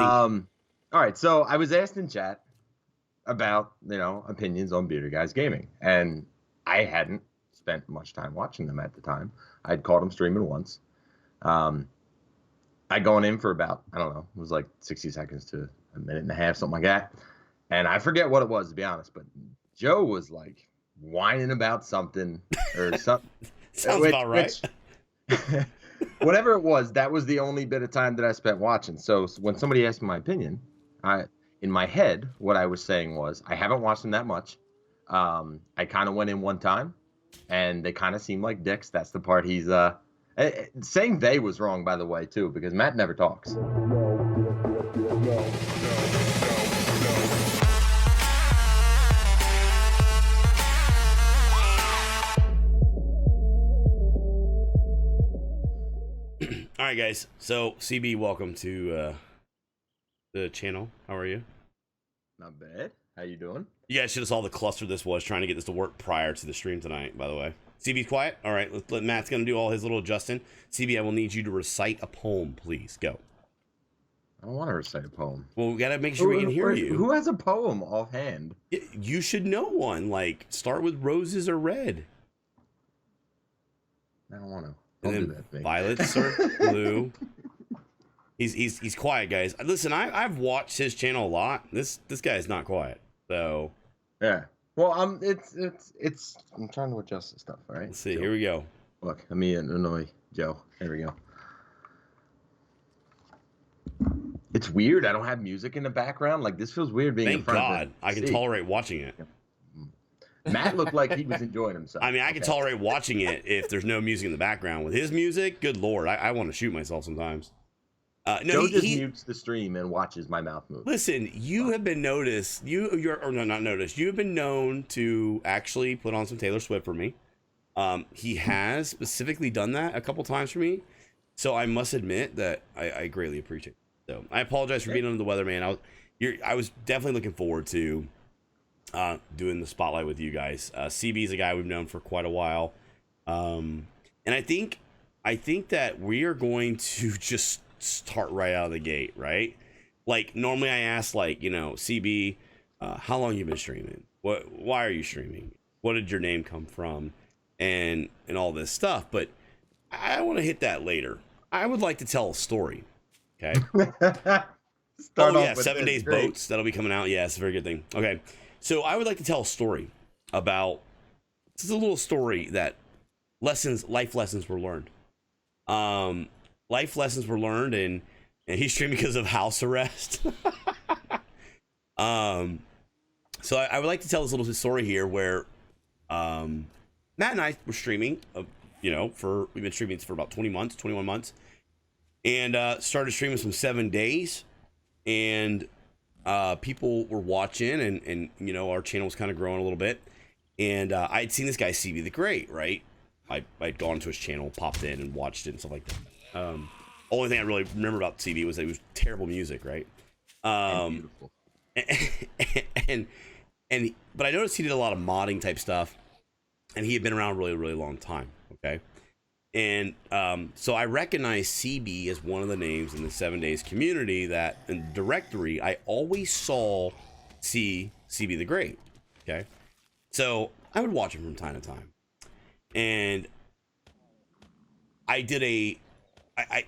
All right, so I was asked in chat about, opinions on Bearded Guys Gaming, and I hadn't spent much time watching them at the time. I'd caught them streaming once. I'd gone in for about, I don't know, it was like 60 seconds to a minute and a half, something like that. And I forget what it was, to be honest, but Joe was like whining about something or something. Sounds about right. Whatever it was, that was the only bit of time that I spent watching. So when somebody asked me my opinion, in my head, what I was saying was, I haven't watched them that much. I kind of went in one time, and they kind of seemed like dicks. That's the part he's saying they was wrong, by the way, too, because Matt never talks. All right, guys. So, CB, welcome to the channel. How are you? Not bad. How you doing? You guys should have saw the cluster this was trying to get this to work prior to the stream tonight, by the way. CB's quiet. All right, let Matt's going to do all his little adjusting. CB, I will need you to recite a poem, please. Go. I don't want to recite a poem. Well, we got to make sure we can hear you. Who has a poem offhand? You should know one. Like, start with roses are red. I don't want to. And then violets are blue. He's quiet, guys. Listen, I've watched his channel a lot. This guy is not quiet. So yeah. Well, it's I'm trying to adjust the stuff. All right. Let's see. Joe. Here we go. Look, let me annoy Joe. There we go. It's weird. I don't have music in the background. Like, this feels weird being in front of it. I can tolerate watching it. Matt looked like he was enjoying himself. I mean, I can tolerate watching it if there's no music in the background. With his music, good lord, I want to shoot myself sometimes. No, Joe just mutes the stream and watches my mouth move. Listen, you have been noticed. Not noticed. You have been known to actually put on some Taylor Swift for me. He has specifically done that a couple times for me. So I must admit that I greatly appreciate it. So I apologize for being under the weather, man. I was definitely looking forward to doing the spotlight with you guys. CB is a guy we've known for quite a while, and I think that we are going to just start right out of the gate, right? Like, normally I ask, like, CB, how long you been streaming? Why are you streaming? What did your name come from? And all this stuff. But I want to hit that later. I would like to tell a story. Okay. 7 Days Boats. That'll be coming out. Yeah, it's a very good thing. Okay. So I would like to tell a story about, this is a little story that life lessons were learned. Life lessons were learned, and he's streaming because of house arrest. So I would like to tell this little story here where Matt and I were streaming, we've been streaming for about 21 months, and started streaming some 7 days, and people were watching, and our channel was kind of growing a little bit, and I'd seen this guy CBthaGreat, right? I'd gone to his channel, popped in, and watched it and stuff like that. Only thing I really remember about CB was that it was terrible music, right? And beautiful. But I noticed he did a lot of modding type stuff, and he had been around a really, really long time. Okay. And so I recognized CB as one of the names in the 7 Days community that in the directory I always saw CBthaGreat. Okay. So I would watch him from time to time. And I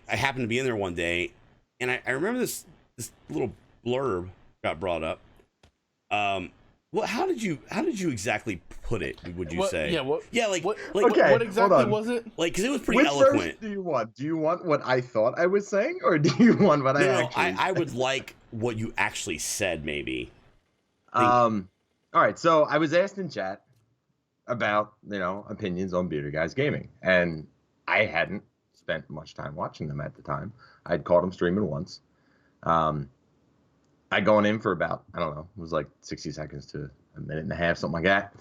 happened to be in there one day, and I remember this little blurb got brought up. Well, how did you exactly put it? Would you say? Yeah. What exactly was it? Like, because it was pretty eloquent. Which do you want? Do you want what I thought I was saying, or do you want what I actually? I would like what you actually said, maybe. All right. So I was asked in chat about opinions on Bearded Guys Gaming, and I hadn't spent much time watching them at the time. I'd caught them streaming once. I'd gone in for about, I don't know, it was like 60 seconds to a minute and a half, something like that.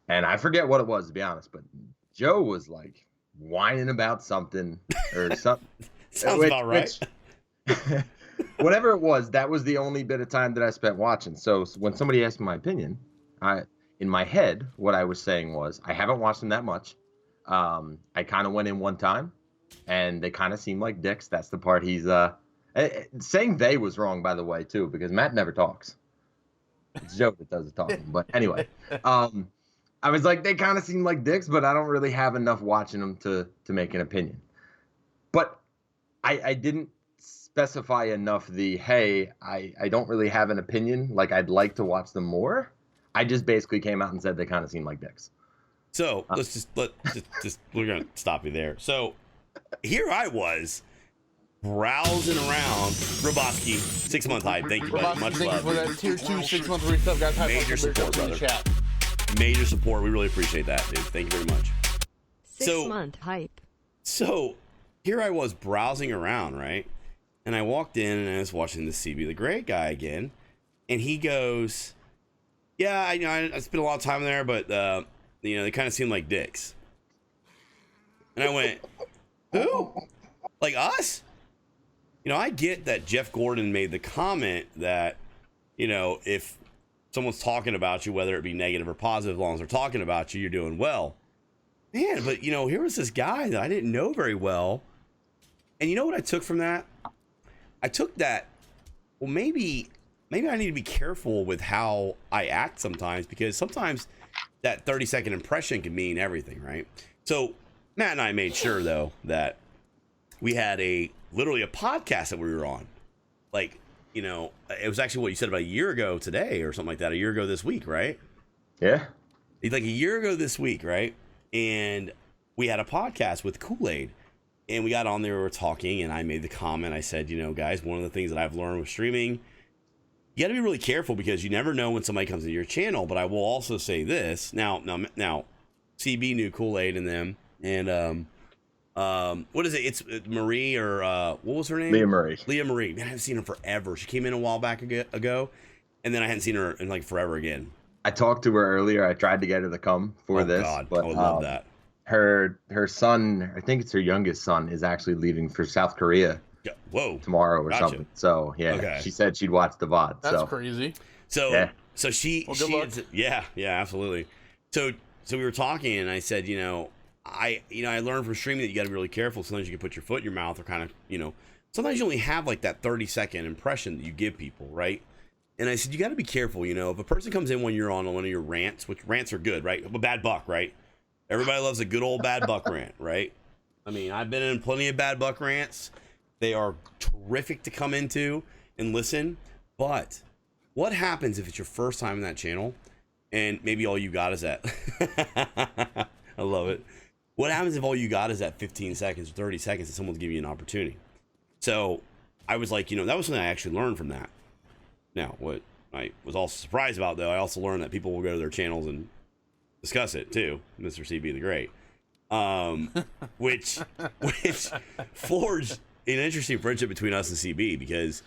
And I forget what it was, to be honest, but Joe was like whining about something or something. Sounds about right. Whatever it was, that was the only bit of time that I spent watching. So when somebody asked me my opinion, in my head, what I was saying was, I haven't watched them that much. I kind of went in one time, and they kind of seemed like dicks. That's the part he's Saying they was wrong, by the way, too, because Matt never talks. It's Joe that does the talking. But anyway, I was like, they kind of seem like dicks, but I don't really have enough watching them to make an opinion. But I didn't specify enough hey, I don't really have an opinion. Like, I'd like to watch them more. I just basically came out and said they kind of seem like dicks. So let's we're gonna stop you there. So here I was browsing around. Roboski, 6-month hype. Thank you, buddy. Much love. For that tier 2 6-month resub, guys. Major support, brother. Major support. We really appreciate that, dude. Thank you very much. 6-month hype. So here I was browsing around, right? And I walked in and I was watching the CBthaGreat guy again, and he goes, "Yeah, I spent a lot of time there, but they kind of seem like dicks." And I went, "Who? Like us?" I get that Jeff Gordon made the comment that, if someone's talking about you, whether it be negative or positive, as long as they're talking about you, you're doing well. Man, but here was this guy that I didn't know very well. And you know what I took from that? I took that, well, maybe I need to be careful with how I act sometimes, because sometimes that 30-second impression can mean everything, right? So Matt and I made sure, though, that we had literally a podcast that we were on. Like, it was actually what you said about a year ago today or something like that, a year ago this week, right? Yeah. Like a year ago this week, right? And we had a podcast with Kool-Aid, and we got on there, we were talking, and I made the comment. I said, guys, one of the things that I've learned with streaming, you got to be really careful, because you never know when somebody comes into your channel. But I will also say this. Now, CB knew Kool-Aid and them, and what is it? It's Marie, or what was her name? Leah Marie. Leah Marie. Man, I haven't seen her forever. She came in a while back ago, and then I hadn't seen her in like forever again. I talked to her earlier. I tried to get her to come for this. God. But I would love that. Her son, I think it's her youngest son, is actually leaving for South Korea. Yeah. Whoa. Tomorrow or something. So yeah, okay. She said she'd watch the VOD. That's crazy. So yeah. So she yeah, absolutely. So we were talking, and I said, I learned from streaming that you got to be really careful. Sometimes you can put your foot in your mouth, or kind of, sometimes you only have like that 30-second impression that you give people, right? And I said, you got to be careful, if a person comes in when you're on one of your rants, which rants are good, right? A bad buck, right? Everybody loves a good old bad buck rant, right? I mean, I've been in plenty of bad buck rants. They are terrific to come into and listen. But what happens if it's your first time in that channel, and maybe all you got is that? I love it. What happens if all you got is that 15 seconds or 30 seconds and someone's giving you an opportunity? So I was like, that was something I actually learned from that. Now, what I was also surprised about, though, I also learned that people will go to their channels and discuss it too, Mr. CBthaGreat, which forged an interesting friendship between us and CB, because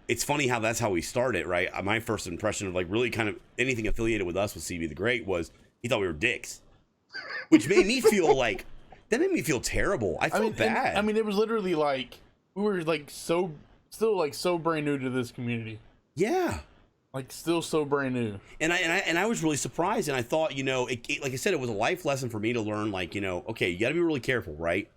it's funny how that's how we started, right? My first impression of like really kind of anything affiliated with us with CBthaGreat was he thought we were dicks, which made me feel like that made me feel terrible. I felt bad. It was literally like we were like still brand new to this community. Yeah. Like still so brand new, and I was really surprised, and I thought, it, like I said, it was a life lesson for me to learn, like, okay, you got to be really careful, right,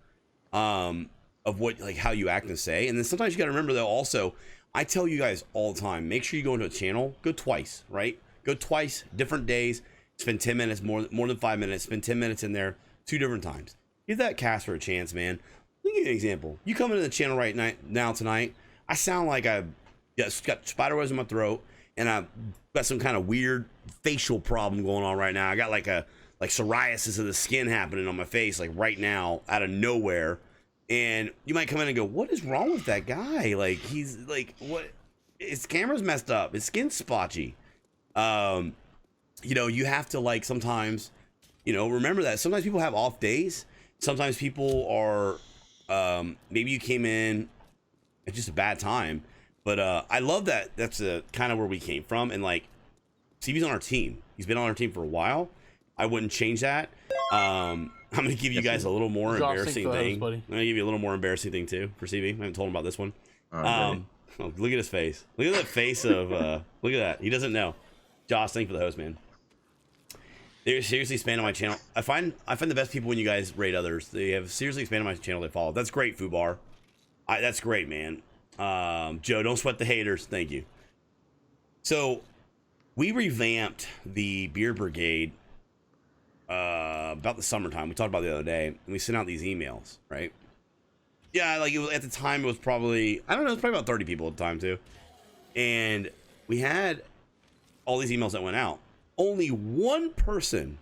of what, like, how you act and say. And then sometimes you got to remember, though, also, I tell you guys all the time, make sure you go into a channel, go twice, right? Go twice, different days, spend 10 minutes, more than 5 minutes, spend 10 minutes in there 2 different times. Give that caster a chance, man. Let me give you an example. You come into the channel now tonight, I sound like I've got spider webs in my throat, and I've got some kind of weird facial problem going on right now. I got like psoriasis of the skin happening on my face, like right now, out of nowhere. And you might come in and go, what is wrong with that guy? Like, he's like, what? His camera's messed up. His skin's spotchy. You have to, like, sometimes, remember that sometimes people have off days. Sometimes people are, maybe you came in at just a bad time. But I love that. That's kind of where we came from. And, like, CB's on our team. He's been on our team for a while. I wouldn't change that. I'm going to give you guys a little more embarrassing thing. I'm going to give you a little more embarrassing thing, too, for CB. I haven't told him about this one. Look at his face. Look at that face of, look at that. He doesn't know. Josh, thank you for the host, man. They're seriously expanding my channel. I find the best people when you guys rate others. They have seriously expanded my channel they follow. That's great, Fubar. That's great, man. Joe, don't sweat the haters. Thank you. So we revamped the Beer Brigade about the summertime. We talked about it the other day, and we sent out these emails, right? Yeah, like at the time it was probably, I don't know, it was probably about 30 people at the time too. And we had all these emails that went out. Only one person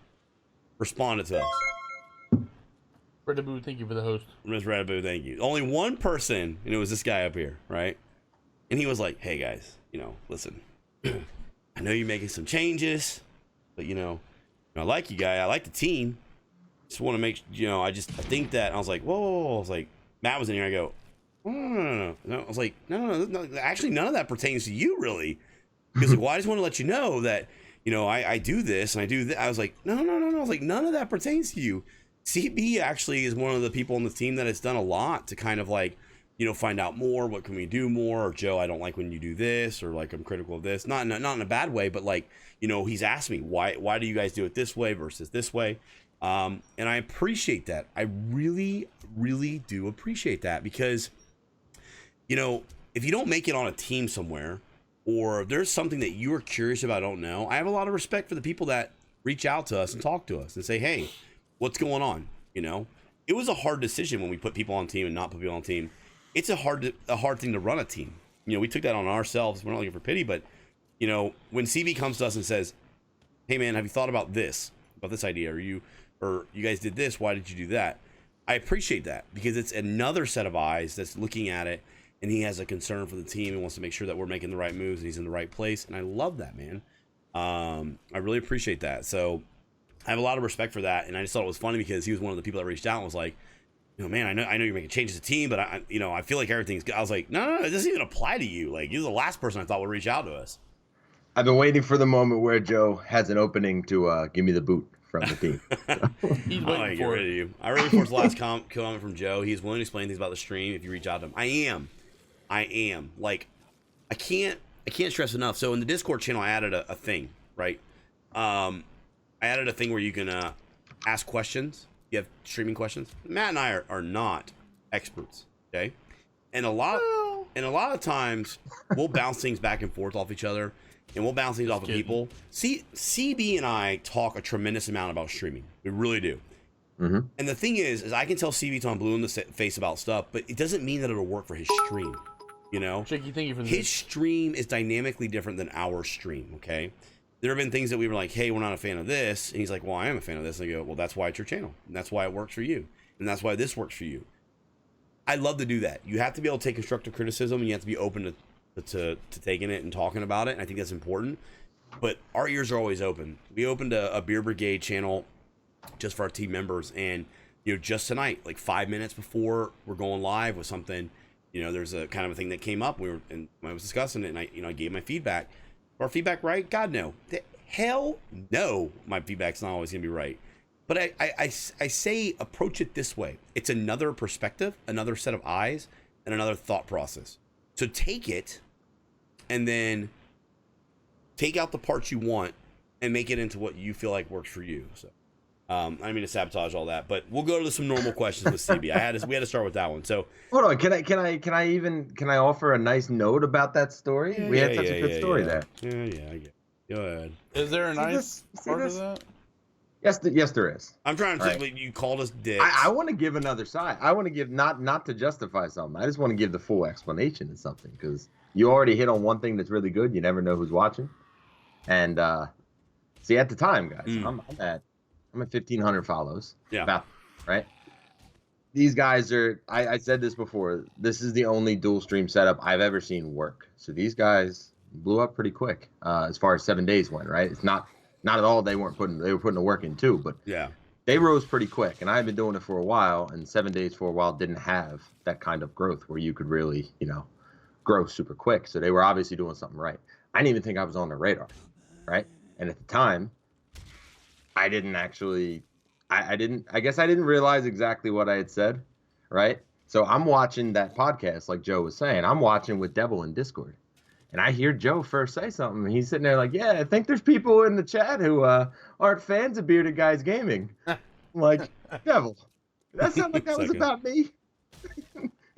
responded to us. Redaboo, thank you for the host. Ms. Redaboo, thank you. Only one person, and it was this guy up here, right? And he was like, hey guys, listen, I know you're making some changes, but I like you guys. I like the team. Just want to make, I think that, I was like, whoa. I was like, Matt was in here. I go, no. I was like, no. Actually, none of that pertains to you, really. Because like, well, I just want to let you know that, I do this and I do that. I was like, no. I was like, none of that pertains to you. CB actually is one of the people on the team that has done a lot to kind of like, find out more. What can we do more? Or Joe, I don't like when you do this, or like I'm critical of this. Not in a bad way, but like, he's asked me why do you guys do it this way versus this way. And I appreciate that. I really, really do appreciate that because, if you don't make it on a team somewhere, or if there's something that you are curious about, don't know, I have a lot of respect for the people that reach out to us and talk to us and say, hey, what's going on? It was a hard decision when we put people on team and not put people on team. It's a hard thing to run a team. We took that on ourselves. We're not looking for pity, but when CB comes to us and says, hey man, have you thought about this idea? Or you guys did this, why did you do that? I appreciate that because it's another set of eyes that's looking at it, and he has a concern for the team and wants to make sure that we're making the right moves and he's in the right place. And I love that, man. I really appreciate that. So I have a lot of respect for that. And I just thought it was funny because he was one of the people that reached out and was like, man, I know you're making changes to the team, but I feel like everything's good. I was like, no, it doesn't even apply to you. Like, you're the last person I thought would reach out to us. I've been waiting for the moment where Joe has an opening to give me the boot from the team. He's I waiting get for rid it. of you. I really forced the last comment from Joe. He's willing to explain things about the stream if you reach out to him. I am. Like, I can't stress enough. So in the Discord channel, I added a thing, right? I added a thing where you can ask questions. You have streaming questions. Matt and I are not experts, okay? And a lot of times we'll bounce things back and forth off each other, and we'll bounce things off of people. CB and I talk a tremendous amount about streaming. We really do. Mm-hmm. And the thing is I can tell CB till I'm blue in the face about stuff, but it doesn't mean that it'll work for his stream. Shaky, thank you for His stream is dynamically different than our stream, okay? There have been things that we were like, hey, we're not a fan of this. And he's like, well, I am a fan of this. And I go, well, that's why it's your channel. And that's why it works for you. And that's why this works for you. I love to do that. You have to be able to take constructive criticism, and you have to be open to taking it and talking about it. And I think that's important. But our ears are always open. We opened a Beer Brigade channel just for our team members. And, just tonight, like 5 minutes before we're going live with something, there's a kind of a thing that came up. And I was discussing it, and I gave my feedback. Our feedback right? God, no. Hell no. My feedback's not always going to be right. But I say approach it this way. It's another perspective, another set of eyes, and another thought process. So take it and then take out the parts you want and make it into what you feel like works for you. So I didn't mean to sabotage all that, but we'll go to some normal questions with CB. We had to start with that one. So hold on, can I offer a nice note about that story? We had such a good story there. Yeah, I get it. Go ahead. Is there a nice part of that? Yes, there is. I'm trying to think. You called us dicks. I want to give another side. I want to give not to justify something. I just want to give the full explanation of something because you already hit on one thing that's really good. You never know who's watching. And see, at the time, guys, I'm at 1,500 follows. Yeah. About, right. These guys are. I said this before. This is the only dual stream setup I've ever seen work. So these guys blew up pretty quick as far as 7 days went. Right. It's not at all. They were putting the work in too. But yeah, they rose pretty quick. And I've been doing it for a while. And 7 days for a while didn't have that kind of growth where you could really grow super quick. So they were obviously doing something right. I didn't even think I was on their radar. Right. And at the time, I didn't actually, I guess I didn't realize exactly what I had said, right? So I'm watching that podcast, like Joe was saying. I'm watching with Devil in Discord. And I hear Joe first say something. And he's sitting there like, yeah, I think there's people in the chat who aren't fans of Bearded Guys Gaming. I'm like, Devil, that sounded like that was about me.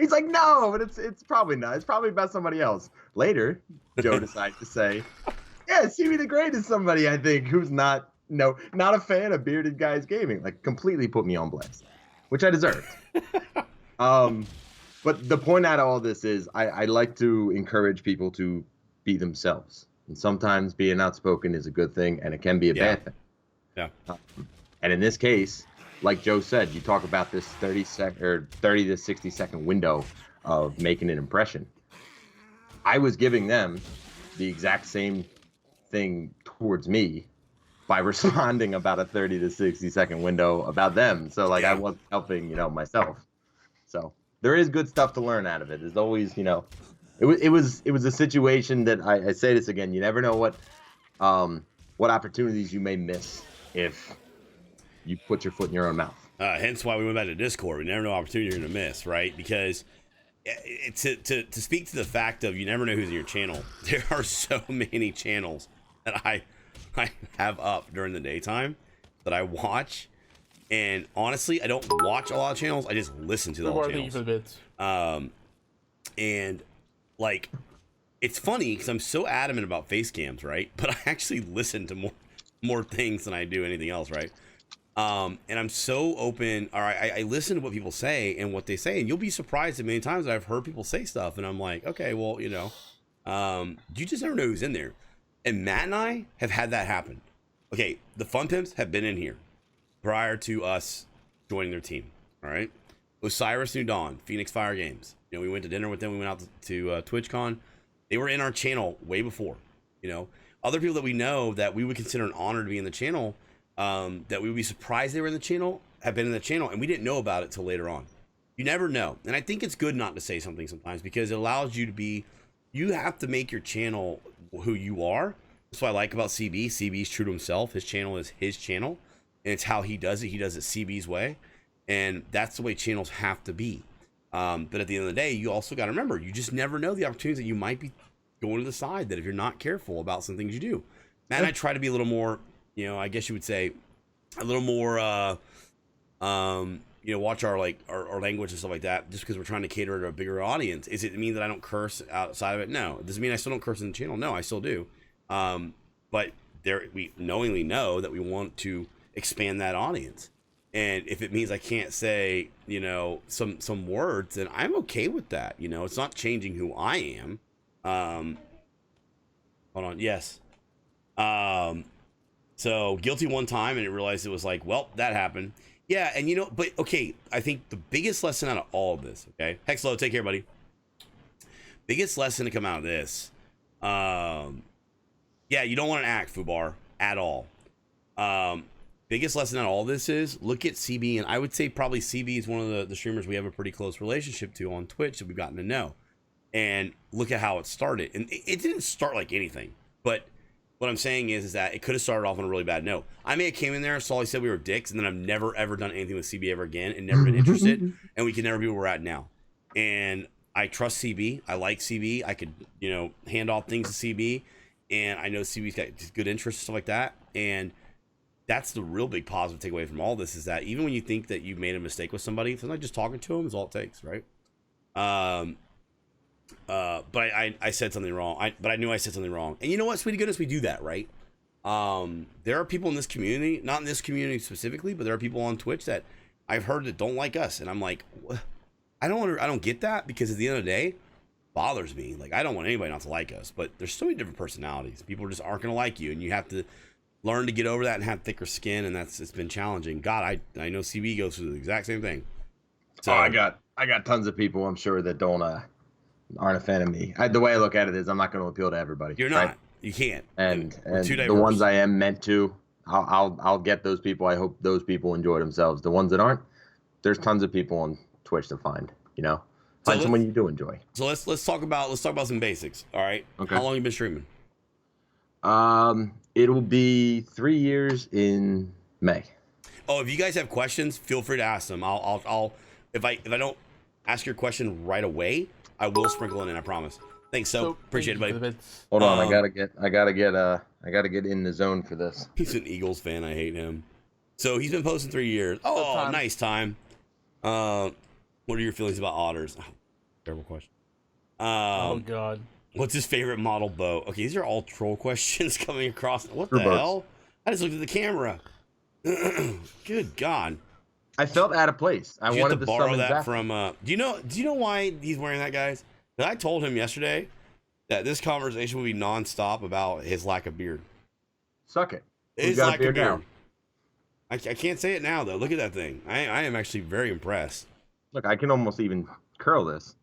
He's like, no, but it's probably not. It's probably about somebody else. Later, Joe decided to say, yeah, CBthaGreat is somebody I think who's not a fan of bearded guys gaming. Like, completely put me on blast, which I deserved. But the point out of all this is I like to encourage people to be themselves. And sometimes being outspoken is a good thing, and it can be a bad thing. Yeah. And in this case, like Joe said, you talk about this 30 to 60 second window of making an impression. I was giving them the exact same thing towards me by responding about a 30 to 60 second window about them. So like I wasn't helping, myself. So there is good stuff to learn out of it. There's always, it was a situation that I say this again, you never know what opportunities you may miss if you put your foot in your own mouth. Hence why we went back to Discord. We never know opportunity you're going to miss, right? Because to speak to the fact of you never know who's in your channel, there are so many channels that I have up during the daytime that I watch. And honestly, I don't watch a lot of channels. I just listen to all channels. And like, it's funny because I'm so adamant about face cams, right? But I actually listen to more things than I do anything else, right? And I'm so open. All right, I listen to what people say and what they say, and you'll be surprised at many times I've heard people say stuff, and I'm like, okay, well, you just never know who's in there. And Matt and I have had that happen. Okay, the Fun Pimps have been in here prior to us joining their team. All right, Osiris New Dawn, Phoenix Fire Games. We went to dinner with them. We went out to TwitchCon. They were in our channel way before. Other people that we know that we would consider an honor to be in the channel. That we would be surprised they were in the channel, have been in the channel, and we didn't know about it till later on. You never know. And I think it's good not to say something sometimes because it allows you to be, you have to make your channel who you are. That's what I like about CB. CB's true to himself. His channel is his channel, and it's how he does it. He does it CB's way, and that's the way channels have to be. But at the end of the day, you also got to remember, you just never know the opportunities that you might be going to the side that if you're not careful about some things you do. Matt and I try to be a little more, I guess you would say a little more, watch our language and stuff like that, just because we're trying to cater to a bigger audience. Does it mean that I don't curse outside of it? No. Does it mean I still don't curse in the channel? No, I still do. But we knowingly know that we want to expand that audience. And if it means I can't say, some words, then I'm okay with that. It's not changing who I am. Hold on. Yes. So guilty one time and I realized it was like, well, that happened. Yeah. And but okay. I think the biggest lesson out of all of this, okay. Hexlo, take care, buddy. Biggest lesson to come out of this. Yeah, you don't want to act Fubar at all. Biggest lesson out of all this is look at CB, and I would say probably CB is one of the streamers we have a pretty close relationship to on Twitch that we've gotten to know. And look at how it started. And it didn't start like anything, but what I'm saying is that it could have started off on a really bad note. I may have came in there, saw he said we were dicks, and then I've never ever done anything with CB ever again and never been interested, and we can never be where we're at now. And I trust CB. I like CB. I could, hand off things to CB, and I know CB's got good interests and stuff like that. And that's the real big positive takeaway from all this is that even when you think that you've made a mistake with somebody, sometimes just talking to them is all it takes, right? But I said something wrong. But I knew I said something wrong. And you know what, sweetie goodness, we do that, right? There are people in this community, not in this community specifically, but there are people on Twitch that I've heard that don't like us, and I'm like, I don't get that, because at the end of the day, it bothers me. Like, I don't want anybody not to like us, but there's so many different personalities. People just aren't gonna like you, and you have to learn to get over that and have thicker skin, and it's been challenging. God, I know CB goes through the exact same thing. So I got tons of people, I'm sure, that aren't a fan of me. The way I look at it is I'm not going to appeal to everybody. You're not. Right? You can't. And the ones I am meant to, I'll get those people. I hope those people enjoy themselves. The ones that aren't, there's tons of people on Twitch to find. Find someone you do enjoy. So let's talk about some basics. All right. Okay. How long have you been streaming? It'll be 3 years in May. Oh, if you guys have questions, feel free to ask them. I'll if I don't ask your question right away, I will sprinkle it in. I promise. Thanks. So appreciate it, buddy. Hold on, I gotta get in the zone for this. He's an Eagles fan. I hate him. So he's been posting 3 years. Oh, nice time. What are your feelings about otters? Terrible question. Oh God. What's his favorite model boat? Okay, these are all troll questions coming across. What the Screw boats. hell? I just looked at the camera. Good God. I felt out of place. I Did you have wanted to to borrow summon that Zach. from do you know why he's wearing that, guys? 'Cause I told him yesterday that this conversation will be nonstop about his lack of beard. Suck it. Who's His got a lack of beard now? beard. I can't say it now though. Look at that thing. I am actually very impressed. Look, I can almost even curl this.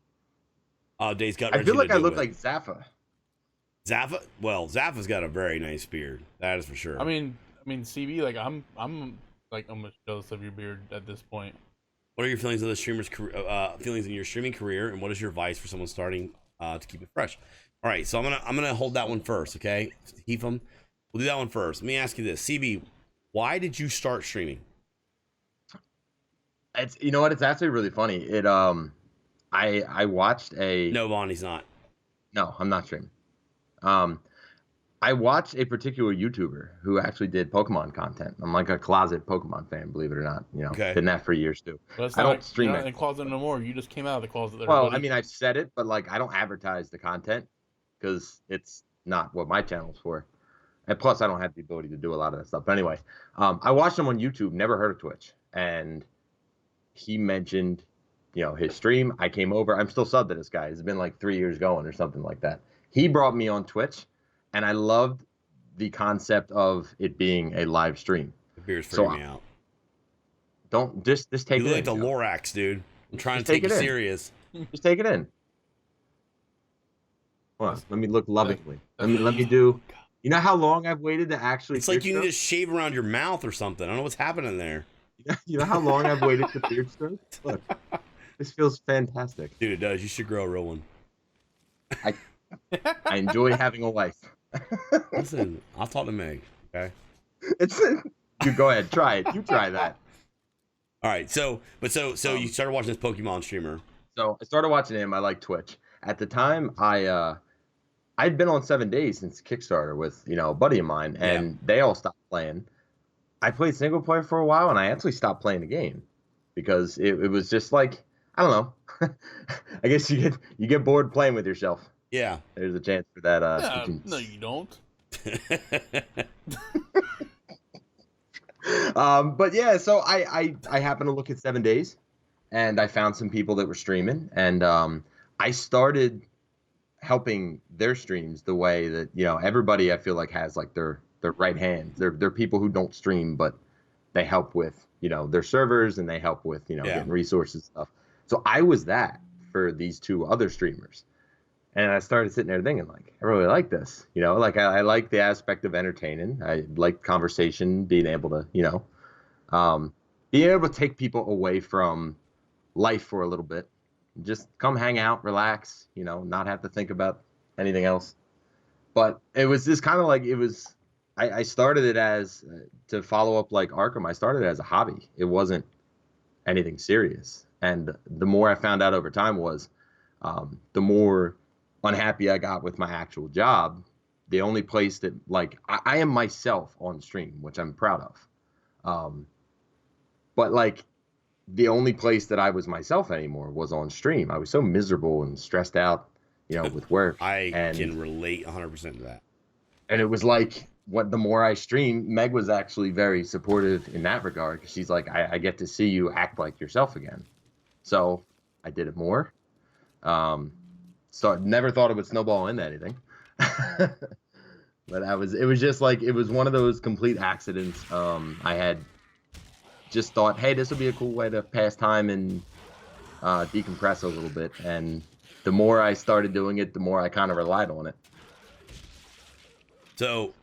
Dave's got. I feel Reggie like to I do look it. like Zaffa. Zappa. Well, Zappa's got a very nice beard. That is for sure. I mean, CB, like I'm like almost jealous of your beard at this point. What are your feelings of the streamer's feelings in your streaming career, and what is your advice for someone starting to keep it fresh? All right, so I'm gonna hold that one first, okay? We'll do that one first. Let me ask you this, CB, why did you start streaming? It's it's actually really funny. It I watched a No, Bonnie's not. No, I'm not streaming. I watched a particular YouTuber who actually did Pokemon content. I'm like a closet Pokemon fan, believe it or not. Okay. Been that for years too. But I don't stream you're it. not in the closet no more. You just came out of the closet. There, Well, buddy. I mean, I've said it, but like I don't advertise the content because it's not what my channel's for. And plus, I don't have the ability to do a lot of that stuff. But anyway, I watched him on YouTube, never heard of Twitch, and he mentioned, his stream. I came over. I'm still subbed to this guy. It's been like 3 years going or something like that. He brought me on Twitch, and I loved the concept of it being a live stream. The beard's freaking me out. Don't just take You it look in. like the Lorax, dude. I'm trying Just to take take you it in. serious. Just take it in. Hold on, let me look lovingly. Let me do. You know how long I've waited to actually? It's like you beard need to shave around your mouth or something. I don't know what's happening there. stroke? You know how long I've waited to beard stroke? Look, this feels fantastic. Dude, it does. You should grow a real one. I enjoy having a wife. Listen, I'll talk to Meg, okay? You go ahead, try it. You try that. All right, so you started watching this Pokemon streamer. So I started watching him. I like Twitch. At the time, I'd been on 7 days since Kickstarter with a buddy of mine, and they all stopped playing. I played single player for a while, and I actually stopped playing the game because it was just like, I don't know. I guess you get bored playing with yourself. Yeah. There's a chance for that. No, you don't. But yeah, so I happened to look at 7 days, and I found some people that were streaming, and I started helping their streams the way that everybody I feel like has like their right hand. They're people who don't stream, but they help with their servers, and they help with getting resources and stuff. So I was that for these two other streamers. And I started sitting there thinking, like, I really like this. Like I like the aspect of entertaining. I like conversation, being able to, being able to take people away from life for a little bit. Just come hang out, relax, not have to think about anything else. But it was just kind of like I started it as to follow up like Arkham. I started it as a hobby. It wasn't anything serious. And the more I found out over time was the more unhappy I got with my actual job. The only place that I am myself on stream, which I'm proud of. But like the only place that I was myself anymore was on stream. I was so miserable and stressed out, with work. I can relate 100% to that. And it was like the more I streamed, Meg was actually very supportive in that regard. Cause she's like, I get to see you act like yourself again. So I did it more. So I never thought it would snowball into anything. But it was just like, it was one of those complete accidents. I had just thought, hey, this would be a cool way to pass time and decompress a little bit. And the more I started doing it, the more I kind of relied on it. So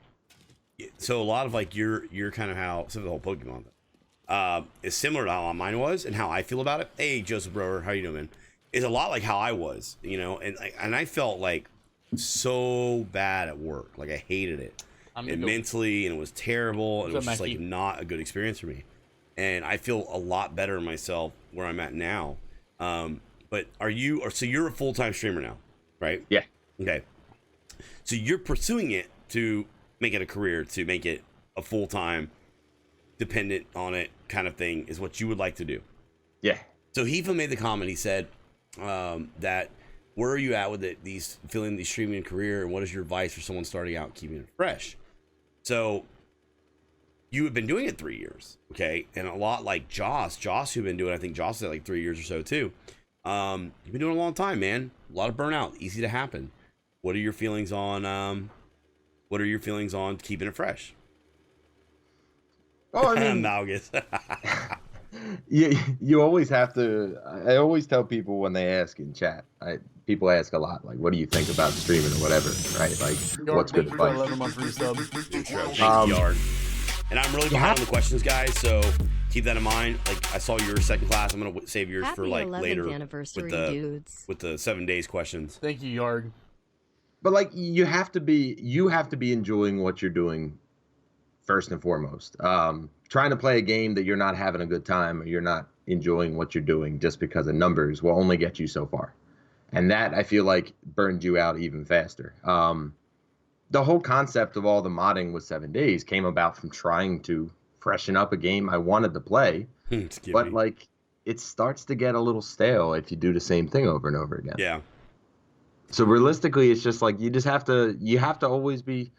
a lot of like your kind of how some of the whole Pokemon thing is similar to how mine was and how I feel about it. Hey, Joseph Brower, how you doing, man? Is a lot like how I was, and I felt like so bad at work. Like I hated it mentally, and it was terrible. And it was just like not a good experience for me. And I feel a lot better in myself where I'm at now. But so you're a full-time streamer now, right? Yeah. Okay. So you're pursuing it to make it a career, to make it a full-time, dependent on it kind of thing is what you would like to do. Yeah. So Hifa made the comment. He said, that where are you at with these streaming career, and what is your advice for someone starting out keeping it fresh? So you have been doing it 3 years, okay, and a lot like Joss who've been doing, I think Joss is at like 3 years or so too. You've been doing it a long time, man. A lot of burnout, easy to happen. What are your feelings on keeping it fresh? Oh, I mean, Malgus. you always have to. I always tell people when they ask in chat. People ask a lot, like, "What do you think about streaming or whatever?" Right? Like, what's good advice? 11 month resub. Thank you, Yard. And I'm really behind on the questions, guys. So keep that in mind. Like, I saw your second class. I'm gonna save yours for like later with the 7 days questions. Thank you, Yard. But like, you have to be enjoying what you're doing first and foremost. Trying to play a game that you're not having a good time, or you're not enjoying what you're doing just because of numbers, will only get you so far. And that, I feel like, burned you out even faster. The whole concept of all the modding with 7 days came about from trying to freshen up a game I wanted to play. But like, it starts to get a little stale if you do the same thing over and over again. Yeah. So realistically, it's just like, you have to always be,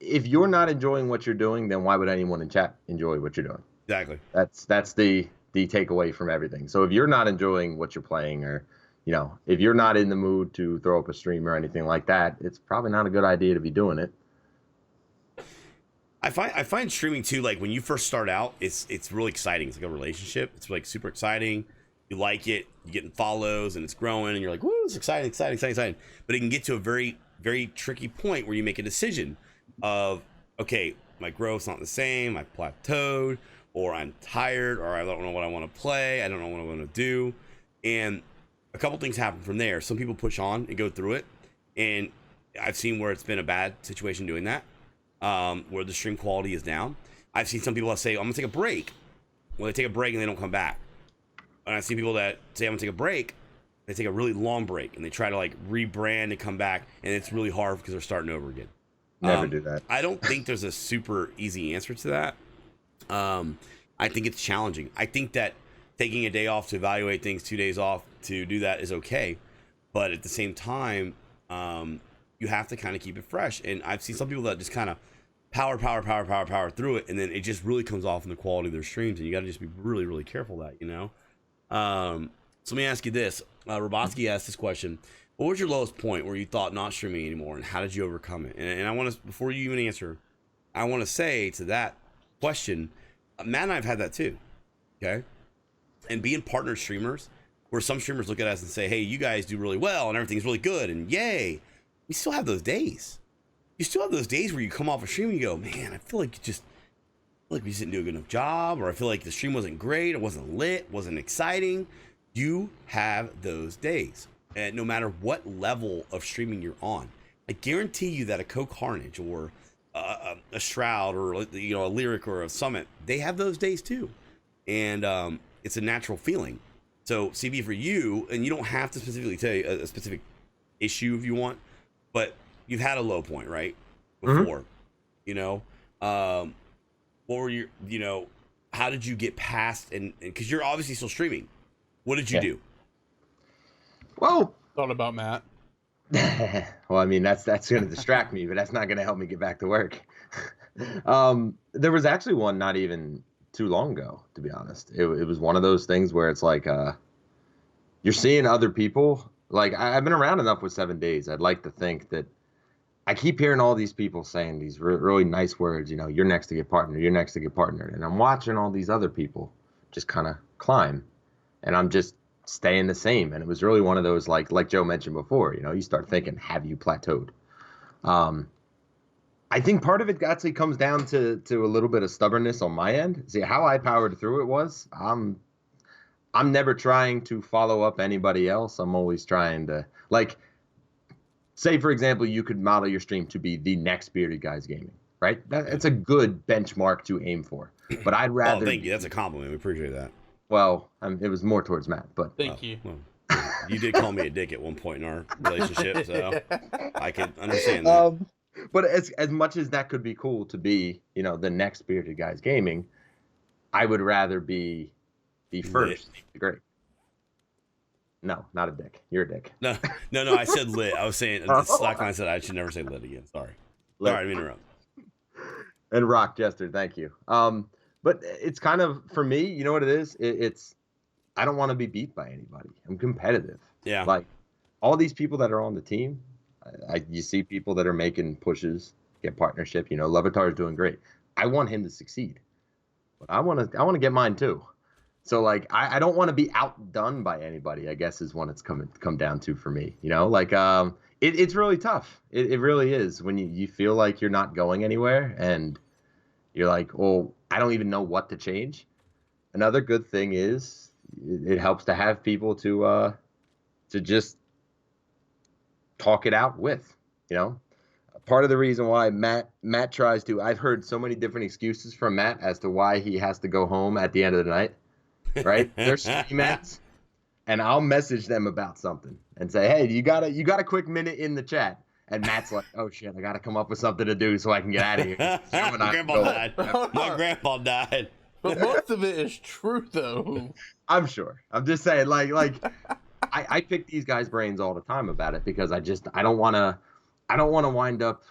if you're not enjoying what you're doing, then why would anyone in chat enjoy what you're doing? Exactly. That's the takeaway from everything. So if you're not enjoying what you're playing, or, you know, if you're not in the mood to throw up a stream or anything like that, it's probably not a good idea to be doing it. I find streaming too, like when you first start out, it's really exciting. It's like a relationship. It's like super exciting. You like it, you're getting follows, and it's growing, and you're like, woo, it's exciting. But it can get to a very, very tricky point where you make a decision of, okay, my growth's not the same, I plateaued, or I'm tired, or I don't know what I want to play, I don't know what I want to do. And a couple things happen from there. Some people push on and go through it, and I've seen where it's been a bad situation doing that, where the stream quality is down. I've seen some people that say, I'm gonna take a break. Well, they take a break and they don't come back. And I see people that say, I'm gonna take a break, they take a really long break, and they try to like rebrand and come back, and it's really hard because they're starting over again. Never do that. I don't think there's a super easy answer to that. I think it's challenging. I think that taking a day off to evaluate things, 2 days off to do that is okay. But at the same time, you have to kind of keep it fresh. And I've seen some people that just kind of power through it, and then it just really comes off in the quality of their streams. And you got to just be really, really careful that, you know? So let me ask you this. Robotsky asked this question. What was your lowest point where you thought not streaming anymore, and how did you overcome it? And I want to, before you even answer, I want to say to that question, Matt and I have had that too, okay? And being partner streamers, where some streamers look at us and say, hey, you guys do really well, and everything's really good, and yay. We still have those days. You still have those days where you come off a stream and you go, man, I feel like we just didn't do a good enough job, or I feel like the stream wasn't great, it wasn't lit, wasn't exciting. You have those days. And no matter what level of streaming you're on, I guarantee you that a Coke Carnage or a Shroud or, you know, a Lyric or a Summit, they have those days too. And it's a natural feeling. So CB, for you, and you don't have to specifically tell you a specific issue if you want, but you've had a low point, right? Before, you know, what were your, you know, how did you get past, and because you're obviously still streaming, what did you do? Well, Thought about Matt. well, I mean, that's going to distract me, but that's not going to help me get back to work. There was actually one not even too long ago, to be honest. It was one of those things where it's like, you're seeing other people. Like, I've been around enough with 7 days. I'd like to think that I keep hearing all these people saying these really nice words, you know, you're next to get partnered, you're next to get partnered. And I'm watching all these other people just kind of climb, and I'm just staying the same. And it was really one of those, like Joe mentioned before, you know, you start thinking, have you plateaued? I think part of it actually comes down to a little bit of stubbornness on my end. See, how I powered through it was, I'm never trying to follow up anybody else. I'm always trying to, like, say, for example, you could model your stream to be the next Bearded Guys Gaming, right? It's a good benchmark to aim for. But I'd rather... Oh, thank you. That's a compliment. We appreciate that. Well, it was more towards Matt, but... Thank you. Well, you did call me a dick at one point in our relationship, so I could understand that. But as much as that could be cool to be, you know, the next Bearded Guys Gaming, I would rather be the first. Great. No, not a dick. You're a dick. No, no. I said lit. I was saying Slackline said I should never say lit again. Sorry. Lit. Sorry, I didn't interrupt. And Rock Jester, thank you. But it's kind of, for me, you know what it is? It's I don't want to be beat by anybody. I'm competitive. Yeah. Like all these people that are on the team, you see people that are making pushes, get partnership. You know, Levitar is doing great. I want him to succeed, but I want to get mine too. So like I don't want to be outdone by anybody, I guess is what it's come down to for me. You know, like it's really tough. It really is when you feel like you're not going anywhere and you're like, well, I don't even know what to change. Another good thing is it helps to have people to just talk it out with, you know. Part of the reason why Matt tries to, I've heard so many different excuses from Matt as to why he has to go home at the end of the night. Right? They're stream ends, and I'll message them about something and say, "Hey, you got a quick minute in the chat?" And Matt's like, "Oh shit, I got to come up with something to do so I can get out of here." My grandpa died. My grandpa died. But most of it is true, though. I'm sure. I'm just saying, like, I pick these guys' brains all the time about it because I don't want to wind up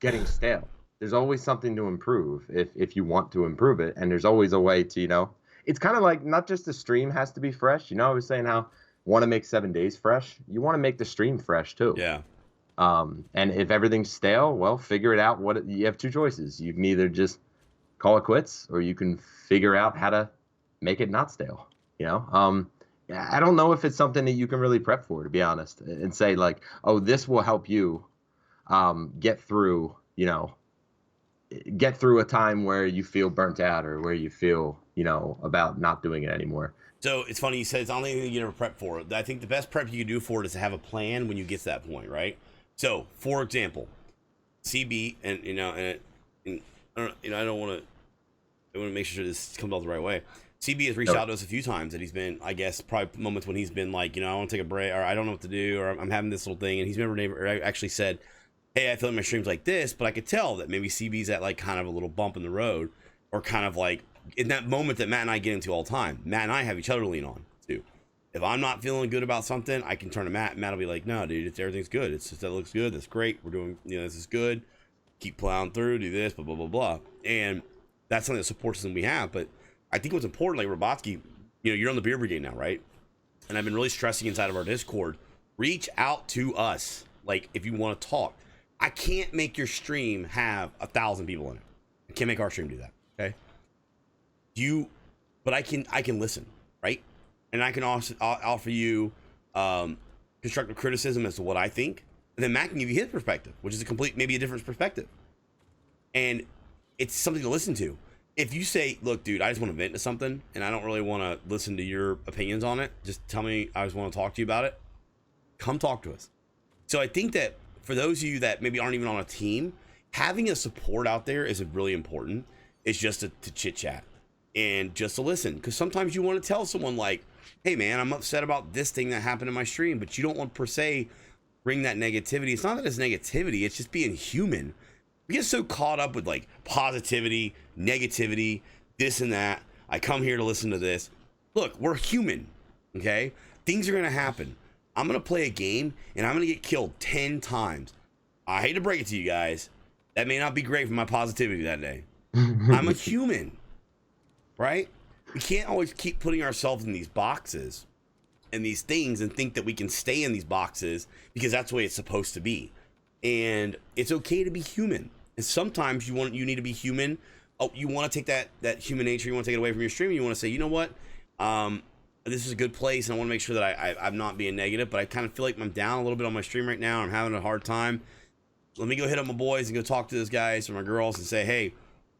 getting stale. There's always something to improve if you want to improve it, and there's always a way to, you know. It's kind of like not just the stream has to be fresh. You know, I was saying how want to make 7 days fresh. You want to make the stream fresh too. Yeah. And if everything's stale, well, figure it out. You have two choices. You can either just call it quits, or you can figure out how to make it not stale. You know, I don't know if it's something that you can really prep for, to be honest, and say like, oh, this will help you get through. You know, get through a time where you feel burnt out or where you feel, you know, about not doing it anymore. So it's funny you said it's the only thing you ever prep for. I think the best prep you can do for it is to have a plan when you get to that point, right? So, for example, CB and I don't want to make sure this comes out the right way. CB has reached out to us a few times that he's been, I guess, probably moments when he's been like, you know, I want to take a break, or I don't know what to do, or I'm having this little thing, and he's never actually said, hey, I feel like my stream's like this, but I could tell that maybe CB's at like kind of a little bump in the road, or kind of like in that moment that Matt and I get into all the time. Matt and I have each other to lean on too. If I'm not feeling good about something, I can turn to Matt. Matt will be like, no, dude, everything's good. It's just, that looks good. That's great. We're doing, you know, this is good. Keep plowing through, do this, blah, blah, blah, blah. And that's something that support system we have. But I think what's important, like Robotsky, you know, you're on the Beer Brigade now, right? And I've been really stressing inside of our Discord, reach out to us. Like, if you want to talk, I can't make your stream have 1,000 people in it. I can't make our stream do that. Okay. But I can listen, right? And I can also offer you constructive criticism as to what I think. And then Matt can give you his perspective, which is maybe a different perspective. And it's something to listen to. If you say, look, dude, I just want to vent to something and I don't really want to listen to your opinions on it, just tell me, I just want to talk to you about it, come talk to us. So I think that for those of you that maybe aren't even on a team, having a support out there is really important. It's just to chit chat and just to listen. Because sometimes you want to tell someone like, hey man, I'm upset about this thing that happened in my stream, but you don't want per se bring that negativity. It's not that it's negativity, it's just being human. We get so caught up with like positivity, negativity, this and that. I come here to listen to this. Look, we're human, okay? Things are going to happen. I'm going to play a game and I'm going to get killed 10 times. I hate to break it to you guys. That may not be great for my positivity that day. I'm a human, right? We can't always keep putting ourselves in these boxes and these things and think that we can stay in these boxes because that's the way it's supposed to be. And it's okay to be human. And sometimes you need to be human. Oh, you want to take that human nature, you want to take it away from your stream, and you want to say, you know what? This is a good place, and I want to make sure that I'm not being negative, but I kind of feel like I'm down a little bit on my stream right now. I'm having a hard time. Let me go hit up my boys and go talk to those guys or my girls and say, hey,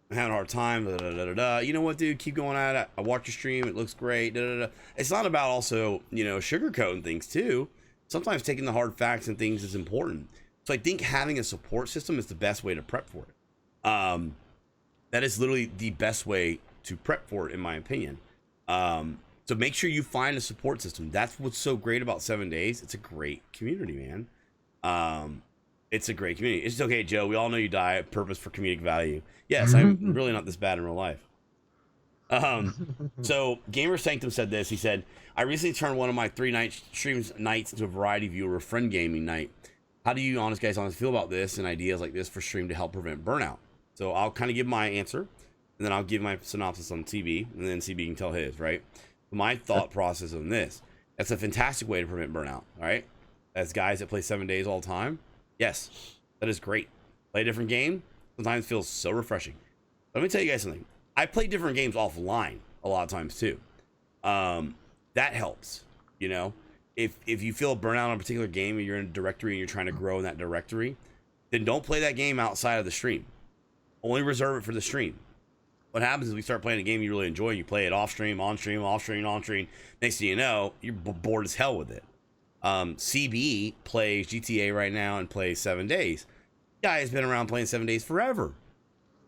I'm having a hard time. Da, da, da, da, da. You know what, dude? Keep going at it. I watch your stream. It looks great. Da, da, da. It's not about also, you know, sugarcoating things too. Sometimes taking the hard facts and things is important. So I think having a support system is the best way to prep for it. That is literally the best way to prep for it, in my opinion. So make sure you find a support system. That's what's so great about 7 days. It's a great community, man. It's a great community. It's okay, Joe. We all know you die at purpose for comedic value. Yes, I'm really not this bad in real life. So Gamer Sanctum said this. He said, I recently turned one of my 3-night streams nights into a variety viewer friend gaming night. How do you honest feel about this and ideas like this for stream to help prevent burnout? So I'll kind of give my answer, and then I'll give my synopsis on CB, and then CB can tell his, right? My thought process on this, that's a fantastic way to prevent burnout, all right? As guys that play 7 days all the time, yes, that is great. Play a different game, sometimes feels so refreshing. Let me tell you guys something. I play different games offline a lot of times too. That helps, you know? If you feel burnout on a particular game and you're in a directory and you're trying to grow in that directory, then don't play that game outside of the stream. Only reserve it for the stream. What happens is we start playing a game you really enjoy, you play it off stream, on stream, off stream, on stream. Next thing you know, you're bored as hell with it. CB plays GTA right now and plays 7 days. Guy has been around playing 7 days forever.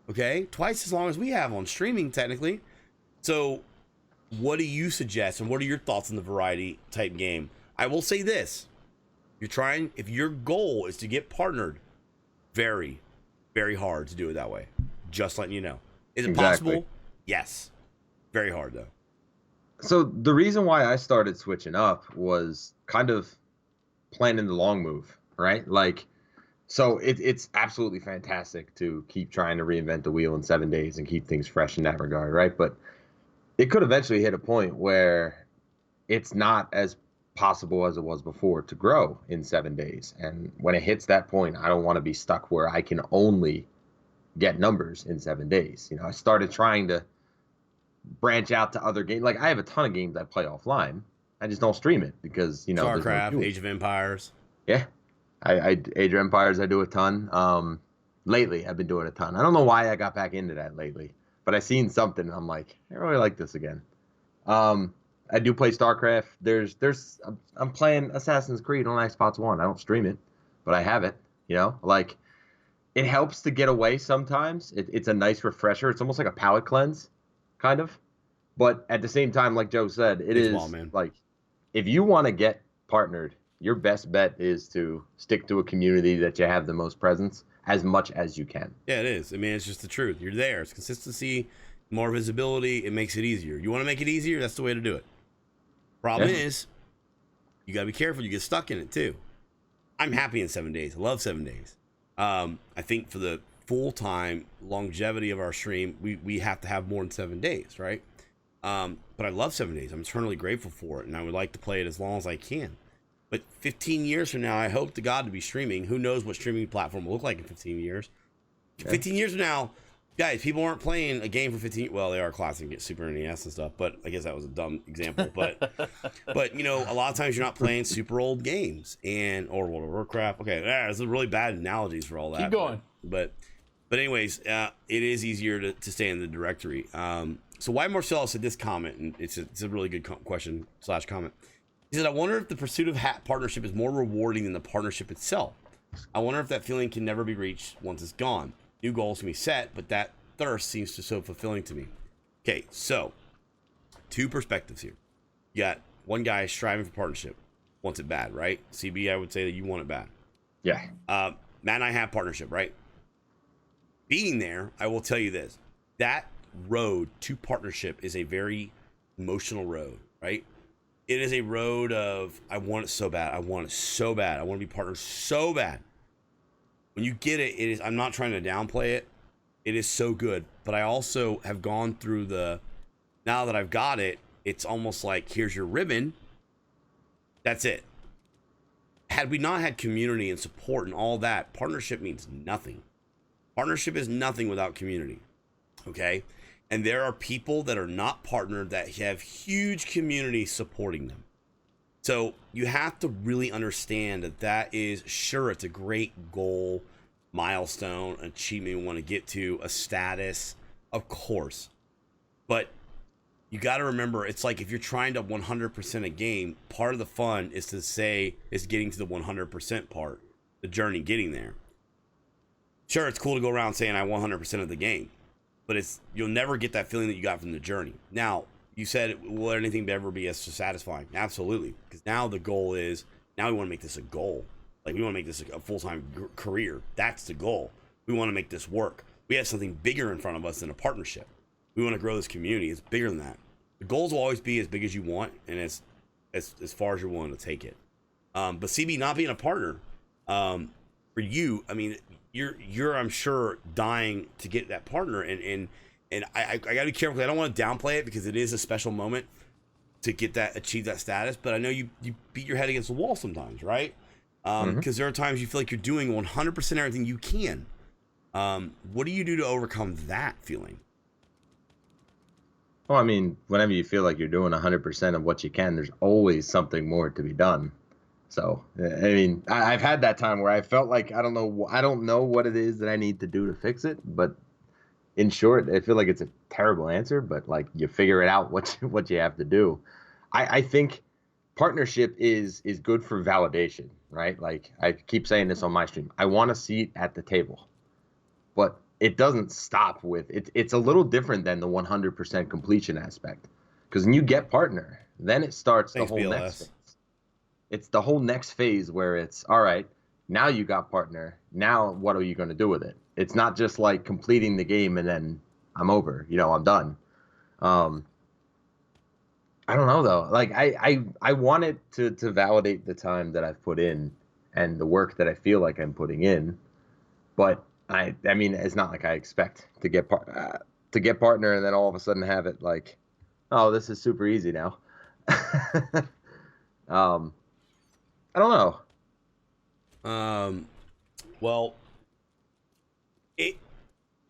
Okay? Twice as long as we have on streaming, technically. So, what do you suggest, and what are your thoughts on the variety type game? I will say this. If your goal is to get partnered, very, very hard to do it that way. Just letting you know. Is it possible? Yes. Very hard, though. So the reason why I started switching up was kind of planning the long move, right? Like, so it's absolutely fantastic to keep trying to reinvent the wheel in 7 days and keep things fresh in that regard, right? But it could eventually hit a point where it's not as possible as it was before to grow in 7 days. And when it hits that point, I don't want to be stuck where I can only get numbers in 7 days. You know, I started trying to branch out to other games. Like, I have a ton of games I play offline. I just don't stream it because, you know, StarCraft, Age of Empires. Yeah. Age of Empires I do a ton. Lately I've been doing a ton. I don't know why I got back into that lately, but I seen something and I'm like, I really like this again. I do play StarCraft. I'm playing Assassin's Creed on Xbox One. I don't stream it, but I have it, you know? Like, it helps to get away sometimes. It's a nice refresher. It's almost like a palate cleanse, kind of. But at the same time, like Joe said, like, if you want to get partnered, your best bet is to stick to a community that you have the most presence as much as you can. Yeah, it is. I mean, it's just the truth. You're there. It's consistency, more visibility. It makes it easier. You want to make it easier? That's the way to do it. Problem is, you got to be careful. You get stuck in it, too. I'm happy in 7 days. I love 7 days. I think for the full-time longevity of our stream, we have to have more than 7 days, right? But I love 7 days. I'm eternally grateful for it, and I would like to play it as long as I can. But 15 years from now, I hope to God to be streaming. Who knows what streaming platform will look like in 15 years? Okay. 15 years from now, guys, people aren't playing a game for 15. Well, they are classic, get Super NES and stuff, but I guess that was a dumb example. But you know, a lot of times you're not playing super old games or World of Warcraft. Okay, there's really bad analogies for all that. Keep going. But anyways, it is easier to stay in the directory. So why Marcel said this comment, and it's a really good question / comment. He said, I wonder if the pursuit of partnership is more rewarding than the partnership itself. I wonder if that feeling can never be reached once it's gone. New goals can be set, but that thirst seems so fulfilling to me. Okay, so 2 perspectives here. You got one guy striving for partnership, wants it bad, right? CB, I would say that you want it bad. Yeah. Matt and I have partnership, right? Being there, I will tell you this. That road to partnership is a very emotional road, right? It is a road of, I want it so bad. I want it so bad. I want to be partners so bad. When you get it, it is, I'm not trying to downplay it. It is so good. But I also have gone through now that I've got it, it's almost like, here's your ribbon. That's it. Had we not had community and support and all that, partnership means nothing. Partnership is nothing without community. Okay? And there are people that are not partnered that have huge community supporting them. So you have to really understand that is, sure, it's a great goal, milestone, achievement you want to get to, a status, of course. But you got to remember, it's like if you're trying to 100% a game, part of the fun is getting to the 100% part, the journey getting there. Sure, it's cool to go around saying I 100% of the game. But you'll never get that feeling that you got from the journey. Now, you said, will anything ever be as satisfying? Absolutely. Because now the goal is, now we want to make this a goal. Like, we want to make this a full-time career. That's the goal. We want to make this work. We have something bigger in front of us than a partnership. We want to grow this community. It's bigger than that. The goals will always be as big as you want, and as far as you're willing to take it. But CB not being a partner, for you, I mean, you're I'm sure dying to get that partner, and I gotta be careful. I don't want to downplay it because it is a special moment to achieve that status. But I know you beat your head against the wall sometimes, right? Because there are times you feel like you're doing 100% everything you can. What do you do to overcome that feeling? Well, I mean, whenever you feel like you're doing 100% of what you can, there's always something more to be done. So, I mean, I've had that time where I felt like I don't know what it is that I need to do to fix it. But in short, I feel like it's a terrible answer, but like you figure it out what you have to do. I think partnership is good for validation, right? Like I keep saying this on my stream. I want a seat at the table, but it doesn't stop with it. It's a little different than the 100% completion aspect, because when you get partner, then it starts the whole next phase. It's the whole next phase where it's all right. Now you got partner. Now what are you going to do with it? It's not just like completing the game and then I'm over. I'm done. I don't know though. Like I want it to validate the time that I've put in and the work that I feel like I'm putting in, but I mean, it's not like I expect to get partner and then all of a sudden have it like, oh, this is super easy now. I don't know. Well, I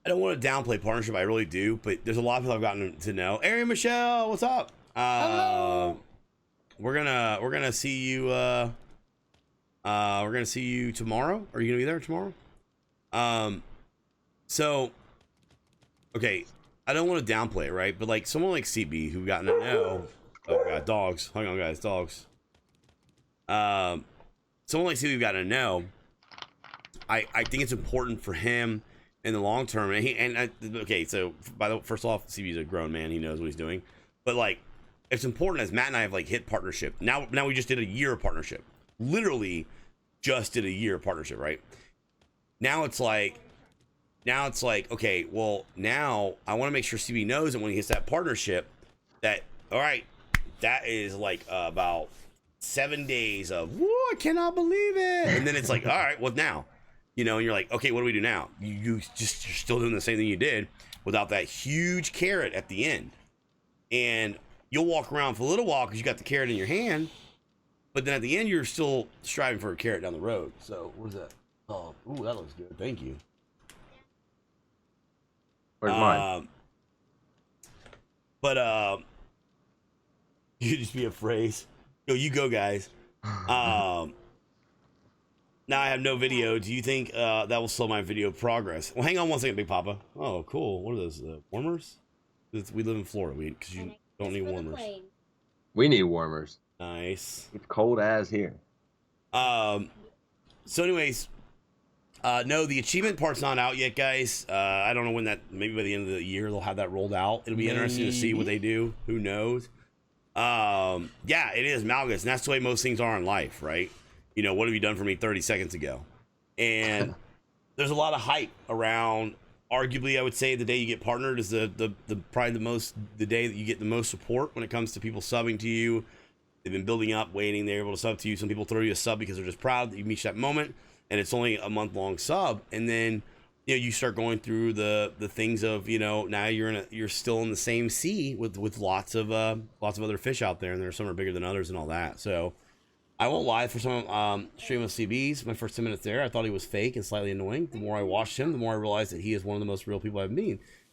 don't want to downplay partnership. I really do, but there's a lot of people I've gotten to know. Arian Michelle, what's up? Hello. We're gonna see you. We're gonna see you tomorrow. Are you gonna be there tomorrow? So, okay, I don't want to downplay it, right? But like someone like CB who gotten to know, oh god, dogs. Hang on, guys, dogs. Someone like CB who gotten to know, I think it's important for him in the long term. Okay, so first off, CB's a grown man. He knows what he's doing, but like, it's important as Matt and I have like hit partnership. Now we just did a year of partnership. Literally, just did a year of partnership, right? Now it's like, okay, well, now I want to make sure CB knows that when he hits that partnership, that, all right, that is like about 7 days of, whoa, I cannot believe it. And then it's like, all right, what now? And you're like, okay, what do we do now? You're still doing the same thing you did without that huge carrot at the end. And you'll walk around for a little while because you got the carrot in your hand, but then at the end, you're still striving for a carrot down the road. So where's that? Oh, ooh, that looks good. Thank you. Where's mine? But you just be a phrase. Yo, you go, guys. Now I have no video. Do you think that will slow my video progress? Well, hang on one second, Big Papa. Oh, cool. What are those? Warmers? We live in Florida. Because you don't need warmers. We need warmers. Nice. It's cold as here. So anyways, no, the achievement part's not out yet, guys. I don't know when that, maybe by the end of the year they'll have that rolled out. It'll be interesting to see what they do. Who knows? Yeah, it is Malgus, and that's the way most things are in life, right? What have you done for me 30 seconds ago? And there's a lot of hype around, arguably, I would say the day you get partnered is the probably the day that you get the most support when it comes to people subbing to you. They've been building up, waiting, they're able to sub to you. Some people throw you a sub because they're just proud that you reached that moment, and it's only a month-long sub. And then, you start going through the things of, now you're still in the same sea with lots of other fish out there, and there some are bigger than others and all that. So I won't lie, for some stream of CB's, my first 10 minutes there, I thought he was fake and slightly annoying. The more I watched him, the more I realized that he is one of the most real people I've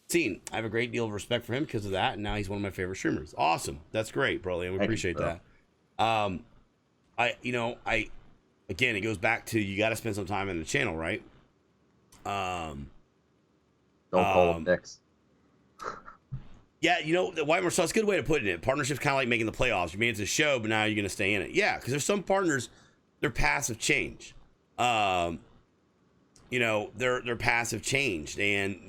seen. I have a great deal of respect for him because of that, and now he's one of my favorite streamers. Awesome. That's great, Broly. We appreciate that. Again, it goes back to, you got to spend some time in the channel, right? Don't call them dicks. Yeah, the White Marcel, it's a good way to put it. Partnership's kind of like making the playoffs. You made it to the show, but now you're going to stay in it. Yeah, because there's some partners, their paths have changed. Their paths have changed, and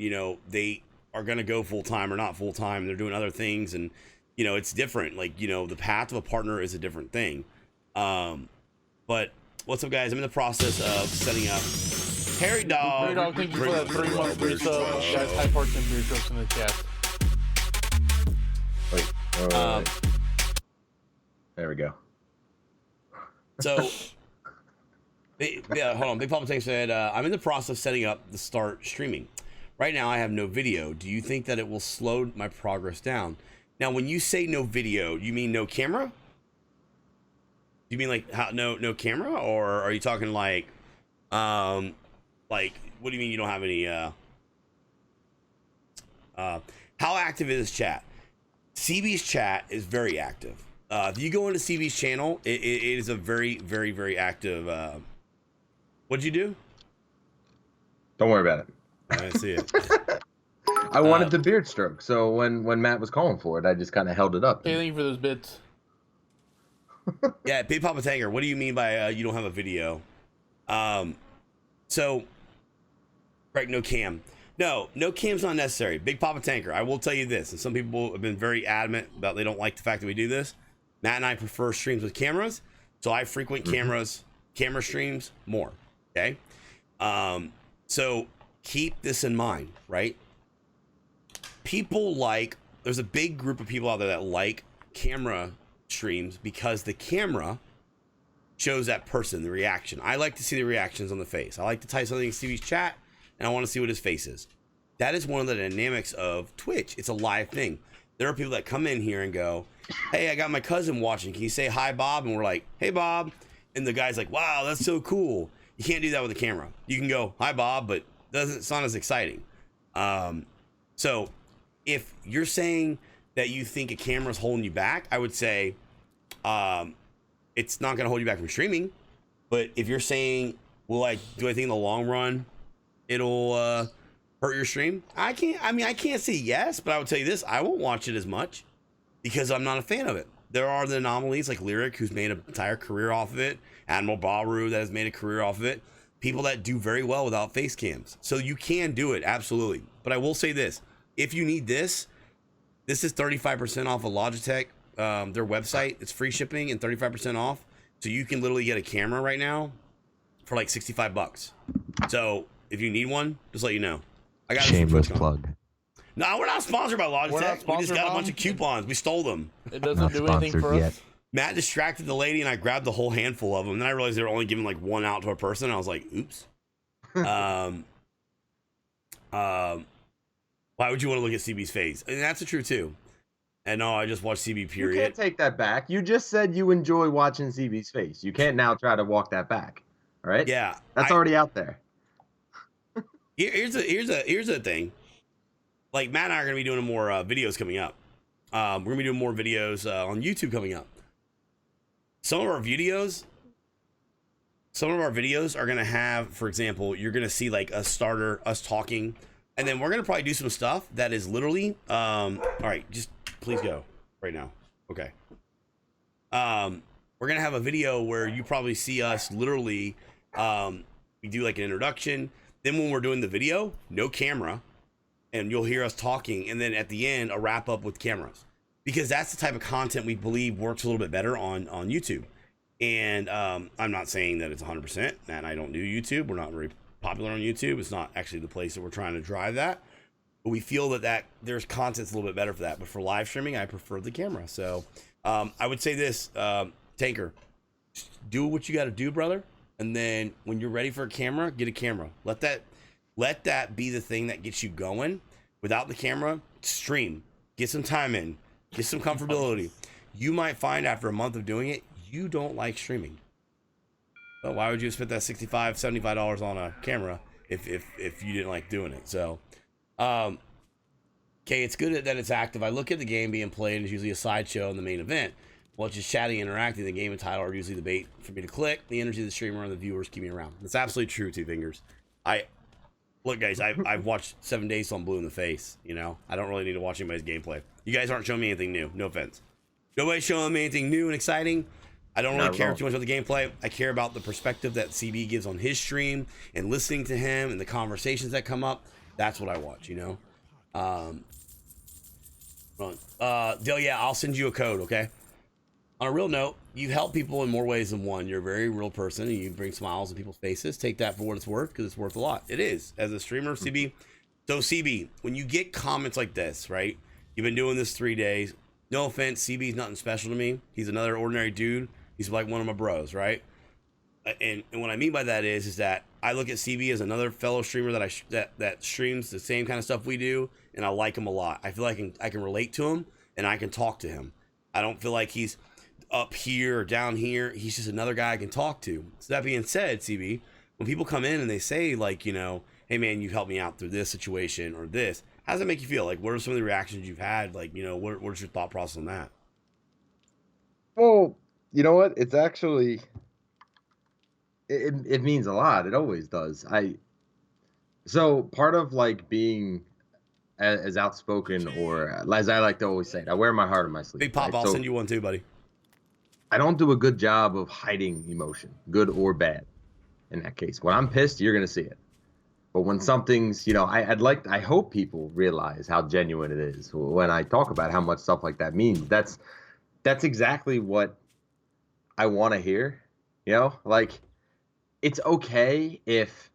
they are going to go full time or not full time. They're doing other things, and it's different. Like the path of a partner is a different thing. But what's up, guys? I'm in the process of setting up. Harry Dog. Harry Dog, thank you for that 3-month free sub. Guys, high fortune for your trust in the chat. right. There we go. So, hold on. Big Papa Tank said, I'm in the process of setting up the start streaming. Right now, I have no video. Do you think that it will slow my progress down? Now, when you say no video, you mean no camera? You mean like no camera, or are you talking like what do you mean you don't have any? How active is chat? CB's chat is very active. If you go into CB's channel, it is a very, very, very active. What'd you do? Don't worry about it. I didn't see it. I wanted the beard stroke, so when Matt was calling for it, I just kind of held it up. Hey, thank you for those bits. Yeah, Big Papa Tanker, what do you mean by you don't have a video? So, right, no cam. No cam's not necessary. Big Papa Tanker, I will tell you this, and some people have been very adamant about they don't like the fact that we do this. Matt and I prefer streams with cameras, so I frequent camera streams more, okay? So keep this in mind, right? There's a big group of people out there that like camera streams because the camera shows that person, the reaction. I like to see the reactions on the face. I like to type something in Stevie's chat, and I want to see what his face is. That is one of the dynamics of Twitch. It's a live thing. There are people that come in here and go, hey, I got my cousin watching. Can you say hi, Bob? And we're like, hey, Bob. And the guy's like, wow, that's so cool. You can't do that with a camera. You can go, hi, Bob, but it's not as exciting. So if you're saying that you think a camera's holding you back, I would say it's not going to hold you back from streaming. But if you're saying, do I think in the long run it'll hurt your stream? I can't say yes, but I would tell you this: I won't watch it as much because I'm not a fan of it. There are the anomalies like Lyric, who's made an entire career off of it, Admiral Baru, that has made a career off of it, people that do very well without face cams. So you can do it, absolutely. But I will say this: if you need this is 35% off of Logitech, their website. It's free shipping and 35% off. So you can literally get a camera right now for like $65. So if you need one, just let you know. I got shameless plug. No, we're not sponsored by Logitech. We just got a bunch of coupons. We stole them. It doesn't do anything for us. Matt distracted the lady, and I grabbed the whole handful of them. Then I realized they were only giving like one out to a person. I was like, oops. Why would you want to look at CB's face? And that's the truth too. And no, I just watched CB, period. You can't take that back. You just said you enjoy watching CB's face. You can't now try to walk that back. All right? Yeah. That's already out there. Here's a thing. Like, Matt and I are going to be doing more videos coming up. We're going to be doing more videos on YouTube coming up. Some of our videos are going to have, for example, you're going to see like us talking, and then we're going to probably do some stuff that is literally, all right, just please go right now. Okay. We're going to have a video where you probably see us literally, we do like an introduction. Then when we're doing the video, no camera, and you'll hear us talking. And then at the end, a wrap up with cameras, because that's the type of content we believe works a little bit better on YouTube. And I'm not saying that it's 100%. Matt and I don't do YouTube. We're not very popular on YouTube. It's not actually the place that we're trying to drive that. But we feel that there's content's a little bit better for that. But for live streaming, I prefer the camera. So I would say this, Tanker, do what you got to do, brother. And then when you're ready for a camera, get a camera. Let that be the thing that gets you going. Without the camera, stream. Get some time in. Get some comfortability. You might find after a month of doing it, you don't like streaming. But why would you spend that $65, $75 on a camera if you didn't like doing it? So, okay, it's good that it's active. I look at the game being played, and it's usually a sideshow in the main event. Well, it's just chatting, interacting. The game and title are usually the bait for me to click. The energy of the streamer and the viewers keep me around. That's absolutely true, Two Fingers. Look, guys, I've watched 7 Days till I'm blue in the face. You know, I don't really need to watch anybody's gameplay. You guys aren't showing me anything new. No offense. Nobody's showing me anything new and exciting. I don't really care too much about the gameplay. I care about the perspective that CB gives on his stream and listening to him and the conversations that come up. That's what I watch, you know. Dale, yeah, I'll send you a code, okay? On a real note, you help people in more ways than one. You're a very real person, and you bring smiles on people's faces. Take that for what it's worth, because it's worth a lot. It is, as a streamer, CB. So, CB, when you get comments like this, right? You've been doing this 3 days. no offense, CB's nothing special to me. He's another ordinary dude. He's like one of my bros, right? And what I mean by that is that I look at CB as another fellow streamer that streams the same kind of stuff we do, and I like him a lot. I feel like I can relate to him and I can talk to him. I don't feel like he's up here or down here. He's just another guy I can talk to. So that being said, CB, when people come in and they say like, you know, hey man, you've helped me out through this situation or this, how does that make you feel? Like, what are some of the reactions you've had? Like, you know, what's your thought process on that? Well, you know what? It's actually it means a lot. It always does. So part of like being as outspoken, or as I like to always say, I wear my heart on my sleeve. Big Pop, right? I'll send you one too, buddy. I don't do a good job of hiding emotion, good or bad. In that case, when I'm pissed, you're gonna see it. But when something's, you know, I hope people realize how genuine it is when I talk about how much stuff like that means. That's exactly what I want to hear. You know, like it's okay if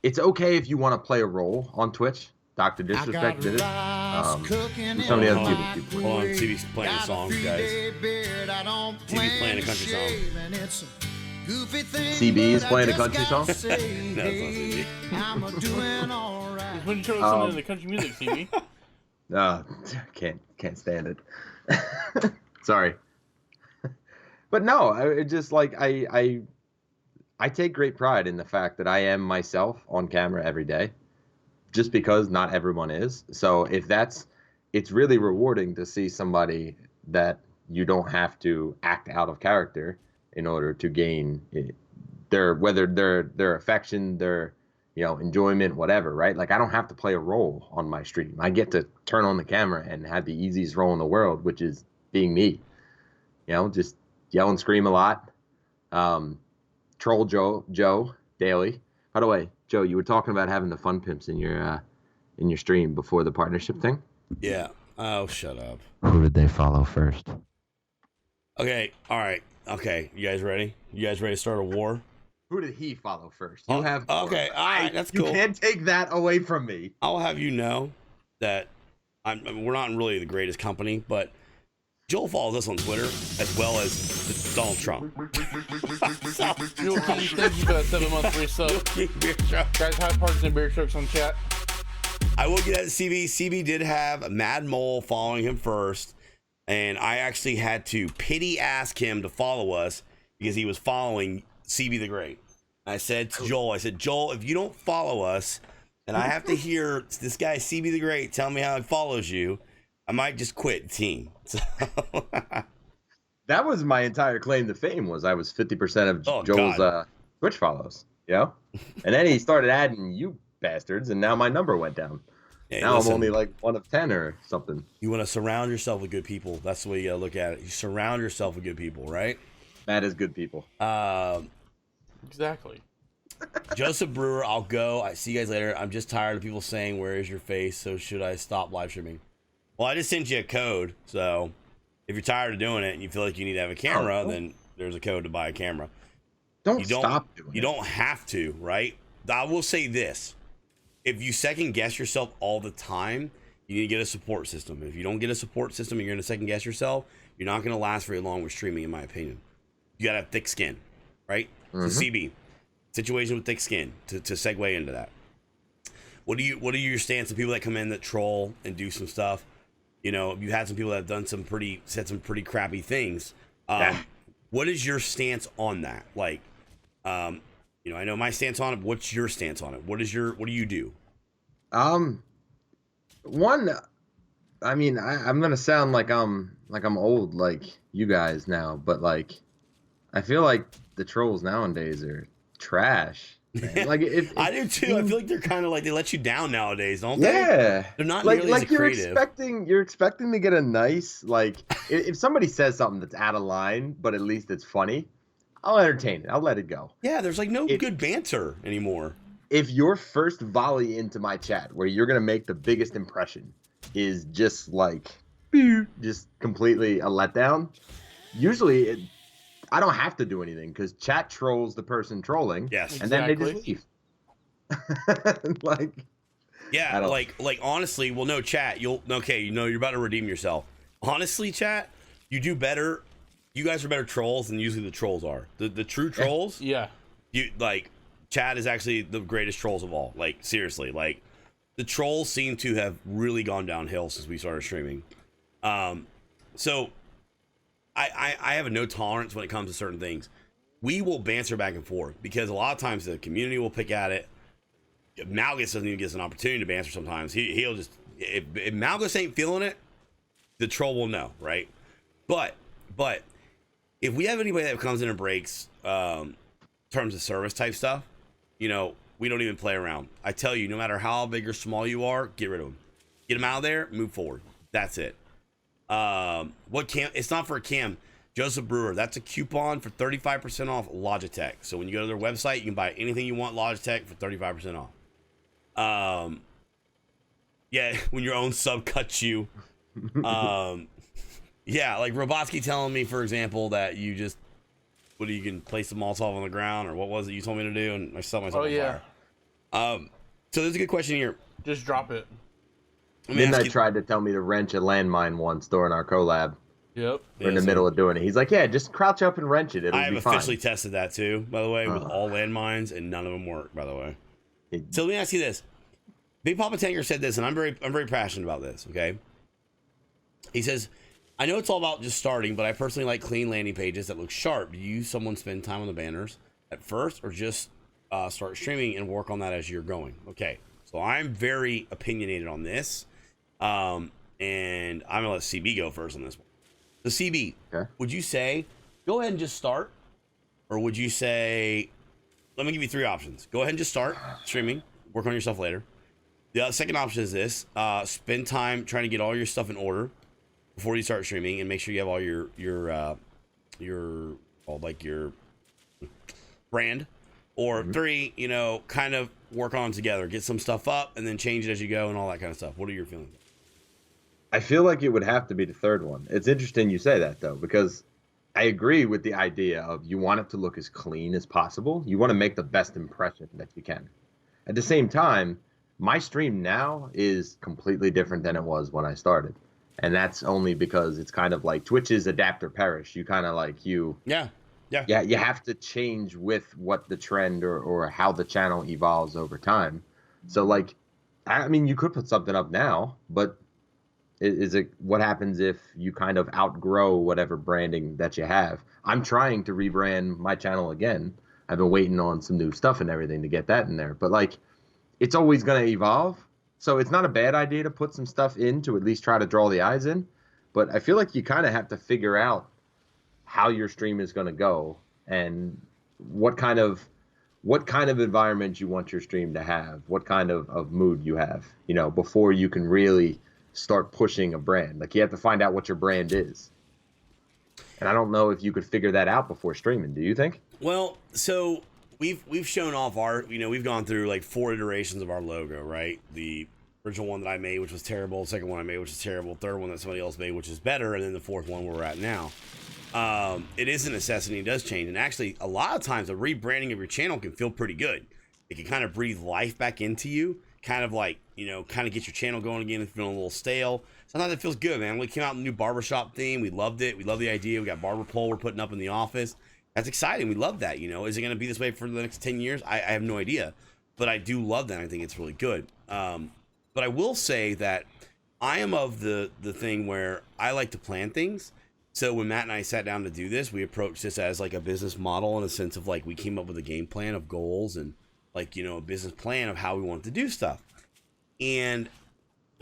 you want to play a role on Twitch. Dr. Disrespect did it. Some of the other people. Hold on, CB's playing a song, guys. CB's playing a country song. CB is playing a country song? No, it's not CB. He's when you show us some of the country music, CB. Can't stand it. Sorry. But no, it just like I take great pride in the fact that I am myself on camera every day, just because not everyone is. So it's really rewarding to see somebody that you don't have to act out of character in order to gain whether their affection, their, you know, enjoyment, whatever, right? Like I don't have to play a role on my stream. I get to turn on the camera and have the easiest role in the world, which is being me. You know, just yell and scream a lot. Troll Joe daily. By the way, Joe, you were talking about having the fun pimps in your stream before the partnership thing. Yeah. Oh, shut up. Who did they follow first? Okay. All right. Okay. You guys ready? You guys ready to start a war? Who did he follow first? You have four. Okay. All right. That's cool. You can't take that away from me. I'll have you know that we're not really the greatest company, but Joel follows us on Twitter as well as Donald Trump. Joel King, thank you for that 7 month free sub. Guys, high parks and beer trucks on chat. I will get at CB. CB did have Mad Mole following him first, and I actually had to pity ask him to follow us because he was following CBthaGreat. I said to Joel, Joel, if you don't follow us, and I have to hear this guy CBthaGreat tell me how he follows you, I might just quit the team. So that was my entire claim to fame, was I was 50% of Joel's Twitch follows, you know? And then he started adding you bastards, and now my number went down. Hey, now listen, I'm only like 1 of 10 or something. You want to surround yourself with good people. That's the way you gotta look at it. You surround yourself with good people, right? That is good people. Exactly. Joseph Brewer, I'll go. I see you guys later. I'm just tired of people saying, where is your face? So should I stop live streaming? Well, I just sent you a code. So if you're tired of doing it and you feel like you need to have a camera, then there's a code to buy a camera. Don't stop doing it. You don't have to, right? I will say this. If you second guess yourself all the time, you need to get a support system. If you don't get a support system and you're going to second guess yourself, you're not going to last very long with streaming, in my opinion. You got to have thick skin, right? So CB, situation with thick skin, to segue into that. What are your stance on people that come in that troll and do some stuff? You know, you had some people that have done said some pretty crappy things. What is your stance on that? Like, you know, I know my stance on it. What's your stance on it? What do you do? One, I mean, I'm gonna sound like I'm old, like you guys now, but like, I feel like the trolls nowadays are trash. Man. Like I do too. I feel like they're kind of like, they let you down nowadays, don't they? Yeah, they're not like nearly as creative. You're expecting to get a nice, like, if somebody says something that's out of line, but at least it's funny, I'll entertain it. I'll let it go. Yeah, there's like no good banter anymore. If your first volley into my chat, where you're gonna make the biggest impression, is just like, just completely a letdown, usually I don't have to do anything because chat trolls the person trolling. Yes, and then they just leave. Like, yeah, like honestly, well, no, chat. You know, you're about to redeem yourself. Honestly, chat, you do better. You guys are better trolls than usually the trolls are. The true trolls. Yeah. You like, Chad is actually the greatest trolls of all. Like, seriously, like the trolls seem to have really gone downhill since we started streaming. So I have a no tolerance when it comes to certain things. We will banter back and forth because a lot of times the community will pick at it. Malgus doesn't even get an opportunity to banter sometimes. He'll just, if Malgus ain't feeling it, the troll will know, right? But if we have anybody that comes in and breaks terms of service type stuff, we don't even play around. I tell you, no matter how big or small you are, get rid of them. Get them out of there, move forward. That's it. It's not for a cam. Joseph Brewer, that's a coupon for 35% off Logitech. So when you go to their website, you can buy anything you want Logitech for 35% off. Yeah, when your own sub cuts you. Yeah, like Robotsky telling me, for example, that you can place the Molotov on the ground, or what was it you told me to do, and I set myself on fire. So there's a good question here. Just drop it. Midnight tried to tell me to wrench a landmine once during our collab. Yep. We're in the middle of doing it. He's like, yeah, just crouch up and wrench it. I have officially tested that too, by the way, with all landmines, and none of them work, by the way. So let me ask you this. Big Papa Tanker said this, and I'm very passionate about this, okay? He says, I know it's all about just starting, but I personally like clean landing pages that look sharp. Do you someone spend time on the banners at first, or just start streaming and work on that as you're going? Okay, so I'm very opinionated on this, and I'm going to let CB go first on this one. So CB, okay. Would you say, go ahead and just start, or would you say, let me give you three options. Go ahead and just start streaming, work on yourself later. The second option is this, spend time trying to get all your stuff in order before you start streaming, and make sure you have all your brand. Or three, kind of work on together, get some stuff up, and then change it as you go and all that kind of stuff. What are your feelings? I feel like it would have to be the third one. It's interesting you say that, though, because I agree with the idea of you want it to look as clean as possible. You want to make the best impression that you can. At the same time, my stream now is completely different than it was when I started. And that's only because it's kind of like Twitch's adapt or perish. You kind of like you have to change with what the trend or how the channel evolves over time. So like, I mean, you could put something up now, but is it what happens if you kind of outgrow whatever branding that you have? I'm trying to rebrand my channel again. I've been waiting on some new stuff and everything to get that in there, but like, it's always going to evolve. So it's not a bad idea to put some stuff in to at least try to draw the eyes in. But I feel like you kind of have to figure out how your stream is going to go and what kind of environment you want your stream to have, what kind of mood you have, before you can really start pushing a brand. Like, you have to find out what your brand is. And I don't know if you could figure that out before streaming. Do you think? Well, so we've shown off our, we've gone through like 4 iterations of our logo, right? The original one that I made, which was terrible. The second one I made, which is terrible. Third one that somebody else made, which is better. And then the fourth one where we're at now. It is a necessity. It does change. And actually, a lot of times, the rebranding of your channel can feel pretty good. It can kind of breathe life back into you. Kind of like, kind of get your channel going again if feeling a little stale. Sometimes it feels good, man. We came out with a new barbershop theme. We loved it. We love the idea. We got barber pole we're putting up in the office. That's exciting. We love that. Is it going to be this way for the next 10 years? I have no idea. But I do love that. I think it's really good. But I will say that I am of the thing where I like to plan things. So when Matt and I sat down to do this, we approached this as like a business model in a sense of like we came up with a game plan of goals and like, a business plan of how we want to do stuff. And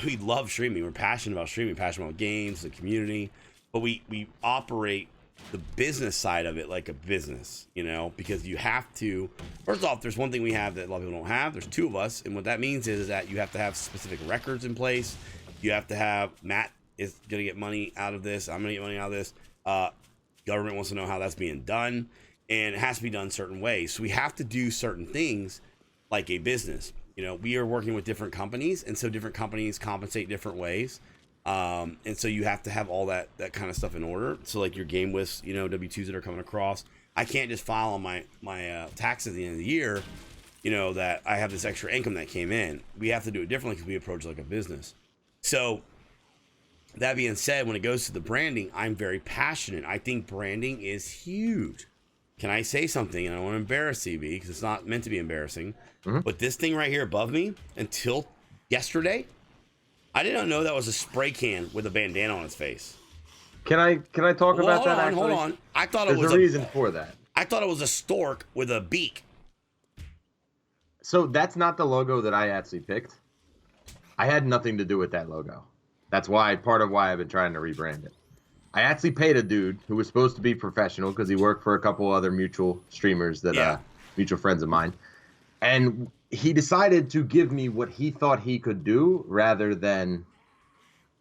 we love streaming. We're passionate about streaming, passionate about games, the community. But we operate the business side of it like a business, because you have to, first off, there's one thing we have that a lot of people don't have. There's 2 of us. And what that means is that you have to have specific records in place. You have to have, Matt is going to get money out of this. I'm going to get money out of this. Government wants to know how that's being done. And it has to be done certain ways. So we have to do certain things like a business. We are working with different companies. And so different companies compensate different ways. And so you have to have all that kind of stuff in order. So like your game lists, W-2s that are coming across, I can't just file on my taxes at the end of the year, that I have this extra income that came in. We have to do it differently because we approach like a business. So that being said, when it goes to the branding, I'm very passionate. I think branding is huge. Can I say something? And I don't want to embarrass CB because it's not meant to be embarrassing. But this thing right here above me, until yesterday, I did not know that was a spray can with a bandana on its face. Can I talk about that? Hold on. I thought There's it was a reason for that. I thought it was a stork with a beak. So that's not the logo that I actually picked. I had nothing to do with that logo. That's part of why I've been trying to rebrand it. I actually paid a dude who was supposed to be professional because he worked for a couple other mutual streamers that mutual friends of mine. And he decided to give me what he thought he could do rather than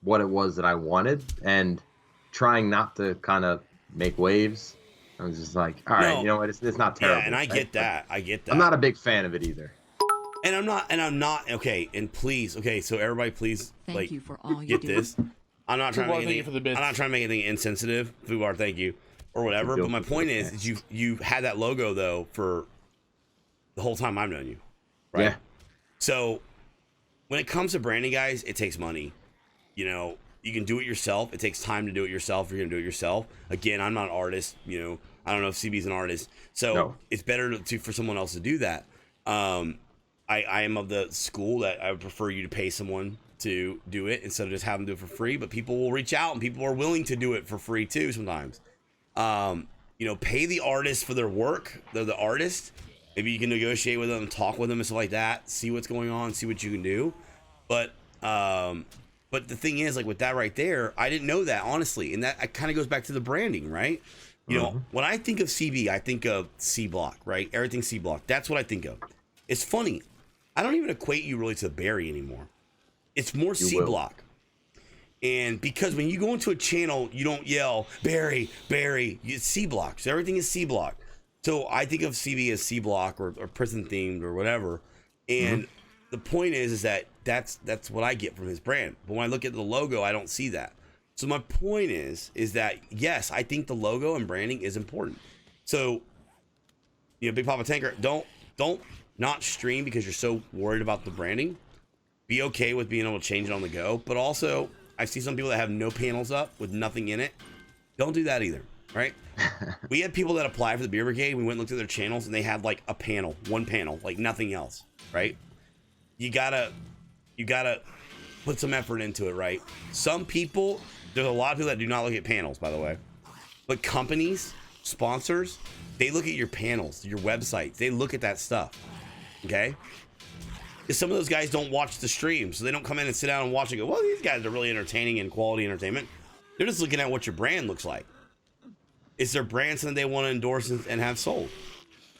what it was that I wanted, and trying not to kind of make waves. I was just like, all right, you know what? It's not terrible. Yeah, and I get that. I get that. I'm not a big fan of it either. And I'm not. Okay, and please, okay, so everybody, please, Thank you for all you get do. this. I'm not trying to make anything. for the bits. I'm not trying to make anything insensitive. Fubar, thank you, or whatever. But my point is you had that logo though for the whole time I've known you, right? Yeah. So when it comes to branding, guys, it takes money. You know, you can do it yourself. It takes time to do it yourself. You're gonna do it yourself. Again, I'm not an artist. You know, I don't know if CB's an artist, so it's better for someone else to do that. I am of the school that I would prefer you to pay someone to do it instead of just have them do it for free. But people will reach out and people are willing to do it for free too sometimes. You know, pay the artist for their work. They're the artist. Maybe you can negotiate with them, talk with them and stuff like that. See what's going on, see what you can do. But the thing is, like with that right there, I didn't know that, honestly. And that kind of goes back to the branding, right? You know, when I think of CB, I think of C Block, right? Everything C Block. That's what I think of. It's funny. I don't even equate you really to Barry anymore. It's more C Block. And because when you go into a channel, you don't yell, Barry, it's C Block. So everything is C Block. So I think of CB as C Block or prison themed or whatever. And the point is that that's what I get from his brand. But when I look at the logo, I don't see that. So my point is that, yes, I think the logo and branding is important. So, you know, Big Papa Tanker, don't not stream because you're so worried about the branding. Be okay with being able to change it on the go. But also, I see some people that have no panels up with nothing in it. Don't do that either, right? We had people that apply for the Beer Brigade. We went and looked at their channels and they had like a panel, one panel, like nothing else, right? You gotta put some effort into it, right? Some people, there's a lot of people that do not look at panels, by the way. But companies, sponsors, they look at your panels, your websites. They look at that stuff, okay? Because some of those guys don't watch the stream, so they don't come in and sit down and watch and go, well, these guys are really entertaining and quality entertainment. They're just looking at what your brand looks like. Is their brand something they want to endorse and have sold?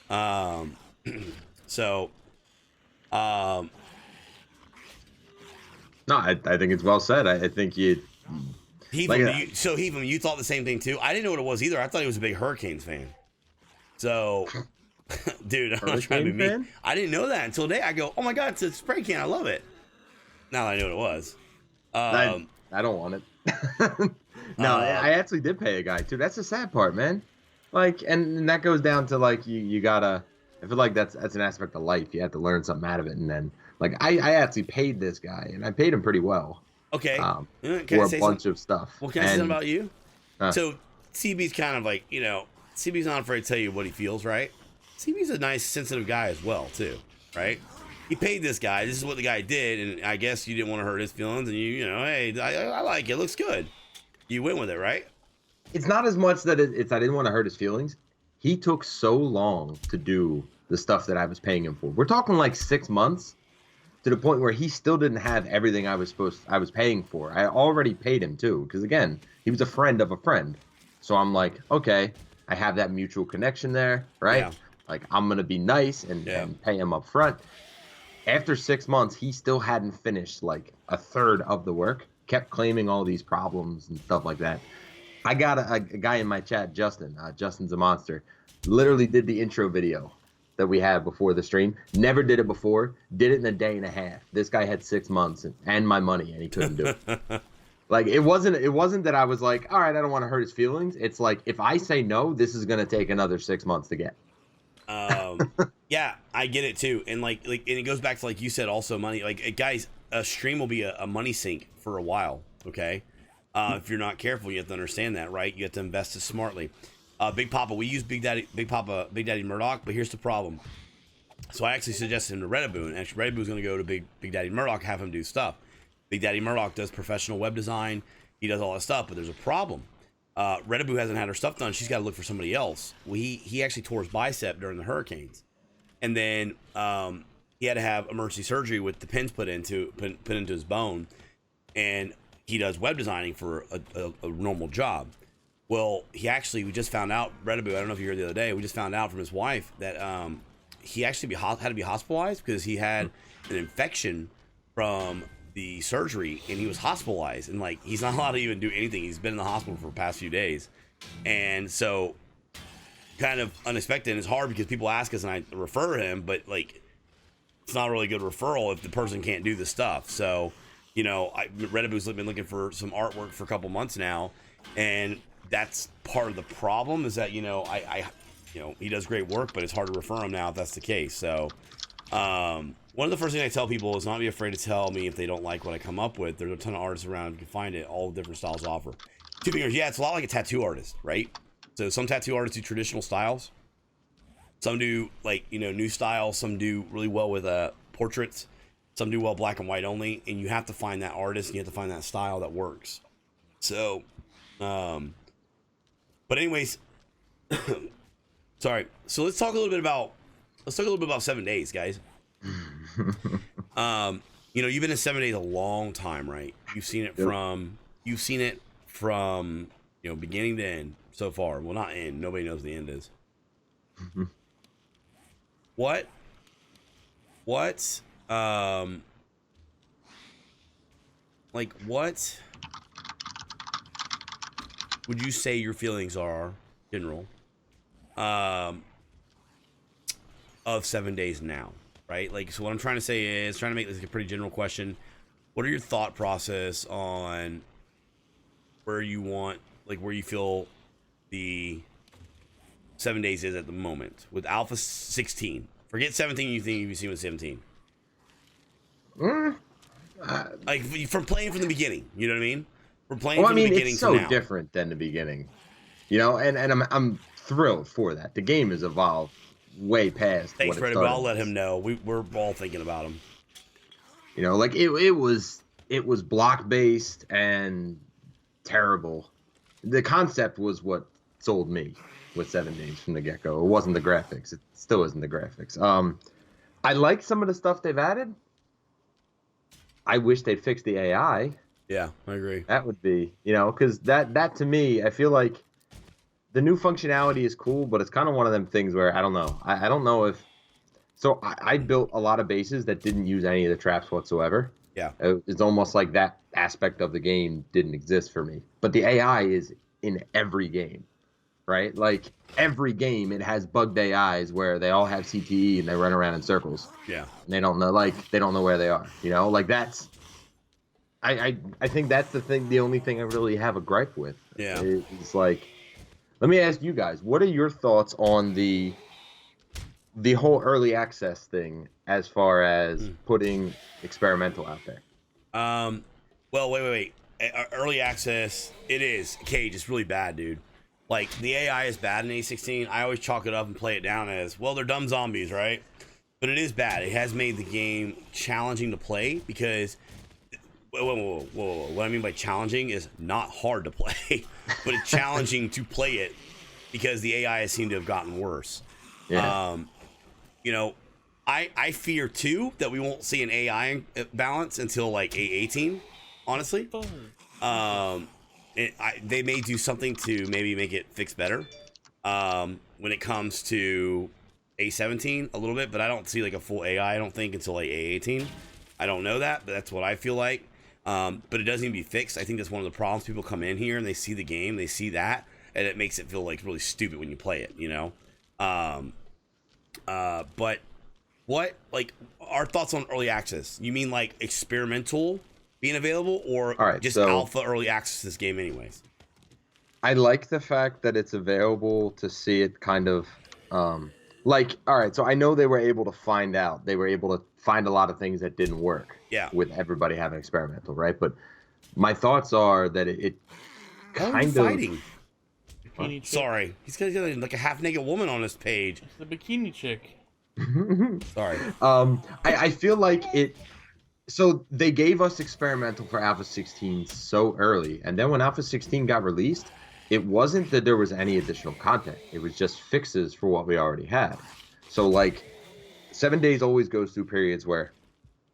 No, I think it's well said. I think you. Heatham, you thought the same thing too? I didn't know what it was either. I thought he was a big Hurricanes fan. So, dude, I'm not trying to be mean. I didn't know that until today. I go, oh my god, it's a spray can. I love it. Now that I know what it was. I don't want it. No, I actually did pay a guy too. That's the sad part, man. Like, and that goes down to like you gotta. I feel like that's an aspect of life. You have to learn something out of it, and then like I actually paid this guy, and I paid him pretty well. Okay. For a bunch of stuff. Well, can I say something about you? So CB's kind of like, you know, CB's not afraid to tell you what he feels, right? CB's a nice, sensitive guy as well, too, right? He paid this guy. This is what the guy did, and I guess you didn't want to hurt his feelings, and you know, hey, I like it. It looks good. You went with it, right? It's not as much that it's I didn't want to hurt his feelings. He took so long to do the stuff that I was paying him for. We're talking like 6 months. To the point where he still didn't have everything I was paying for. I already paid him too, because again, he was a friend of a friend. So I'm like, okay, I have that mutual connection there, right? Yeah. Like I'm gonna be nice and pay him up front. After 6 months, he still hadn't finished like a third of the work. Kept claiming all these problems and stuff like that. I got a guy in my chat, Justin. Justin's a monster. Literally did the intro video that we had before the stream. Never did it before. Did it in a day and a half. This guy had 6 months and my money, and he couldn't do it. Like it wasn't that I was like, all right, I don't want to hurt his feelings. It's like if I say no, this is gonna take another 6 months to get. Yeah, I get it too, and like, and it goes back to like you said, also money. Like guys, a stream will be a money sink for a while. Okay, If you're not careful, you have to understand that, right? You have to invest it smartly. Big Papa, we use Big Daddy Murdoch, but here's the problem. So I actually suggested him to Redaboo, and actually Redaboo's going to go to Big Daddy Murdoch, have him do stuff. Big Daddy Murdoch does professional web design. He does all that stuff, but there's a problem. Redaboo hasn't had her stuff done. She's got to look for somebody else. Well, he actually tore his bicep during the hurricanes, and then he had to have emergency surgery with the pins put into his bone, and he does web designing for a normal job. Well, we just found out, Redaboo, I don't know if you heard the other day, we just found out from his wife that he actually had to be hospitalized because he had an infection from the surgery, and he was hospitalized, and like he's not allowed to even do anything. He's been in the hospital for the past few days, and so kind of unexpected. And it's hard because people ask us and I refer him, but like it's not a really good referral if the person can't do the stuff. So Redaboo's been looking for some artwork for a couple months now, and that's part of the problem is that he does great work, but it's hard to refer him now if that's the case. So one of the first things I tell people is not be afraid to tell me if they don't like what I come up with. There's a ton of artists around. You can find it. All different styles offer. Two fingers. Yeah, it's a lot like a tattoo artist, right? So some tattoo artists do traditional styles. Some do new styles. Some do really well with portraits. Some do well black and white only. And you have to find that artist. And you have to find that style that works. So, but anyways, sorry. So let's talk a little bit about 7 days, guys. You've been in 7 days a long time, right? You've seen it from beginning to end so far. Well, not end. Nobody knows the end is. What what would you say your feelings are, general, of 7 days now, right? Like, so what I'm trying to say is, trying to make this a pretty general question. What are your thought process on where you feel the 7 days is at the moment with Alpha 16? Forget 17. You think you've seen with 17? Like from playing from the beginning, you know what I mean? From playing from the beginning it's so to now. different than the beginning, and I'm thrilled for that. The game has evolved way past. Thanks, Freddie. I'll let him know. We're all thinking about him. It was block based and terrible. The concept was what sold me with 7 days from the get go. It wasn't the graphics. It still isn't the graphics. I like some of the stuff they've added. I wish they'd fix the AI. Yeah, I agree. That would be, because that to me, I feel like the new functionality is cool, but it's kind of one of them things where I don't know. I don't know if. So I built a lot of bases that didn't use any of the traps whatsoever. Yeah. It's almost like that aspect of the game didn't exist for me. But the AI is in every game, right? Like every game, it has bugged AIs where they all have CTE and they run around in circles. Yeah. And they don't know where they are. Like that's. I think that's the only thing I really have a gripe with. Yeah. It's like, let me ask you guys, what are your thoughts on the whole early access thing as far as putting experimental out there? Well, wait. Early access, it is. Cage, it's really bad, dude. Like, the AI is bad in A16. I always chalk it up and play it down as, well, they're dumb zombies, right? But it is bad. It has made the game challenging to play because... Whoa. What I mean by challenging is not hard to play, but it's challenging to play it because the AI has seemed to have gotten worse. Yeah. I fear too that we won't see an AI balance until like A18. Honestly, they may do something to maybe make it fix better when it comes to A17 a little bit, but I don't see like a full AI. I don't think until like A18. I don't know that, but that's what I feel like. But it doesn't even be fixed. I think that's one of the problems. People come in here and they see the game, they see that, and it makes it feel like really stupid when you play it, But what, like, our thoughts on early access? You mean like experimental being available, or just alpha early access to this game, anyways? I like the fact that it's available to see it kind of so I know they were able to find a lot of things that didn't work. Yeah. With everybody having experimental, right? But My thoughts are that it Why are you kind of fighting? Bikini chick. Sorry, he's got like a half naked woman on his page. It's the bikini chick. Sorry. I feel like it. So they gave us experimental for Alpha 16 so early, and then when Alpha 16 got released, it wasn't that there was any additional content. It was just fixes for what we already had. So like 7 days always goes through periods where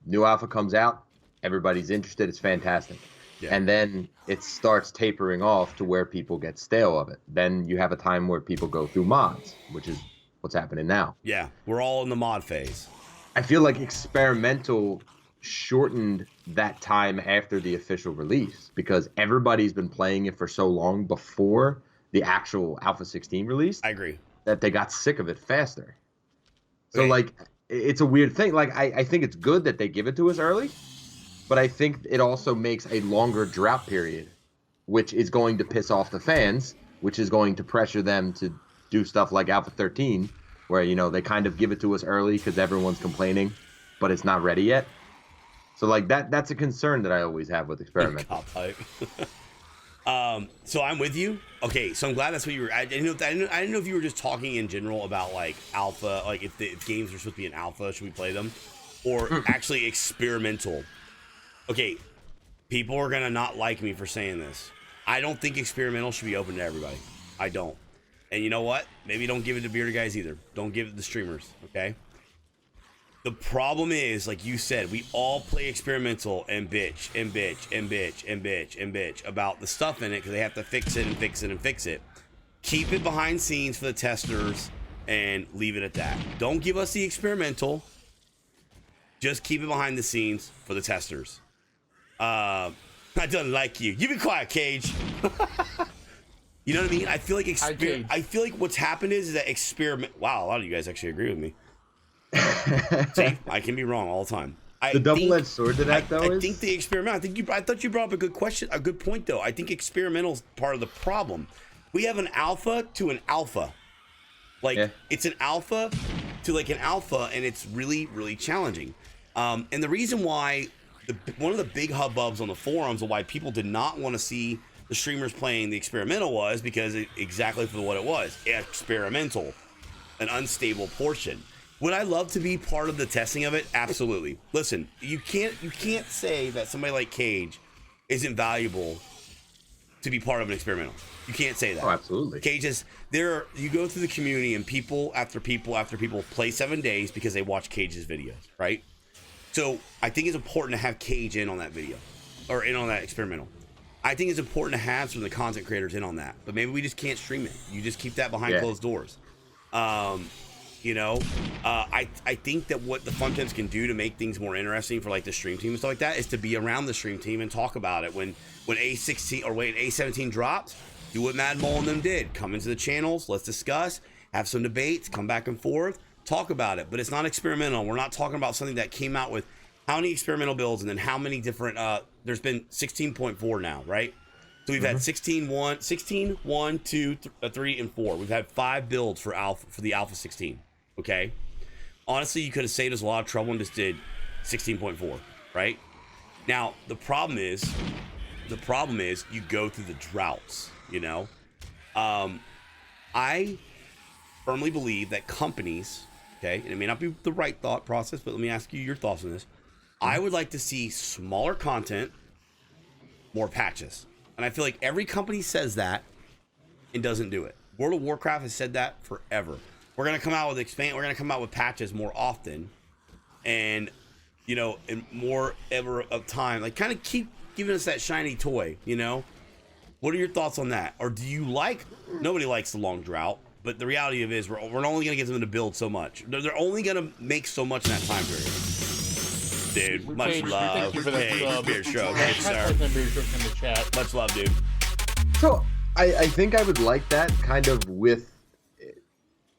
new alpha comes out, everybody's interested, it's fantastic. Yeah. And then it starts tapering off to where people get stale of it. Then you have a time where people go through mods, which is what's happening now. Yeah, we're all in the mod phase. I feel like experimental shortened that time after the official release because everybody's been playing it for so long before the actual Alpha 16 release I agree. that they got sick of it faster. So Okay. like it's a weird thing. Like I think it's good that they give it to us early, but I think it also makes a longer drought period, which is going to piss off the fans, which is going to pressure them to do stuff like Alpha 13, where they kind of give it to us early because everyone's complaining, but it's not ready yet. So like that's a concern that I always have with experimental. Cop hype. So I'm with you. Okay, so I'm glad that's what you were. I didn't know if you were just talking in general about like alpha, like if games are supposed to be an alpha, should we play them, or actually experimental. Okay, people are gonna not like me for saying this. I don't think experimental should be open to everybody. I don't. And you know what? Maybe don't give it to bearded guys either. Don't give it to the streamers. Okay. The problem is, like you said, we all play experimental and bitch and bitch and bitch and bitch and bitch about the stuff in it because they have to fix it and fix it and fix it. Keep it behind scenes for the testers and leave it at that. Don't give us the experimental. Just keep it behind the scenes for the testers. I don't like you. You be quiet, Cage. You know what I mean? I feel like I feel like what's happened is that experiment. Wow, a lot of you guys actually agree with me. See, I can be wrong all the time. The double-edged sword to that, though, I think the experiment. I thought you brought up a good question, a good point, though. I think experimental's part of the problem. We have an alpha to an alpha. Like it's an alpha to like an alpha, and it's really, really challenging. And the reason why one of the big hubbubs on the forums of why people did not want to see the streamers playing the experimental was because exactly for what it was, experimental, an unstable portion. Would I love to be part of the testing of it? Absolutely. Listen, you can't say that somebody like Cage isn't valuable to be part of an experimental. You can't say that. Oh, absolutely. Cage is there. You go through the community and people after people after people play 7 days because they watch Cage's videos, right? So I think it's important to have Cage in on that video or in on that experimental. I think it's important to have some of the content creators in on that, but maybe we just can't stream it. You just keep that behind closed doors. I think that what the fun tips can do to make things more interesting for like the stream team and stuff like that is to be around the stream team and talk about it when A16 or when A17 drops. Do what Mad Mole and them did. Come into the channels, let's discuss, have some debates, come back and forth, talk about it. But it's not experimental. We're not talking about something that came out with how many experimental builds and then how many different. There's been 16.4 now, right? So we've had 16, 1, 2, 3, and 4. We've had 5 builds for the Alpha 16. Okay, honestly, you could have saved us a lot of trouble and just did 16.4, right? Now the problem is you go through the droughts. I firmly believe that companies, okay, and it may not be the right thought process, but let me ask you your thoughts on this. I would like to see smaller content, more patches, and I feel like every company says that and doesn't do it. World of Warcraft has said that forever. We're gonna come out with patches more often, and in more ever of time. Like, kind of keep giving us that shiny toy. What are your thoughts on that? Or do you like? Nobody likes the long drought, but the reality of it is we're only gonna get them to build so much. They're only gonna make so much in that time period. Dude, much love. Thank you for that Beard Stroke, Hi, sir. Beard Stroke in the chat. Much love, dude. So I think I would like that kind of with.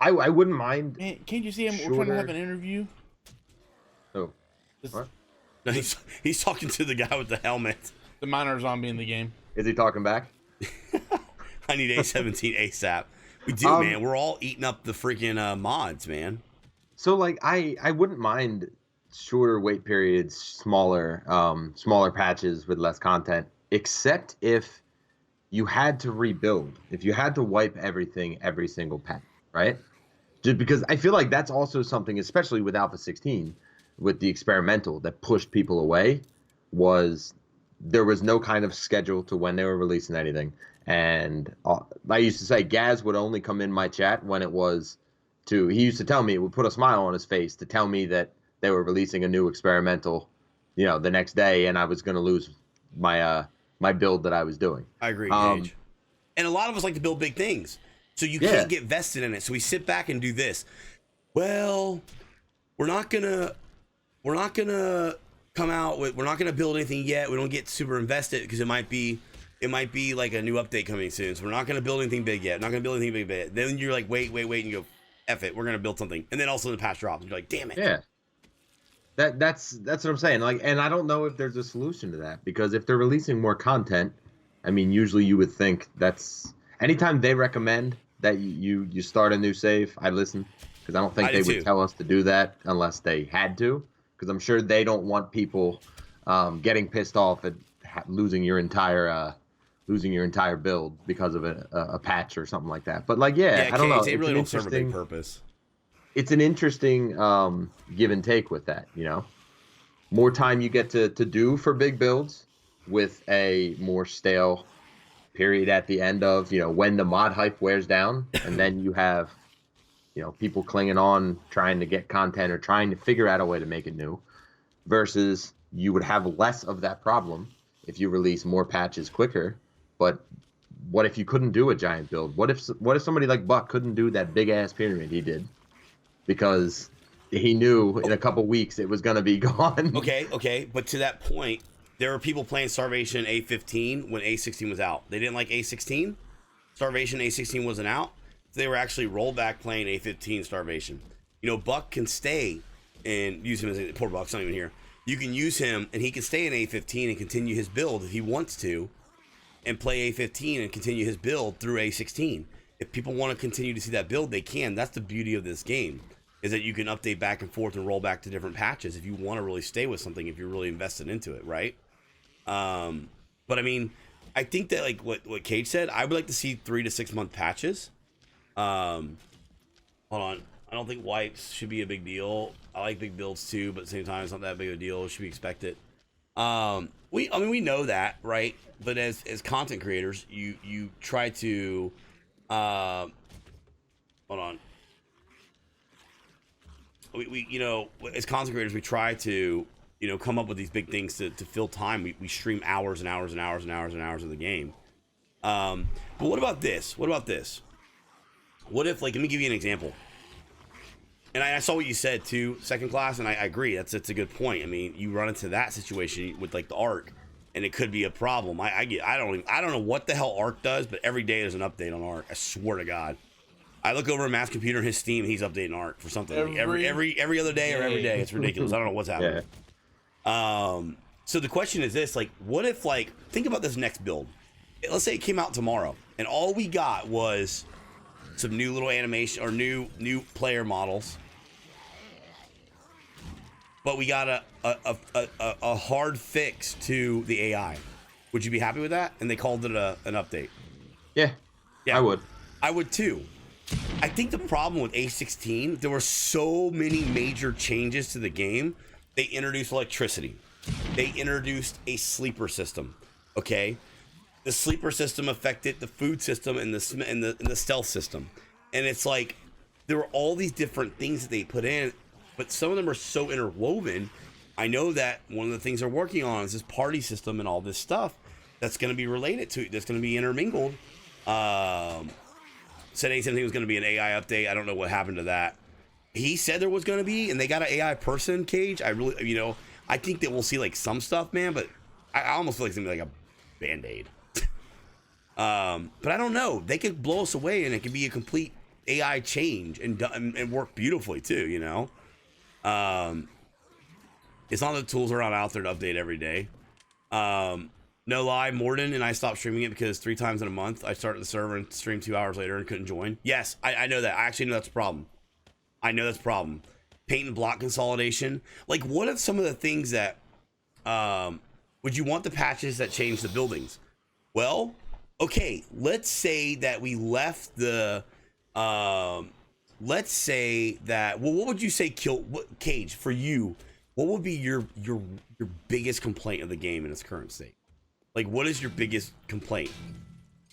I wouldn't mind. Man, can't you see him? We're trying to have an interview. Oh, what? No, he's talking to the guy with the helmet. The minor zombie in the game. Is he talking back? I need A17 ASAP. We do, man. We're all eating up the freaking mods, man. So like I wouldn't mind shorter wait periods, smaller patches with less content except if you had to rebuild, if you had to wipe everything every single patch, right? Just because I feel like that's also something, especially with Alpha 16, with the experimental, that pushed people away, was there was no kind of schedule to when they were releasing anything. And I used to say Gaz would only come in my chat when it was he used to tell me, it would put a smile on his face to tell me that they were releasing a new experimental, the next day, and I was going to lose my build that I was doing. I agree, Gage. And a lot of us like to build big things, so you can't get vested in it. So we sit back and do this. Well, we're not gonna come out with, we're not gonna build anything yet. We don't get super invested because it might be like a new update coming soon. So we're not gonna build anything big yet. Not gonna build anything big yet. Then you're like, wait, and you go, F it, we're gonna build something. And then also the patch drops. And you're like, damn it. Yeah. That's what I'm saying. Like, and I don't know if there's a solution to that, because if they're releasing more content, I mean, usually you would think that's anytime they recommend that you start a new save, I listen, because I don't think they would tell us to do that unless they had to, because I'm sure they don't want people getting pissed off at losing your entire build because of a patch or something like that. But like, I don't know. They really don't serve a big purpose. It's an interesting give and take with that, More time you get to do for big builds with a more stale period at the end of, when the mod hype wears down, and then you have, people clinging on, trying to get content or trying to figure out a way to make it new, versus you would have less of that problem if you release more patches quicker. But what if you couldn't do a giant build? What if somebody like Buck couldn't do that big ass pyramid he did because he knew in a couple weeks it was going to be gone? Okay, but to that point, there were people playing Starvation A15 when A16 was out. They didn't like A16. Starvation A16 wasn't out. So they were actually rollback playing A15 Starvation. Buck can stay and use him as poor Buck's not even here. You can use him and he can stay in A15 and continue his build if he wants to, and play A15 and continue his build through A16. If people want to continue to see that build, they can. That's the beauty of this game, is that you can update back and forth and roll back to different patches if you want to really stay with something, if you're really invested into it, right? But I mean, I think that like what Cage said, I would like to see 3 to 6 month patches. Hold on. I don't think wipes should be a big deal. I like big builds too, but at the same time, it's not that big of a deal. It should be expected. We know that, right? But as content creators, you try to hold on. We as content creators, we try to come up with these big things to fill time. We stream hours and hours and hours and hours and hours of the game. But what about this? What if, like, let me give you an example. And I saw what you said too, Second Class, and I agree. It's a good point. I mean, you run into that situation with like the Arc, and it could be a problem. I don't know what the hell Arc does, but every day there's an update on Arc. I swear to God. I look over at Matt's computer and his Steam, he's updating Arc for something every other day or every day. It's ridiculous. I don't know what's happening. Yeah. So the question is this: like, what if, like, think about this next build? Let's say it came out tomorrow, and all we got was some new little animation or new player models. But we got a hard fix to the AI. Would you be happy with that? And they called it an update. Yeah, I would. I would too. I think the problem with A16, there were so many major changes to the game. They introduced electricity. They introduced a sleeper system. Okay, the sleeper system affected the food system and the stealth system. And it's like there were all these different things that they put in. But some of them are so interwoven. I know that one of the things they're working on is this party system and all this stuff that's going to be related to, that's going to be intermingled. Said A17 was going to be an AI update. I don't know what happened to that. He said there was going to be, and they got an AI person, Cage. I really, I think that we'll see like some stuff, man, but I almost feel like it's going to be like a Band-Aid. But I don't know. They could blow us away and it could be a complete AI change and work beautifully too, It's not the tools are not out there to update every day. No lie, Morden and I stopped streaming it because 3 times in a month I started the server and streamed 2 hours later and couldn't join. Yes, I know that. I actually know that's a problem. Paint and block consolidation. Like, what are some of the things that Would you want the patches that change the buildings? Well, okay, let's say that we left the let's say that, well, what would you say, Cage, for you, what would be your biggest complaint of the game in its current state? Like, what is your biggest complaint?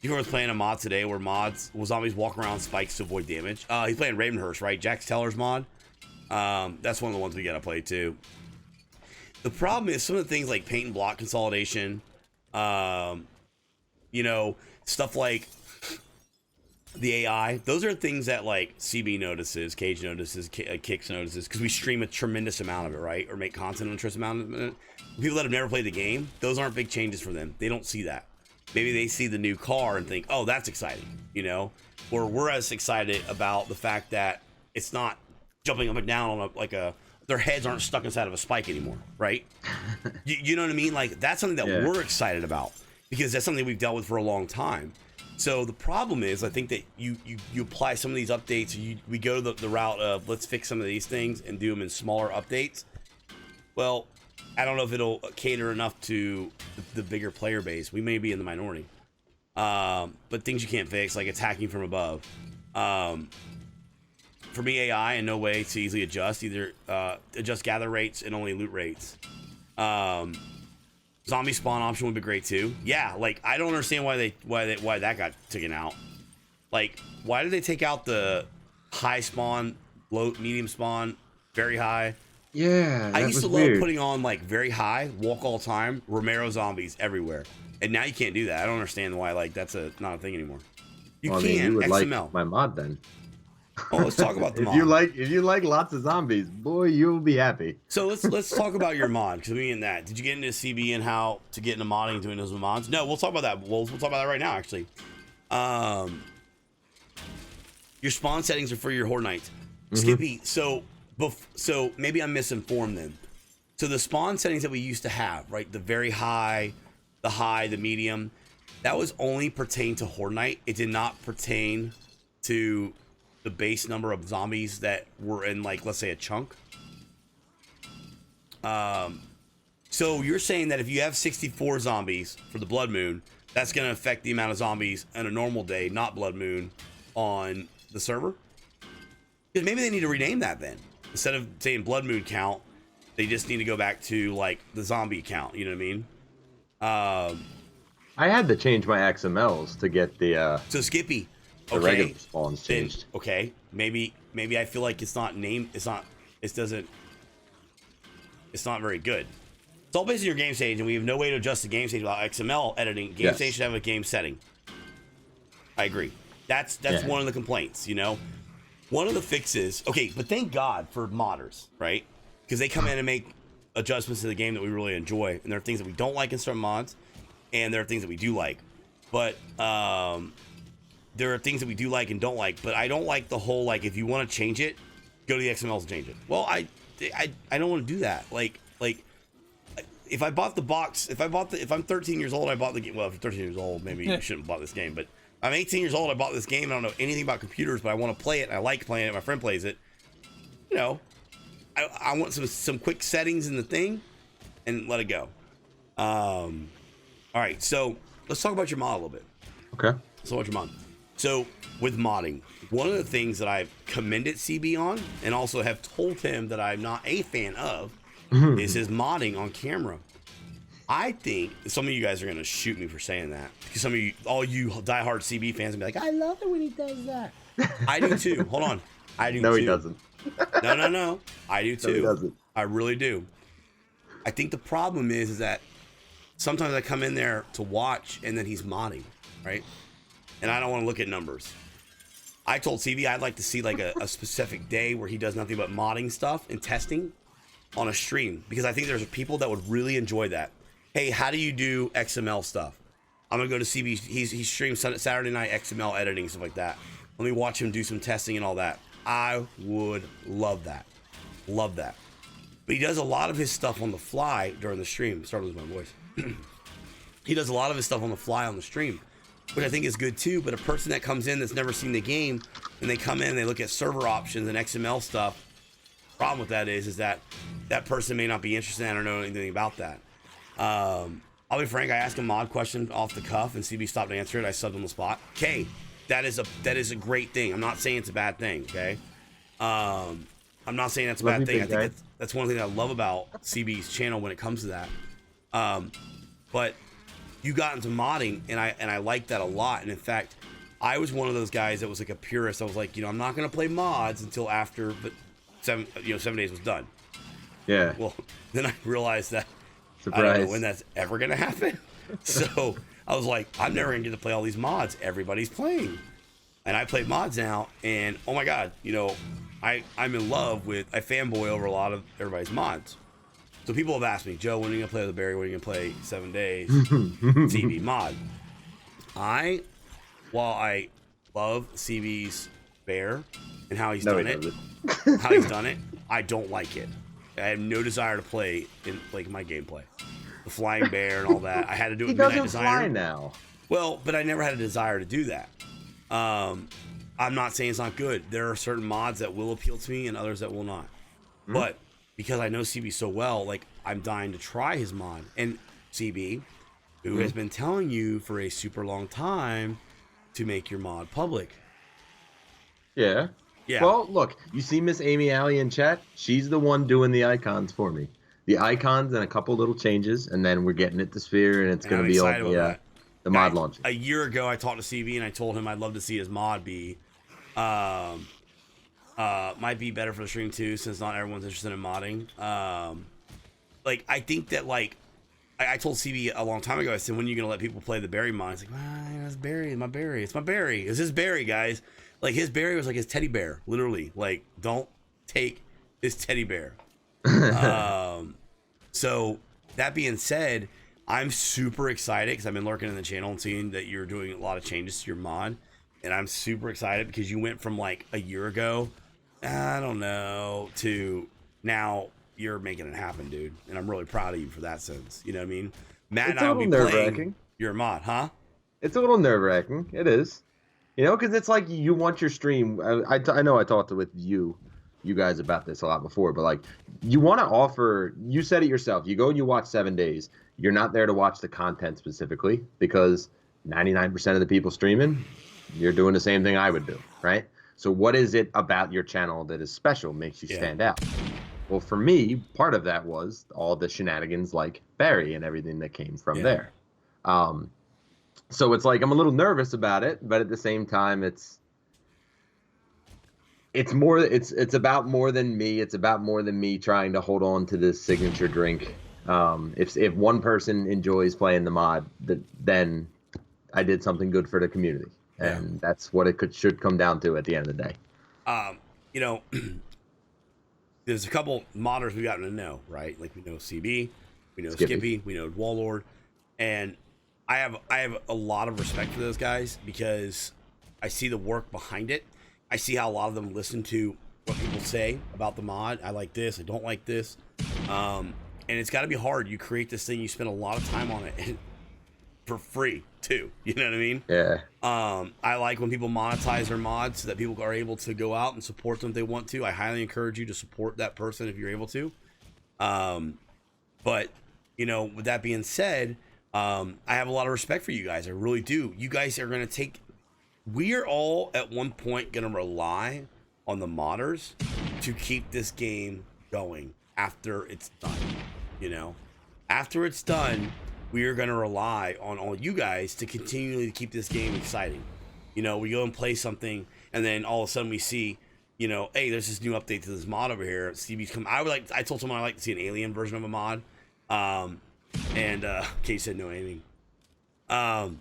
You were playing a mod today where zombies walk around spikes to avoid damage. He's playing Ravenhurst, right? Jax Teller's mod. That's one of the ones we gotta play too. The problem is some of the things like paint and block consolidation, you know, stuff like the AI. Those are things that like CB notices, Cage notices, Kix notices, because we stream a tremendous amount of it, right? Or make content on a tremendous amount of it. People that have never played the game, those aren't big changes for them. They don't see that. Maybe they see the new car and think, oh, that's exciting, you know? Or we're as excited about the fact that it's not jumping up and down on their heads aren't stuck inside of a spike anymore, right? you know what I mean? Like, that's something that we're excited about because that's something we've dealt with for a long time. So the problem is, I think that you apply some of these updates, we go the route of let's fix some of these things and do them in smaller updates. Well, I don't know if it'll cater enough to the bigger player base. We may be in the minority. But things you can't fix, like attacking from above. For me, AI, in no way to easily adjust. Either adjust gather rates and only loot rates. Zombie spawn option would be great too. Yeah, like I don't understand why that got taken out. Like, why did they take out the high spawn, low, medium spawn, very high? Yeah, I used to love putting on like very high, walk all time, Romero zombies everywhere, and now you can't do that. I don't understand why like that's not a thing anymore. You can you would XML. Like my mod then. Oh, let's talk about the mod. If you like lots of zombies, boy, you'll be happy. So let's talk about your mod, because we in that. Did you get into CB and how to get into modding and doing those mods? No, we'll talk about that. We'll talk about that right now, actually. Your spawn settings are for your Horde Knights. Skippy, so maybe I'm misinformed then. So the spawn settings that we used to have, right? The very high, the medium, that was only pertain to Horde Knight. It did not pertain to the base number of zombies that were in, like, let's say a chunk. So you're saying that if you have 64 zombies for the Blood Moon, that's going to affect the amount of zombies on a normal day, not Blood Moon, on the server? Because maybe they need to rename that then. Instead of saying Blood Moon count, they just need to go back to, like, the zombie count. You know what I mean? I had to change my XMLs to get the So Skippy, the regular spawns changed. Then, okay, maybe I feel like it's not very good. It's all based on your game stage, and we have no way to adjust the game stage without XML editing. Game stage should have a game setting. I agree. That's one of the complaints, you know? One of the fixes, okay, but thank God for modders, right? Because they come in and make adjustments to the game that we really enjoy, and there are things that we don't like in certain mods, and there are things that we do like. But there are things that we do like and don't like, but I don't like the whole, like, if you want to change it, go to the XMLs and change it. Well, I don't want to do that. Like if I bought the box, if I'm 13 years old, I bought the game. Well, if you're 13 years old, maybe you shouldn't have bought this game, but I'm 18 years old, I bought this game, I don't know anything about computers, but I want to play it, and I like playing it, my friend plays it. You know, I want some quick settings in the thing, and let it go. All right, so let's talk about your mod a little bit. Okay. Let's talk about your mod. So, with modding, one of the things that I've commended CB on, and also have told him that I'm not a fan of, is his modding on camera. I think some of you guys are going to shoot me for saying that, because some of you, all you diehard CB fans, will be like, I love it when he does that. I do too. Hold on. I do too. No, he doesn't. No. I do too. No, he doesn't. I really do. I think the problem is that sometimes I come in there to watch, and then he's modding, right? And I don't want to look at numbers. I told CB I'd like to see like a specific day where he does nothing but modding stuff and testing on a stream, because I think there's people that would really enjoy that. Hey, how do you do XML stuff? I'm gonna go to CB. He streams Saturday night XML editing, stuff like that. Let me watch him do some testing and all that. I would love that. Love that. But he does a lot of his stuff on the fly during the stream. Start losing my voice. He does a lot of his stuff on the fly on the stream, which I think is good too. But a person that comes in that's never seen the game, and they come in and they look at server options and XML stuff, problem with that is that person may not be interested in it or know anything about that. I'll be frank. I asked a mod question off the cuff, and CB stopped to answer it. I subbed on the spot. Okay, that is a great thing. I'm not saying it's a bad thing. Okay, I'm not saying that's a bad thing. I think that's one thing that I love about CB's channel when it comes to that. But you got into modding, and I like that a lot. And in fact, I was one of those guys that was like a purist. I was like, I'm not gonna play mods until after, but 7 days was done. Yeah. Well, then I realized that Surprise. I don't know when that's ever gonna happen. So I was like, I'm never gonna get to play all these mods everybody's playing. And I play mods now, and oh my god, I'm in love with, I fanboy over a lot of everybody's mods. So people have asked me, Joe, when are you gonna play with Barry? When are you gonna play 7 days CB mod? While I love CB's bear and how he's done it, I don't like it. I have no desire to play in like my gameplay. The flying bear and all that. I had to do it with Midnight Designer. He doesn't fly now. Well, but I never had a desire to do that. I'm not saying it's not good. There are certain mods that will appeal to me and others that will not. Mm-hmm. But because I know CB so well, like I'm dying to try his mod. And CB, who has been telling you for a super long time to make your mod public. Yeah. Yeah. Well, look, you see Miss Amy Alley in chat? She's the one doing the icons for me. The icons and a couple little changes, and then we're getting it to Sphere, and it's going to be all the mod launch. A year ago, I talked to CB, and I told him I'd love to see his mod be, might be better for the stream too, since not everyone's interested in modding. Like, I think that, like, I told CB a long time ago, I said, when are you going to let people play the Barry mod? He's like, it's Barry, my Barry. It's my Barry. It's his Barry, guys. Like, his Barry was like his teddy bear, literally. Like, don't take his teddy bear. So, that being said, I'm super excited because I've been lurking in the channel and seeing that you're doing a lot of changes to your mod. And I'm super excited because you went from, like, a year ago, I don't know, to now you're making it happen, dude. And I'm really proud of you for that sense. You know what I mean? Matt and I will be playing your mod, huh? It's a little nerve-wracking. It is. Because it's like you want your stream. I know I talked with you guys about this a lot before, but like you want to offer. You said it yourself. You go and you watch 7 days. You're not there to watch the content specifically because 99% of the people streaming, you're doing the same thing I would do, right? So what is it about your channel that is special, makes you stand out? Well, for me, part of that was all the shenanigans like Barry and everything that came from there. So it's like I'm a little nervous about it, but at the same time, it's about more than me. It's about more than me trying to hold on to this signature drink. If one person enjoys playing the mod, then I did something good for the community, and that's what it should come down to at the end of the day. There's a couple modders we've gotten to know, right? Like we know CB, we know Skippy, we know Warlord, and I have a lot of respect for those guys because I see the work behind it. I see how a lot of them listen to what people say about the mod. I like this, I don't like this. And it's got to be hard. You create this thing, you spend a lot of time on it for free too. You know what I mean? Yeah. I like when people monetize their mods so that people are able to go out and support them if they want to. I highly encourage you to support that person if you're able to. But, with that being said, I have a lot of respect for you guys. I really do. You guys are going to we are all at one point going to rely on the modders to keep this game going after it's done. After it's done, we are going to rely on all you guys to continually keep this game exciting. We go and play something and then all of a sudden we see, hey, there's this new update to this mod over here. CB's come. I told someone I'd like to see an alien version of a mod. And Kate said no aiming. And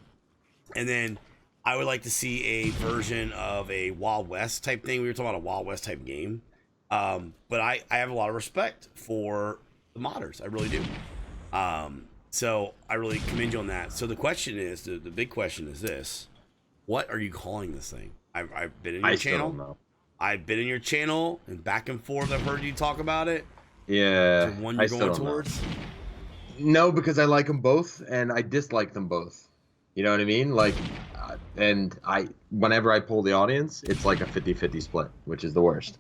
then I would like to see a version of a Wild West type thing. We were talking about a Wild West type game. But I have a lot of respect for the modders. I really do. So I really commend you on that. So the question is, the big question is this: what are you calling this thing? I've been in your channel. Still don't know. I've been in your channel and back and forth. I've heard you talk about it. Yeah. The one you're going towards. No, because I like them both and I dislike them both. You know what I mean? Like, whenever I pull the audience, it's like a 50-50 split, which is the worst.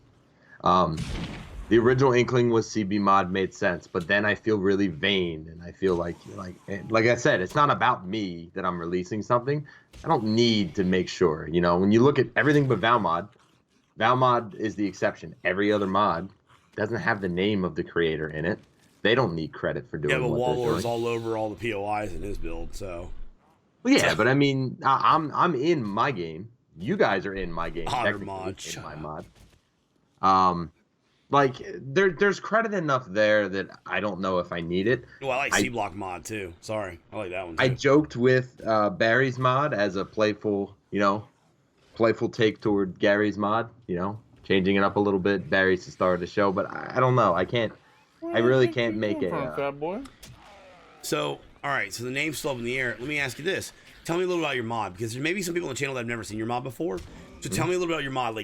The original inkling was CB mod made sense, but then I feel really vain, and I feel like I said, it's not about me that I'm releasing something. I don't need to make sure. You know, when you look at everything but Valmod is the exception. Every other mod doesn't have the name of the creator in it. They don't need credit for doing Yeah, but what they're Wallow's doing. all over all the POIs in his build, so. Well, yeah, but I mean, I'm in my game. You guys are in my game. Otter Technically mod, in my shut mod. Like there's credit enough there that I don't know if I need it. Well, I like C-Block mod too. Sorry, I like that one too. I joked with Barry's mod as a playful take toward Gary's mod. You know, changing it up a little bit. Barry's the star of the show, but I don't know. I really can't make it. Fat boy. So, all right. So the name's still up in the air. Let me ask you this: tell me a little about your mod, because there may be some people on the channel that have never seen your mod before. So tell me a little about your mod,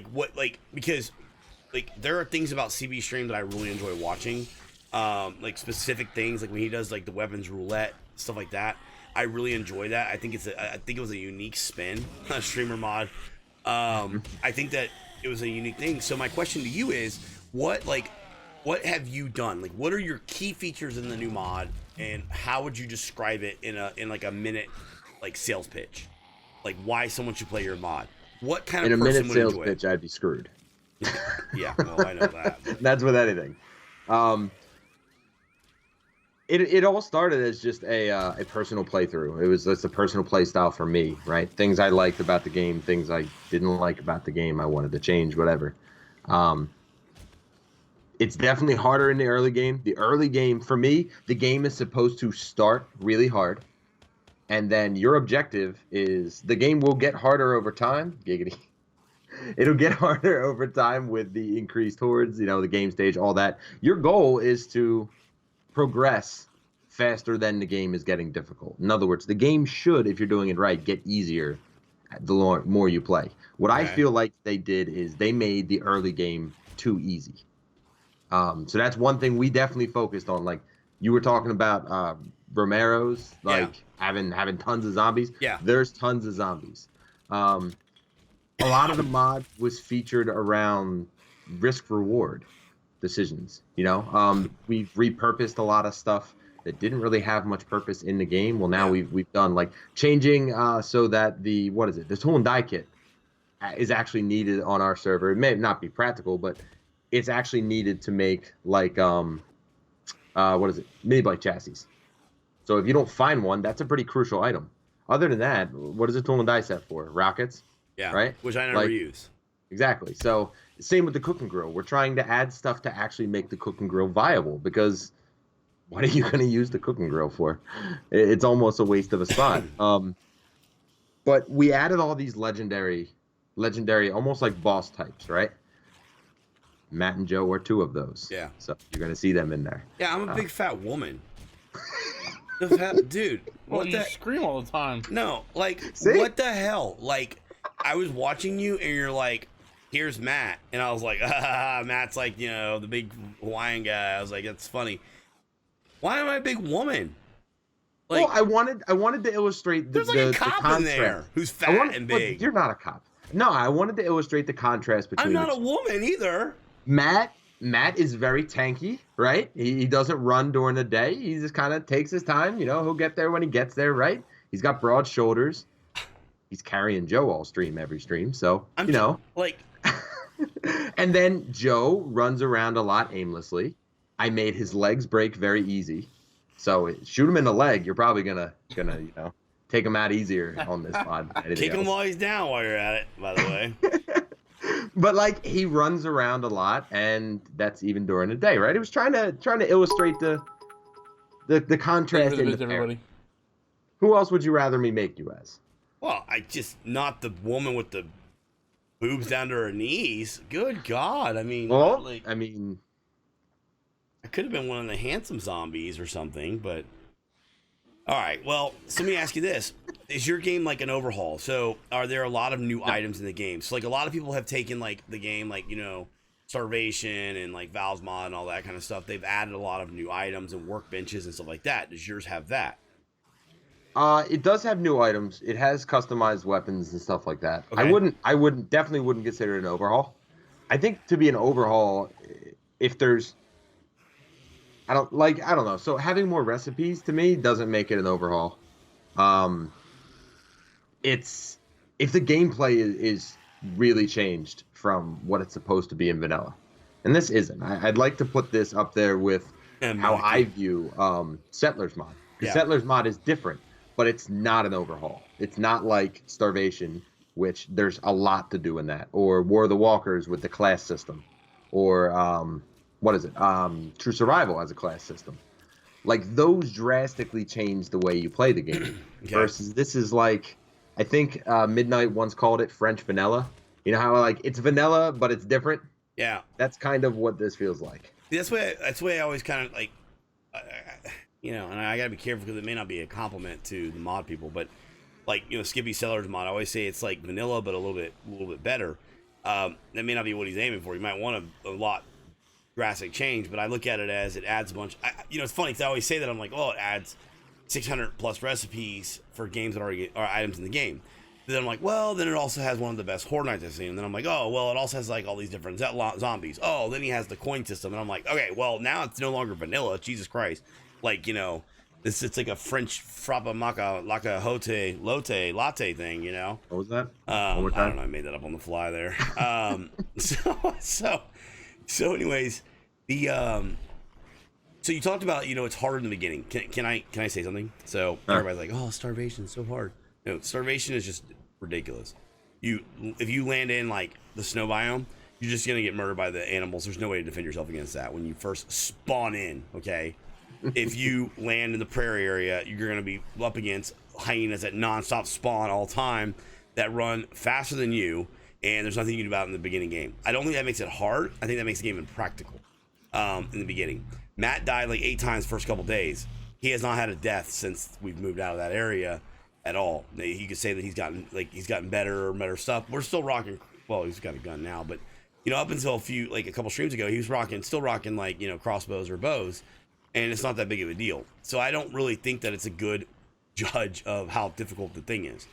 because there are things about CB stream that I really enjoy watching, like specific things, like when he does like the weapons roulette stuff like that. I really enjoy that. I think it was a unique spin, a streamer mod. I think that it was a unique thing. So my question to you is, what have you done? Like, what are your key features in the new mod, and how would you describe it in like a minute, like sales pitch? Like, why someone should play your mod? What kind of person would enjoy it? In a minute sales pitch, I'd be screwed. Yeah, well, I know that. That's with anything. It all started as just a personal playthrough. It was just a personal play style for me, right? Things I liked about the game, things I didn't like about the game, I wanted to change, whatever. It's definitely harder in the early game. The early game, for me, the game is supposed to start really hard, and then your objective is the game will get harder over time. Giggity. It'll get harder over time with the increased hordes, you know, the game stage, all that. Your goal is to progress faster than the game is getting difficult. In other words, the game should, if you're doing it right, get easier the more you play. What I feel like they did is they made the early game too easy. So that's one thing we definitely focused on. Like you were talking about Romero's, like having tons of zombies. Yeah. There's tons of zombies. A lot of the mod was featured around risk-reward decisions, you know? We've repurposed a lot of stuff that didn't really have much purpose in the game. Well, now we've done, like, changing so that the tool and die kit is actually needed on our server. It may not be practical, but it's actually needed to make, like, mini bike chassis. So if you don't find one, that's a pretty crucial item. Other than that, what is a tool and die set for? Rockets? Yeah, right. Which I never use. Exactly. So same with the cooking grill. We're trying to add stuff to actually make the cooking grill viable, because what are you going to use the cooking grill for? It's almost a waste of a spot. But we added all these legendary, almost like boss types, right? Matt and Joe are two of those. Yeah. So you're going to see them in there. Yeah, I'm a big fat woman. Dude, what you scream all the time. No, like, what the hell? Like, I was watching you, and you're like, here's Matt. And I was like, Matt's like, you know, the big Hawaiian guy. I was like, that's funny. Why am I a big woman? Like, well, I wanted to illustrate there's like a cop in there who's fat and big. You're not a cop. No, I wanted to illustrate the contrast between. I'm not a woman either. Matt is very tanky, right? He doesn't run during the day. He just kind of takes his time. You know, he'll get there when he gets there, right? He's got broad shoulders. He's carrying Joe every stream. So, you know. Like. And then Joe runs around a lot aimlessly. I made his legs break very easy. So shoot him in the leg. You're probably gonna you know, take him out easier on this pod. Kick him while he's down while you're at it, by the way. But like, he runs around a lot, and that's even during the day, right? It was trying to illustrate the contrast in the pair. Who else would you rather me make you as? Well, not the woman with the boobs down to her knees. Good God, I mean, well, I could have been one of the handsome zombies or something, but all right. Well, so let me ask you this: is your game like an overhaul? So, are there a lot of new items in the game? So, like, a lot of people have taken like the game, like, you know, Starvation and like Valve's mod and all that kind of stuff. They've added a lot of new items and workbenches and stuff like that. Does yours have that? It does have new items. It has customized weapons and stuff like that. Okay. I definitely wouldn't consider it an overhaul. I think to be an overhaul, if there's, I don't know. So having more recipes to me doesn't make it an overhaul. Um, it's if the gameplay is really changed from what it's supposed to be in vanilla, and this isn't. I'd like to put this up there with how I view Settlers mod. Because Settlers mod is different, but it's not an overhaul. It's not like Starvation, which there's a lot to do in that, or War of the Walkers with the class system, or what is it? True Survival as a class system. Like those drastically change the way you play the game. Okay. Versus this is like, I think Midnight once called it French vanilla. You know how like it's vanilla, but it's different. Yeah, that's kind of what this feels like. That's the way I always kind of like, you know, and I gotta be careful because it may not be a compliment to the mod people, but like, you know, Skippy Sellers mod, I always say it's like vanilla, but a little bit better. That may not be what he's aiming for. He might want a lot drastic change, but I look at it as it adds a bunch. You know, it's funny because I always say that I'm like, oh, it adds 600 plus recipes for games that already are items in the game. But then I'm like, well, then it also has one of the best Horde Nights I've seen. And then I'm like, oh, well, it also has like all these different zombies. Oh, then he has the coin system, and I'm like, okay, well, now it's no longer vanilla. Jesus Christ, like, you know, it's like a French frappa maca laca hote latte thing, you know. What was that? I don't know. I made that up on the fly there. So anyways, the so you talked about, you know, it's hard in the beginning. Can I say something? So everybody's like, oh, Starvation is so hard. No, Starvation is just ridiculous. If you land in like the snow biome, you're just gonna get murdered by the animals. There's no way to defend yourself against that when you first spawn in. Okay. If you land in the prairie area, you're going to be up against hyenas that nonstop spawn all time that run faster than you, and there's nothing you can do about it in the beginning game. I don't think that makes it hard. I think that makes the game impractical in the beginning. Matt died like 8 times first couple days. He has not had a death since we've moved out of that area at all. You could say that he's gotten better or better stuff. We're still rocking. Well, he's got a gun now, but you know, up until a couple streams ago, he was still rocking like, you know, crossbows or bows. And it's not that big of a deal. So I don't really think that it's a good judge of how difficult the thing is.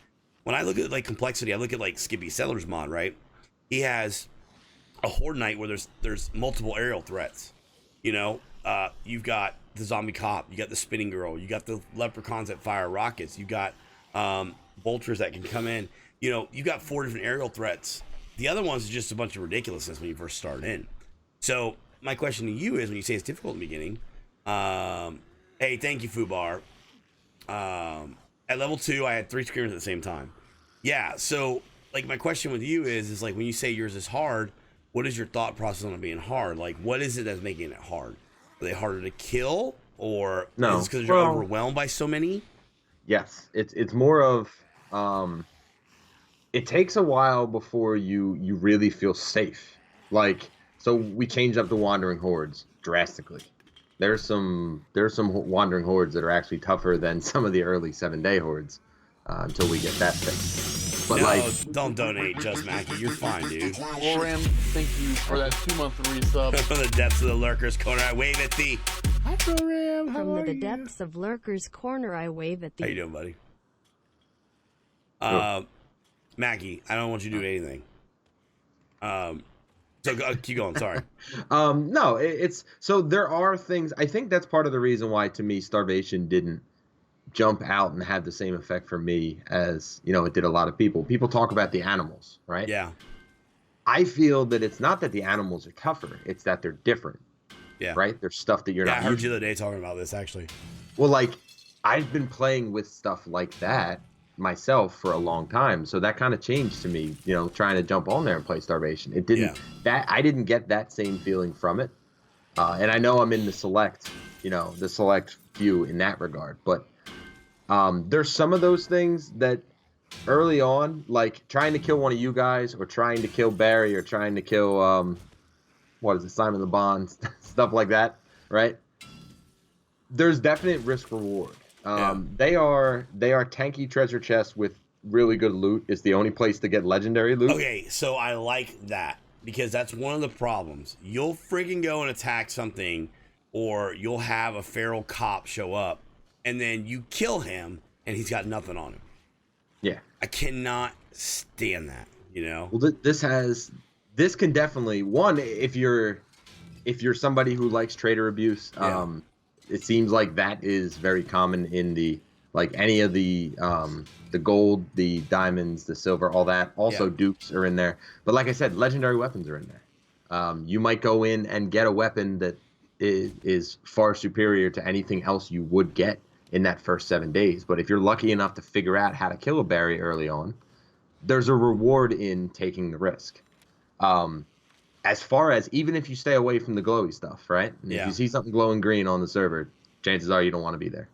When I look at like complexity, I look at like Skippy Sellers mod, right? He has a Horde Night where there's multiple aerial threats. You know, you've got the zombie cop, you got the spinning girl, you got the leprechauns that fire rockets, you got vultures that can come in. You know, you got 4 different aerial threats. The other ones is just a bunch of ridiculousness when you first start in. So my question to you is, when you say it's difficult in the beginning, hey, thank you, Fubar. At level 2, I had 3 screamers at the same time. Yeah, so like my question with you is like, when you say yours is hard, what is your thought process on it being hard? Like, what is it that's making it hard? Are they harder to kill, or no? Is it because you're overwhelmed by so many? Yes, it's more of it takes a while before you really feel safe. Like, so we changed up the wandering hordes drastically. There's some wandering hordes that are actually tougher than some of the early 7-day hordes until we get that fixed. But no, don't donate, Just Mackie. You're fine, dude. Well, Ram, thank you for that 2-month resub. From the depths of the Lurker's Corner, I wave at thee. Hi, Ram. How From are the you? depths of Lurker's Corner, I wave at thee. How you doing, buddy? Mackie, I don't want you to do anything. So keep going. Sorry. No, it's so there are things. I think that's part of the reason why, to me, Starvation didn't jump out and have the same effect for me as, you know, it did a lot of people. People talk about the animals, right? Yeah. I feel that it's not that the animals are tougher; it's that they're different. Yeah. Right. There's stuff that you're not. I heard you the other day talking about this actually. Well, like I've been playing with stuff like that myself for a long time, so that kind of changed to me, you know, trying to jump on there and play Starvation. It didn't I didn't get that same feeling from it, and I know I'm in the select few in that regard, but there's some of those things that early on, like trying to kill one of you guys or trying to kill Barry or trying to kill Simon Le Bon, stuff like that, right? There's definite risk reward. They are tanky treasure chests with really good loot. It's the only place to get legendary loot. Okay, so I like that because that's one of the problems. You'll friggin' go and attack something, or you'll have a feral cop show up, and then you kill him, and he's got nothing on him. Yeah, I cannot stand that. You know. Well, this can definitely, one, if you're if you're somebody who likes trader abuse, it seems like that is very common in the like any of the gold, the diamonds, the silver, all that. Also, dupes are in there. But like I said, legendary weapons are in there. You might go in and get a weapon that is far superior to anything else you would get in that first 7 days. But if you're lucky enough to figure out how to kill a berry early on, there's a reward in taking the risk. As far as even if you stay away from the glowy stuff, right? And if you see something glowing green on the server, chances are you don't want to be there.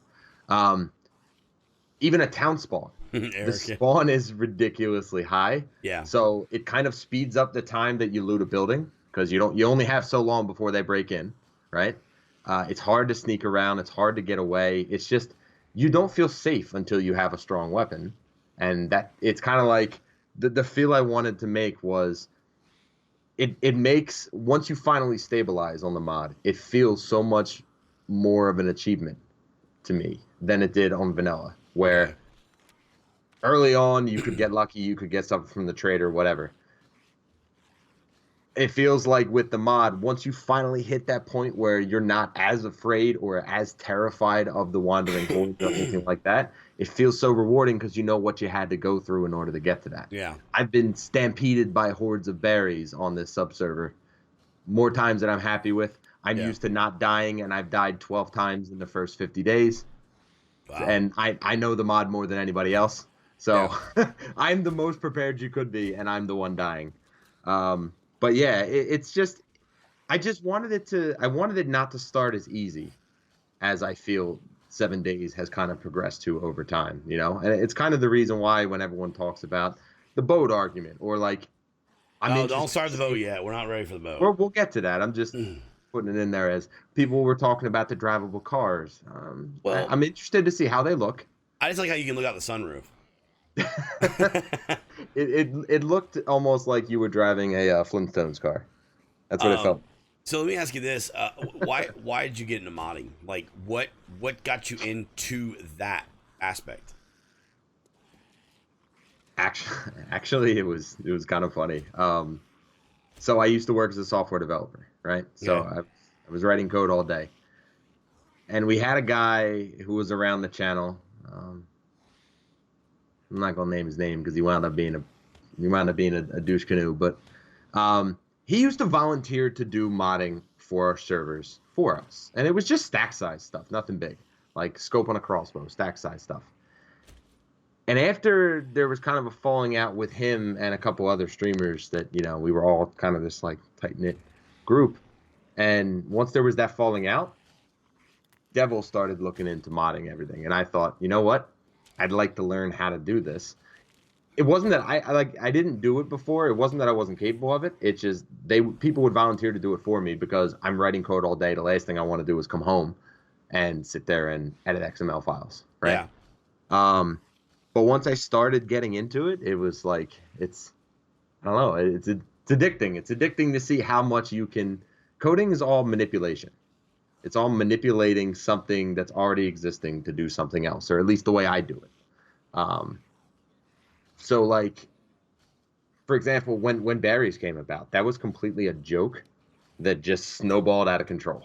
Even a town spawn, the spawn is ridiculously high. Yeah. So it kind of speeds up the time that you loot a building because you only have so long before they break in, right? It's hard to sneak around. It's hard to get away. It's just you don't feel safe until you have a strong weapon, and that it's kind of like the feel I wanted to make was. It makes, once you finally stabilize on the mod, it feels so much more of an achievement to me than it did on vanilla, where early on you could get lucky, you could get something from the trader, whatever. It feels like with the mod, once you finally hit that point where you're not as afraid or as terrified of the wandering hordes or anything like that, it feels so rewarding because you know what you had to go through in order to get to that. Yeah. I've been stampeded by hordes of berries on this subserver more times than I'm happy with. I'm used to not dying, and I've died 12 times in the first 50 days. Wow. And I know the mod more than anybody else. So I'm the most prepared you could be, and I'm the one dying. But yeah, it's just, I wanted it not to start as easy as I feel 7 days has kind of progressed to over time, you know? And it's kind of the reason why when everyone talks about the boat argument or like, don't start the boat yet. We're not ready for the boat. We'll get to that. I'm just putting it in there as people were talking about the drivable cars. Well, I'm interested to see how they look. I just like how you can look out the sunroof. It looked almost like you were driving a Flintstones car. That's what it felt. So let me ask you this: why did you get into modding? Like, what got you into that aspect? Actually, it was kind of funny. So I used to work as a software developer, right? So I was writing code all day, and we had a guy who was around the channel. I'm not gonna name his name because he wound up being a douche canoe, but he used to volunteer to do modding for our servers for us, and it was just stack size stuff, nothing big, like scope on a crossbow, stack size stuff. And after there was kind of a falling out with him and a couple other streamers that, you know, we were all kind of this like tight knit group, and once there was that falling out, Devil started looking into modding everything, and I thought, you know what? I'd like to learn how to do this. It wasn't that I didn't do it before. It wasn't that I wasn't capable of it. It's just people would volunteer to do it for me because I'm writing code all day. The last thing I want to do is come home and sit there and edit XML files, right? Yeah. But once I started getting into it, it was like I don't know. It's addicting. It's addicting to see how much you can. Coding is all manipulation. It's all manipulating something that's already existing to do something else, or at least the way I do it. So, like, for example, when berries came about, that was completely a joke that just snowballed out of control.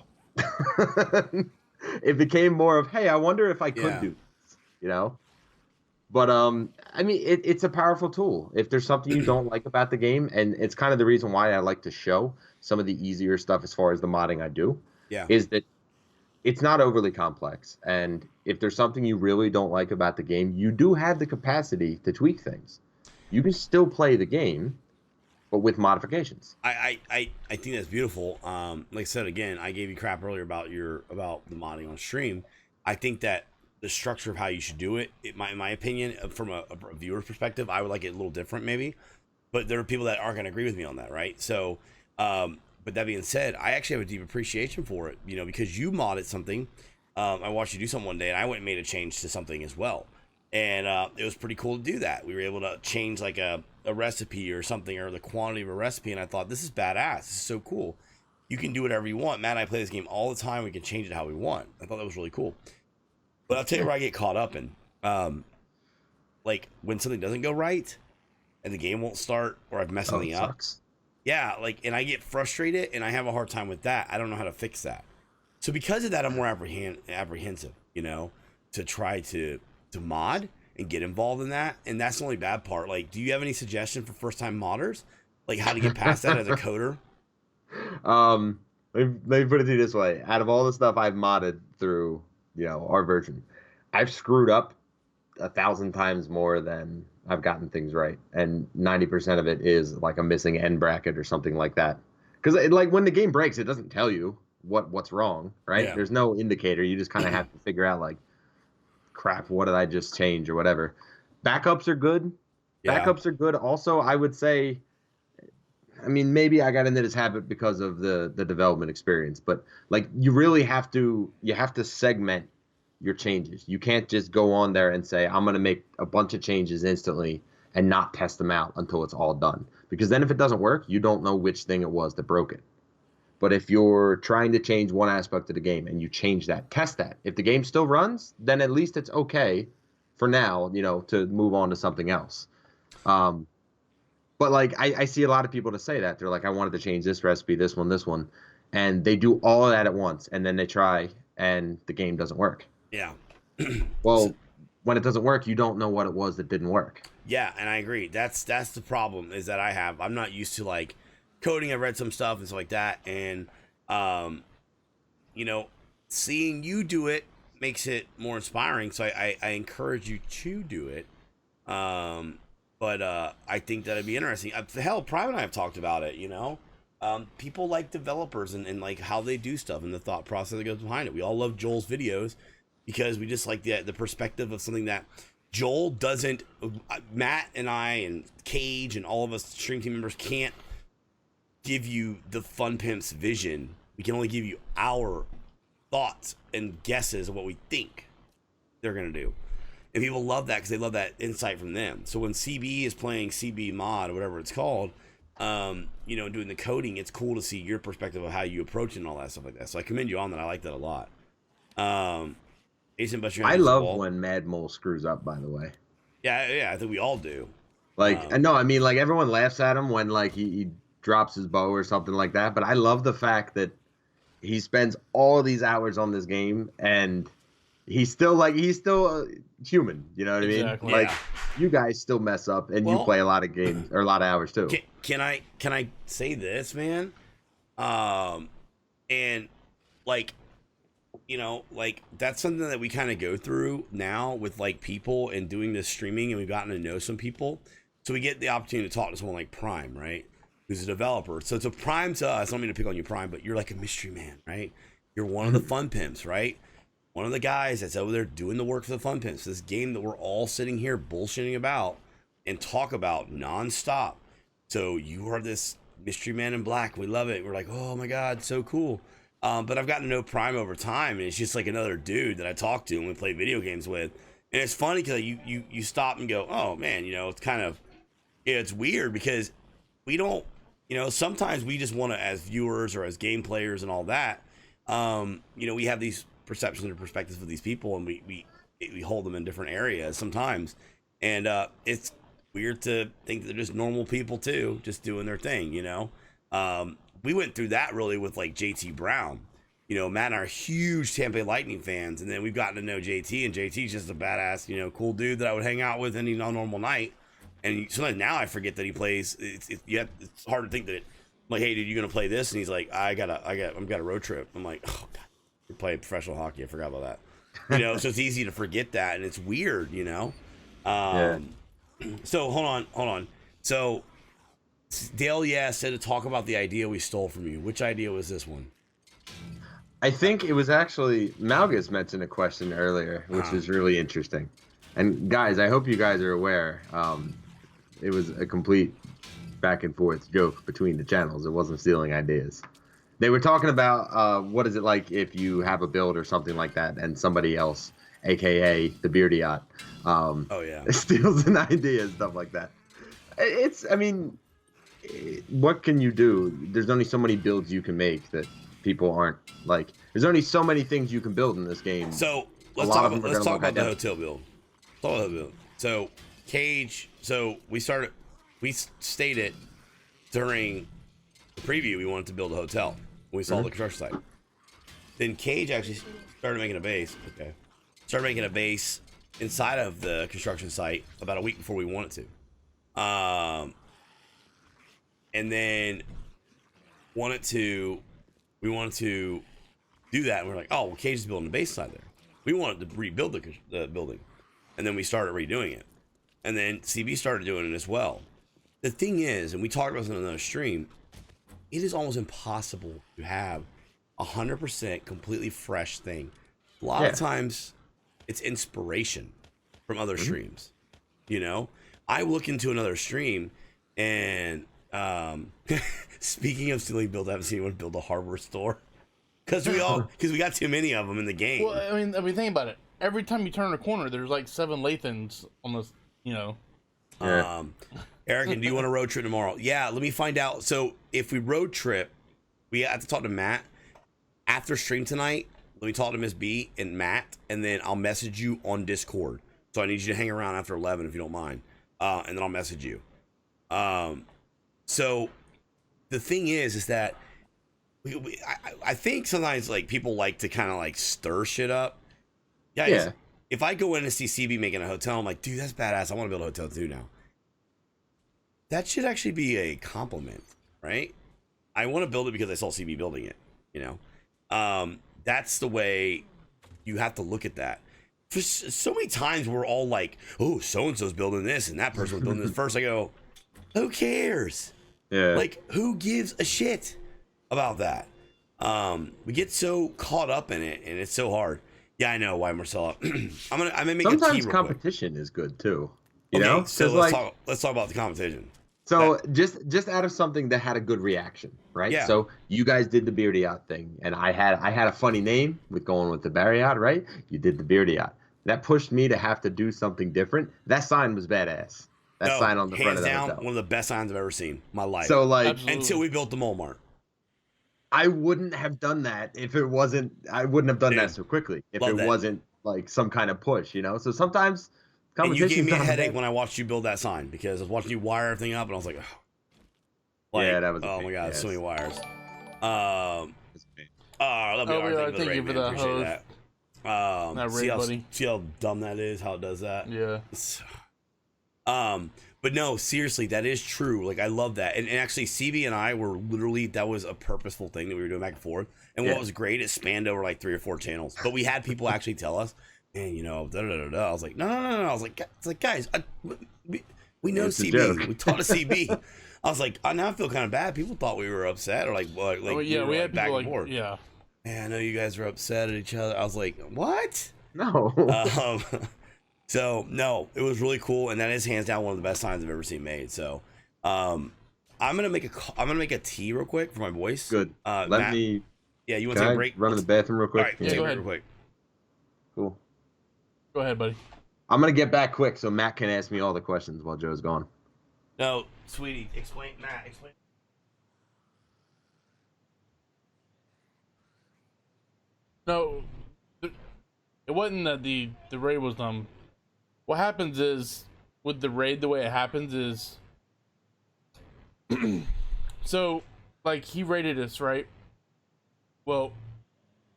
It became more of, hey, I wonder if I could do this, you know? But, I mean, it's a powerful tool. If there's something you don't like about the game, and it's kind of the reason why I like to show some of the easier stuff as far as the modding I do, is that it's not overly complex. And if there's something you really don't like about the game, you do have the capacity to tweak things. You can still play the game, but with modifications. I think that's beautiful. Like I said, again, I gave you crap earlier about the modding on stream. I think that the structure of how you should do it, in my opinion, from a viewer's perspective, I would like it a little different maybe. But there are people that aren't going to agree with me on that, right? So, but that being said, I actually have a deep appreciation for it, you know, because you modded something. I watched you do something one day, and I went and made a change to something as well. And it was pretty cool to do that. We were able to change like a recipe or something, or the quantity of a recipe, and I thought, this is badass. This is so cool. You can do whatever you want. Matt and I play this game all the time. We can change it how we want. I thought that was really cool. But I'll tell you where I get caught up in. Like when something doesn't go right and the game won't start, or I've messed something up. Yeah, like, and I get frustrated, and I have a hard time with that. I don't know how to fix that. So because of that, I'm more apprehensive, you know, to try to mod and get involved in that. And that's the only bad part. Like, do you have any suggestion for first time modders, like how to get past that as a coder? Let me put it to you this way: out of all the stuff I've modded through, you know, our version, I've screwed up 1,000 times more than I've gotten things right, and 90% of it is like a missing end bracket or something like that. Because like when the game breaks, it doesn't tell you what's wrong, right? Yeah. There's no indicator. You just kind of have to figure out like, crap, what did I just change or whatever. Backups are good. Yeah. Backups are good. Also, I would say, I mean, maybe I got into this habit because of the development experience, but like you have to segment your changes. You can't just go on there and say, I'm going to make a bunch of changes instantly and not test them out until it's all done. Because then if it doesn't work, you don't know which thing it was that broke it. But if you're trying to change one aspect of the game and you change that, test that. If the game still runs, then at least it's okay for now, you know, to move on to something else. But like I see a lot of people to say that. They're like, I wanted to change this recipe, this one. And they do all of that at once. And then they try and the game doesn't work. Yeah. Well, when it doesn't work, you don't know what it was that didn't work. Yeah, and I agree. That's the problem is that I'm not used to like coding. I've read some stuff and stuff like that, and you know, seeing you do it makes it more inspiring. So I encourage you to do it. But I think that'd be interesting. Hell, Prime and I have talked about it. You know, people like developers and like how they do stuff and the thought process that goes behind it. We all love Joel's videos because we just like the perspective of something that Joel doesn't. Matt and I and Cage and all of us stream team members can't give you the Fun Pimps vision. We can only give you our thoughts and guesses of what we think they're gonna do, and people love that because they love that insight from them. So when CB is playing CB mod or whatever it's called, you know, doing the coding, it's cool to see your perspective of how you approach it and all that stuff like that. So I commend you on that. I like that a lot. Jason, but I love when Mad Mole screws up, by the way. Yeah, I think we all do. Like, no, I mean, like everyone laughs at him when like he drops his bow or something like that. But I love the fact that he spends all of these hours on this game and he's still human. You know what I mean? Exactly. Like Yeah. you guys still mess up and you play a lot of games or a lot of hours too. Can I say this, man? And like, you know, like that's something that we kind of go through now with like people and doing this streaming, and we've gotten to know some people, so we get the opportunity to talk to someone like Prime, right, who's a developer. So it's a Prime to us. I don't mean to pick on you, Prime, but you're like a mystery man, right? You're one of the Fun Pimps, right? One of the guys that's over there doing the work for the Fun Pimps. This game that we're all sitting here bullshitting about and talk about nonstop. So you are this mystery man in black. We love it. We're like, oh my god, so cool. But I've gotten to know Prime over time, and it's just like another dude that I talk to and we play video games with. And it's funny because you stop and go, oh man, you know, it's kind of, yeah, it's weird because we don't, you know, sometimes we just want to, as viewers or as game players and all that, you know, we have these perceptions or perspectives of these people, and we hold them in different areas sometimes, and it's weird to think that they're just normal people too, just doing their thing, you know. We went through that really with like JT Brown. You know, Matt and I are huge Tampa Bay Lightning fans, and then we've gotten to know JT, and JT's just a badass, you know, cool dude that I would hang out with any normal night. And sometimes now I forget that he plays. It's hard to think that I'm like, hey, dude, you gonna play this? And he's like, I've got a road trip. I'm like, oh god, you're playing professional hockey. I forgot about that. You know, so it's easy to forget that, and it's weird, you know. Yeah. So hold on. So Dale, said to talk about the idea we stole from you. Which idea was this one? I think it was actually Malgus mentioned a question earlier, which was really interesting. And guys, I hope you guys are aware. It was a complete back and forth joke between the channels. It wasn't stealing ideas. They were talking about what is it like if you have a build or something like that, and somebody else, aka the Beardy Yacht, steals an idea and stuff like that. I mean, what can you do? There's only so many builds you can make that people aren't like. There's only so many things you can build in this game. So let's talk about the hotel build. So Cage. So we stated during the preview, we wanted to build a hotel when we saw the construction site. Then Cage actually started making a base. Okay. Started making a base inside of the construction site about a week before we wanted to. And then we wanted to do that. And we're like, oh, well, Cage is building a base side there. We wanted to rebuild the building. And then we started redoing it. And then CB started doing it as well. The thing is, and we talked about this in another stream, it is almost impossible to have 100% completely fresh thing. A lot of times it's inspiration from other streams. You know, I look into another stream and speaking of stealing build, I haven't seen anyone build a hardware store because we got too many of them in the game. Well, I mean, think about it. Every time you turn a corner, there's like 7 Lathans on this, you know. Eric, do you want a road trip tomorrow? Yeah, let me find out. So if we road trip, we have to talk to Matt after stream tonight. Let me talk to Miss B and Matt, and then I'll message you on Discord. So I need you to hang around after 11 if you don't mind, and then I'll message you. So the thing is that I think sometimes like people like to kind of like stir shit up. Yeah. If I go in and see CB making a hotel, I'm like, dude, that's badass. I want to build a hotel too now. That should actually be a compliment, right? I want to build it because I saw CB building it, you know? That's the way you have to look at that. For so many times we're all like, oh, so-and-so's building this and that person was building this first. I go, who cares? Yeah. Like, who gives a shit about that? We get so caught up in it, and it's so hard. Yeah, I know why, Marcella. I'm gonna make sometimes a tea real competition quick. Is good too. You okay, know, so let's talk about the competition. So just out of something that had a good reaction, right? Yeah. So you guys did the Beardy Yacht thing, and I had a funny name with going with the Barry Yacht, right? You did the Beardy Yacht. That pushed me to have to do something different. That sign was badass. That sign on the front of the hands down, hotel. one of the best signs I've ever seen in my life. So like, Absolutely. until we built the Mole Mart. I wouldn't have done that if it wasn't. I wouldn't have done that so quickly if it wasn't like some kind of push, you know. So sometimes and you gave me a headache bad. when I watched you build that sign because I was watching you wire everything up, and I was like, yeah, that was. Oh my god, yes. so many wires. Love you, thank you for that appreciate host. that. See how dumb that is? How it does that? Yeah. But no, seriously, that is true. Like, I love that. And actually, CB and I were literally, that was a purposeful thing that we were doing back and forth. And what was great, it spanned over like 3 or 4 channels. But we had people actually tell us, man, you know, da-da-da-da. I was like, no. I was like, guys, we know CB. We taught a CB. I was like, now I feel kind of bad. People thought we were upset or like yeah, we had back people and forth. yeah. Man, I know you guys were upset at each other. I was like, what? No. So no, it was really cool, and that is hands down one of the best signs I've ever seen made. So, I'm gonna make a tea real quick for my voice. Good. Matt, me. Yeah, you want to take a break? Run to the bathroom real quick. All right, Yeah, take go a break ahead. real quick. Cool. Go ahead, buddy. I'm gonna get back quick so Matt can ask me all the questions while Joe's gone. No, sweetie, explain. No, it wasn't that the raid was dumb. What happens is with the raid, the way it happens is, so like he raided us, right? Well,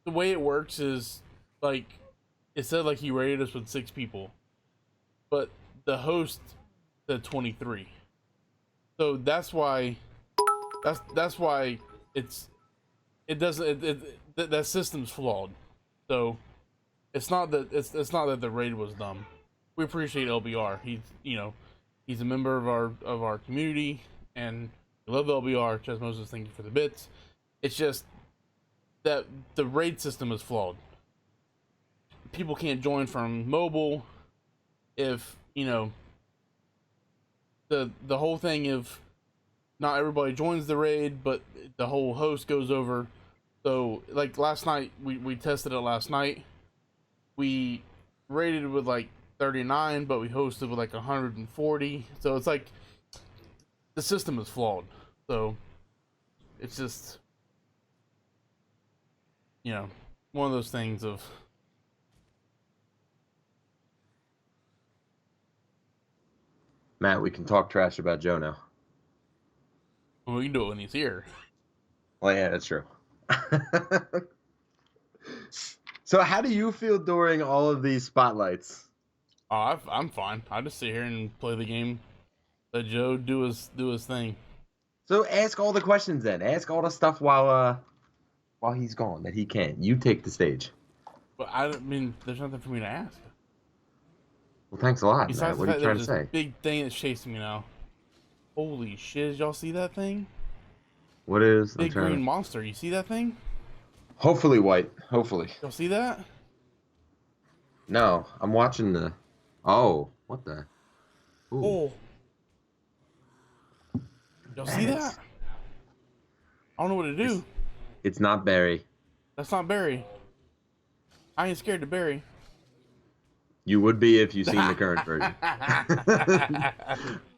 the way it works is like it said like he raided us with 6 people, but the host said 23. So that's why that system's flawed. So it's not that the raid was dumb. We appreciate LBR. He's a member of our community, and we love LBR. Chess Moses, thank you for the bits. It's just that the raid system is flawed. People can't join from mobile. If the whole thing, if not everybody joins the raid, but the whole host goes over. So like last night, we tested it last night. We rated with like 39, but we hosted with like 140. So it's like the system is flawed. So it's just one of those things of Matt, we can talk trash about Joe now. Well, we can do it when he's here. Well, yeah, that's true. So how do you feel during all of these spotlights? Oh, I'm fine. I just sit here and play the game. Let Joe do his thing. So ask all the questions then. Ask all the stuff while he's gone that he can't. You take the stage. But I mean, there's nothing for me to ask. Well, thanks a lot, Besides Matt. What the are fact you trying to there's say? this big thing that's chasing me now. Holy shit! Did y'all see that thing? What is? Big green monster. You see that thing? Hopefully white. Hopefully. Y'all see that? No, I'm watching the. Oh, what the? Ooh. Oh. Y'all see that? I don't know what to do. It's not Barry. That's not Barry. I ain't scared to Barry. You would be if you seen the current version.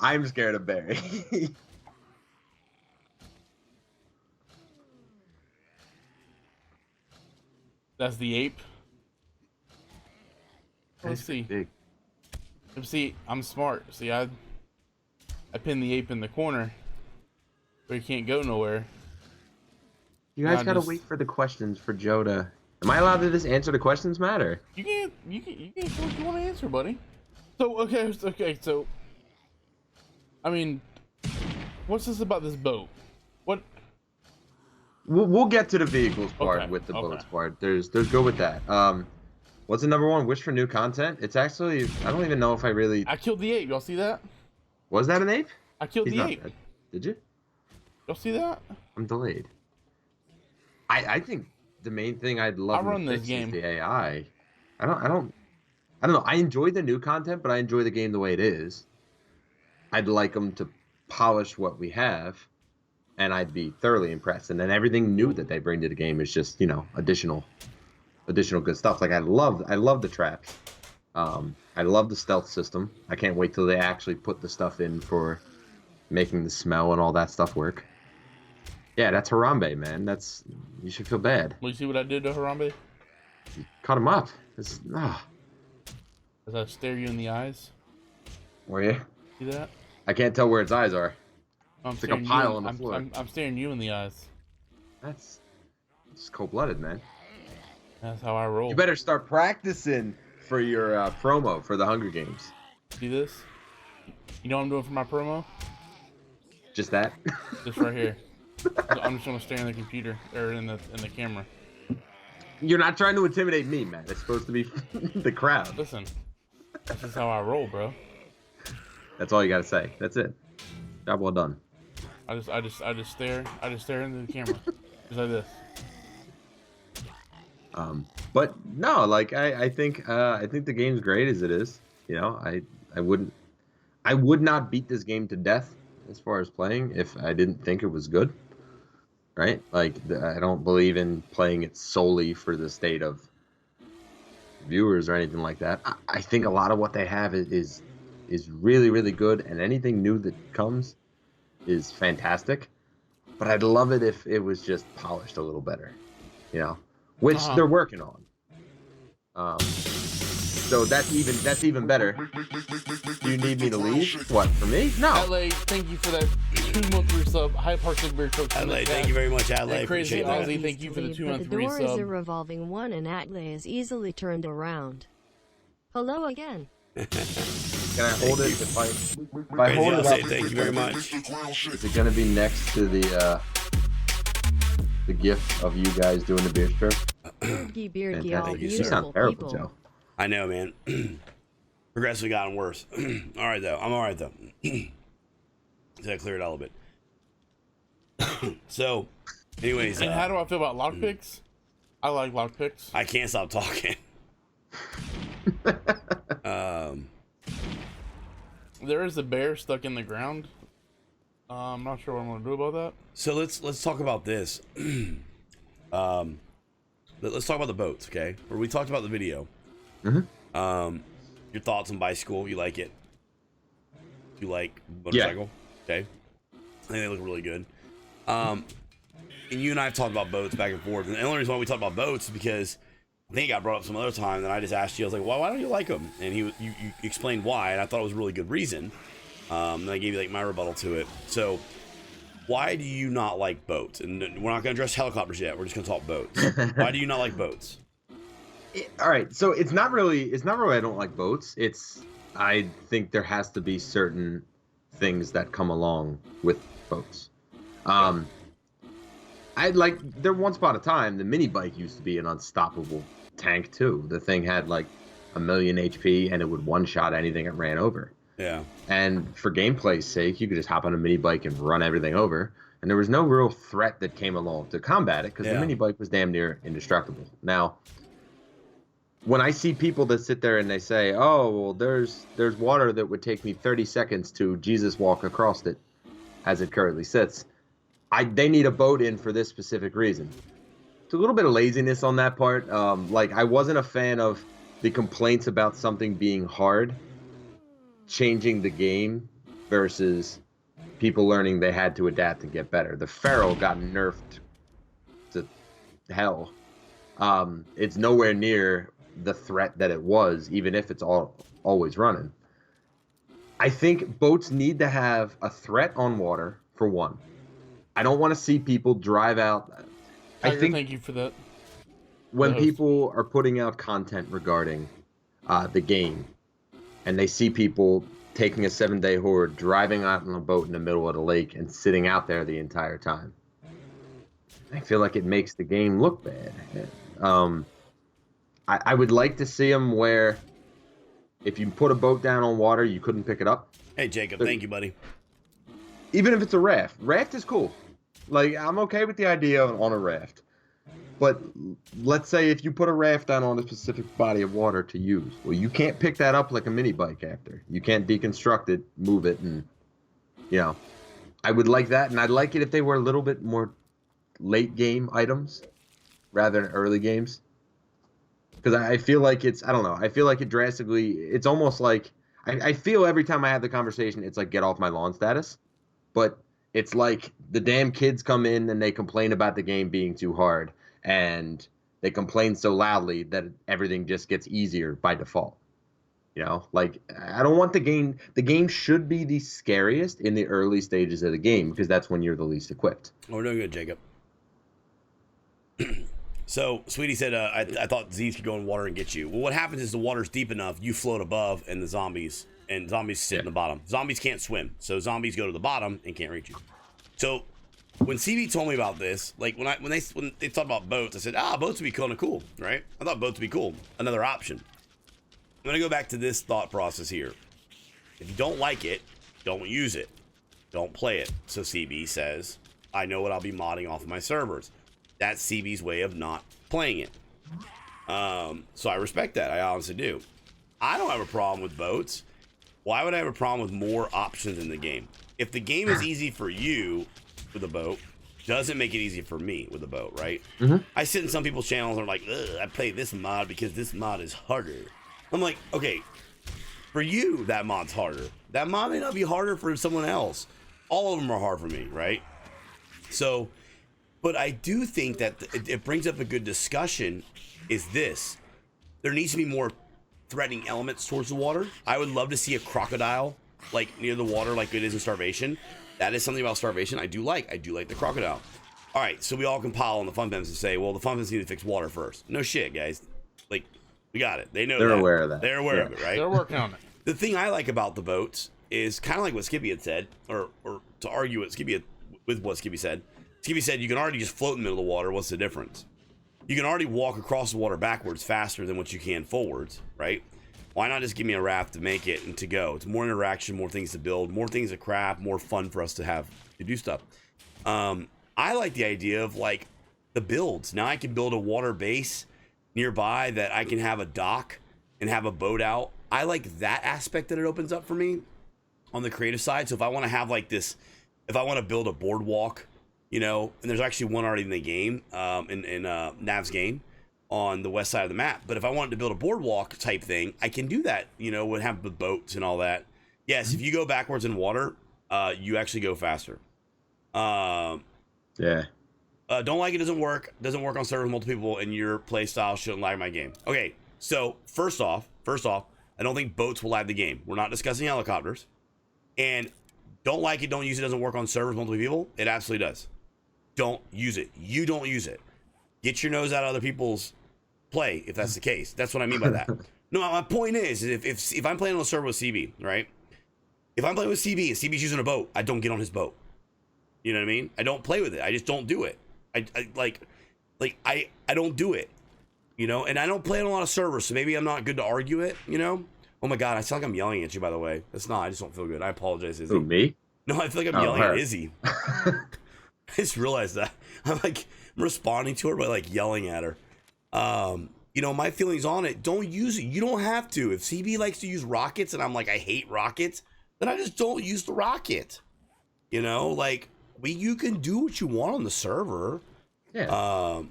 I'm scared of Barry. That's the ape. Let's see. Big. See, I'm smart. See, I pinned the ape in the corner, but he can't go nowhere. You guys Nah, gotta just- wait for the questions for Joe to. Am I allowed to just answer the questions, Matt? Or You can't say what you want to answer, buddy. So okay. So, I mean, what's this about this boat? What? we'll get to the vehicles part Okay, with the okay. boats part. There's good with that. What's the number one wish for new content? It's actually I don't even know if I really I killed the ape. Y'all see that? was that an ape? I killed He's the not ape. dead. Did you? Y'all see that? I'm delayed. I think the main thing I'd love I run to this fix game. is the AI. I don't know. I enjoy the new content, but I enjoy the game the way it is. I'd like them to polish what we have, and I'd be thoroughly impressed. And then everything new that they bring to the game is just, additional good stuff. Like I love the traps. I love the stealth system. I can't wait till they actually put the stuff in for making the smell and all that stuff work. Yeah, that's Harambe, man. You should feel bad. Will you see what I did to Harambe? Cut him up. As I stare you in the eyes. Were you? See that? I can't tell where its eyes are. I'm It's like a pile on the floor. I'm staring you in the eyes. That's cold-blooded, man. That's how I roll. You better start practicing for your promo for the Hunger Games. See this? You know what I'm doing for my promo? Just that? This right here. I'm just gonna stare in the computer or in the camera. You're not trying to intimidate me, man. It's supposed to be the crowd. Listen, this is how I roll, bro. That's all you gotta say. That's it. Job well done. I just stare into the camera, just like this. But no, like I think the game's great as it is. I would not beat this game to death as far as playing if I didn't think it was good. Right? Like I don't believe in playing it solely for the state of viewers or anything like that. I think a lot of what they have is really, really good, and anything new that comes is fantastic. But I'd love it if it was just polished a little better, which they're working on. So that's even better. Do you need me to leave? What, for me? No. LA, thank you for that 2-month resub. Hi, Parsic Beer Coach. LA, thank you very much, LA. And Crazy Appreciate that. Ozzy, thank you for the But 2-month the door is a resub. revolving one and Atley is easily turned around. Hello again. Can I hold it? If I Crazy, hold I'll it say up, thank you very much. is it gonna be next to the GIF of you guys doing the beer stroke? Beardgy, all Fantastic. You beautiful sound terrible, people. Joe. I know, man. Progressively gotten worse. All right, though. I'm all right, though. So I cleared it all a bit. So, anyways. And how do I feel about lockpicks? I like lockpicks. I can't stop talking. There is a bear stuck in the ground. I'm not sure what I'm gonna do about that. So let's talk about this. Let's talk about the boats, okay? Where we talked about the video. Mm-hmm. Your thoughts on bicycle? You like it? You like motorcycle? Yeah. Okay. I think they look really good. And you and I have talked about boats back and forth. And the only reason why we talked about boats is because I think it got brought up some other time. And I just asked you, I was like, why don't you like them? And you explained why. And I thought it was a really good reason. And I gave you like my rebuttal to it. So why do you not like boats? And we're not going to address helicopters yet. We're just going to talk boats. Why do you not like boats? All right, so it's not really I don't like boats. I think there has to be certain things that come along with boats. There once upon a time the mini bike used to be an unstoppable tank too. The thing had like 1,000,000 HP and it would one shot anything it ran over. Yeah. And for gameplay's sake, you could just hop on a mini bike and run everything over. And there was no real threat that came along to combat it because the mini bike was damn near indestructible. Now, when I see people that sit there and they say, "Oh, well, there's water that would take me 30 seconds to Jesus walk across it," as it currently sits, they need a boat in for this specific reason. It's a little bit of laziness on that part. Like I wasn't a fan of the complaints about something being hard changing the game versus people learning they had to adapt and get better. The Pharaoh got nerfed to hell. It's nowhere near the threat that it was, even if it's always running. I think boats need to have a threat on water, for one. I don't want to see people drive out. Tiger, I think thank you for that. When people are putting out content regarding the game, and they see people taking a 7-day horde, driving out on a boat in the middle of the lake, and sitting out there the entire time, I feel like it makes the game look bad. I would like to see them where if you put a boat down on water, you couldn't pick it up. Hey, Jacob, thank you, buddy. Even if it's a raft. Raft is cool. Like, I'm okay with the idea on a raft. But let's say if you put a raft down on a specific body of water to use, well, you can't pick that up like a mini bike after. You can't deconstruct it, move it, and, I would like that. And I'd like it if they were a little bit more late game items rather than early games. Because I feel like I feel like it's almost like, I feel every time I have the conversation, it's like get off my lawn status. But it's like the damn kids come in and they complain about the game being too hard. And they complain so loudly that everything just gets easier by default. Like I don't want the game should be the scariest in the early stages of the game because that's when you're the least equipped. We're doing good, Jacob. So, Sweetie said, I thought Z's could go in water and get you. Well, what happens is the water's deep enough, you float above, and zombies sit in the bottom. Zombies can't swim, so zombies go to the bottom and can't reach you. So, when CB told me about this, like when they talked about boats, I said, boats would be kind of cool, right? I thought boats would be cool, another option. I'm gonna go back to this thought process here. If you don't like it, don't use it, don't play it. So CB says, I know what I'll be modding off of my servers. That's CB's way of not playing it. So I respect that. I honestly do. I don't have a problem with boats. Why would I have a problem with more options in the game? If the game is easy for you with a boat, doesn't make it easy for me with a boat, right? Mm-hmm. I sit in some people's channels and are like, I play this mod because this mod is harder. I'm like, okay, for you, that mod's harder. That mod may not be harder for someone else. All of them are hard for me, right? So... But I do think that it brings up a good discussion is this. There needs to be more threatening elements towards the water. I would love to see a crocodile like near the water like it is in Starvation. That is something about Starvation I do like. I do like the crocodile. All right, so we all compile on the fun pimps and say, well, the fun pimps need to fix water first. No shit, guys. Like, we got it. They know They're aware of that. They're aware of it, right? They're working on it. The thing I like about the boats is kind of like what Skippy had said, or to argue with what Skippy said. Skippy said you can already just float in the middle of the water. What's the difference? You can already walk across the water backwards faster than what you can forwards, right? Why not just give me a raft to make it and to go? It's more interaction, more things to build, more things to craft, more fun for us to have to do stuff. I like the idea of like the builds. Now I can build a water base nearby that I can have a dock and have a boat out. I like that aspect that it opens up for me on the creative side. So if I want to have like this, if I want to build a boardwalk, and there's actually one already in the game, in Nav's game on the west side of the map. But if I wanted to build a boardwalk type thing, I can do that, would have the boats and all that. Yes, if you go backwards in water, you actually go faster. Yeah. Don't like it, doesn't work on servers with multiple people, and your play style shouldn't lag my game. Okay, so first off, I don't think boats will lag the game. We're not discussing helicopters. And Don't like it, don't use it, doesn't work on servers, multiple people. It absolutely does. Don't use it. You don't use it. Get your nose out of other people's play if that's the case. That's what I mean by that. No, my point is if I'm playing on a server with CB, right? If I'm playing with CB and CB's using a boat, I don't get on his boat. You know what I mean? I don't play with it. I just don't do it. I don't do it. You know, and I don't play on a lot of servers, so maybe I'm not good to argue it, you know? Oh my God, I sound like I'm yelling at you, by the way. That's not, I just don't feel good. I apologize, Izzy. Who, me? No, I feel like I'm yelling at Izzy. I just realized that. I'm responding to her by like yelling at her. You know, my feelings on it, don't use it. You don't have to. If CB likes to use rockets and I'm like, I hate rockets, then I just don't use the rocket. You know, like, you can do what you want on the server. Yeah.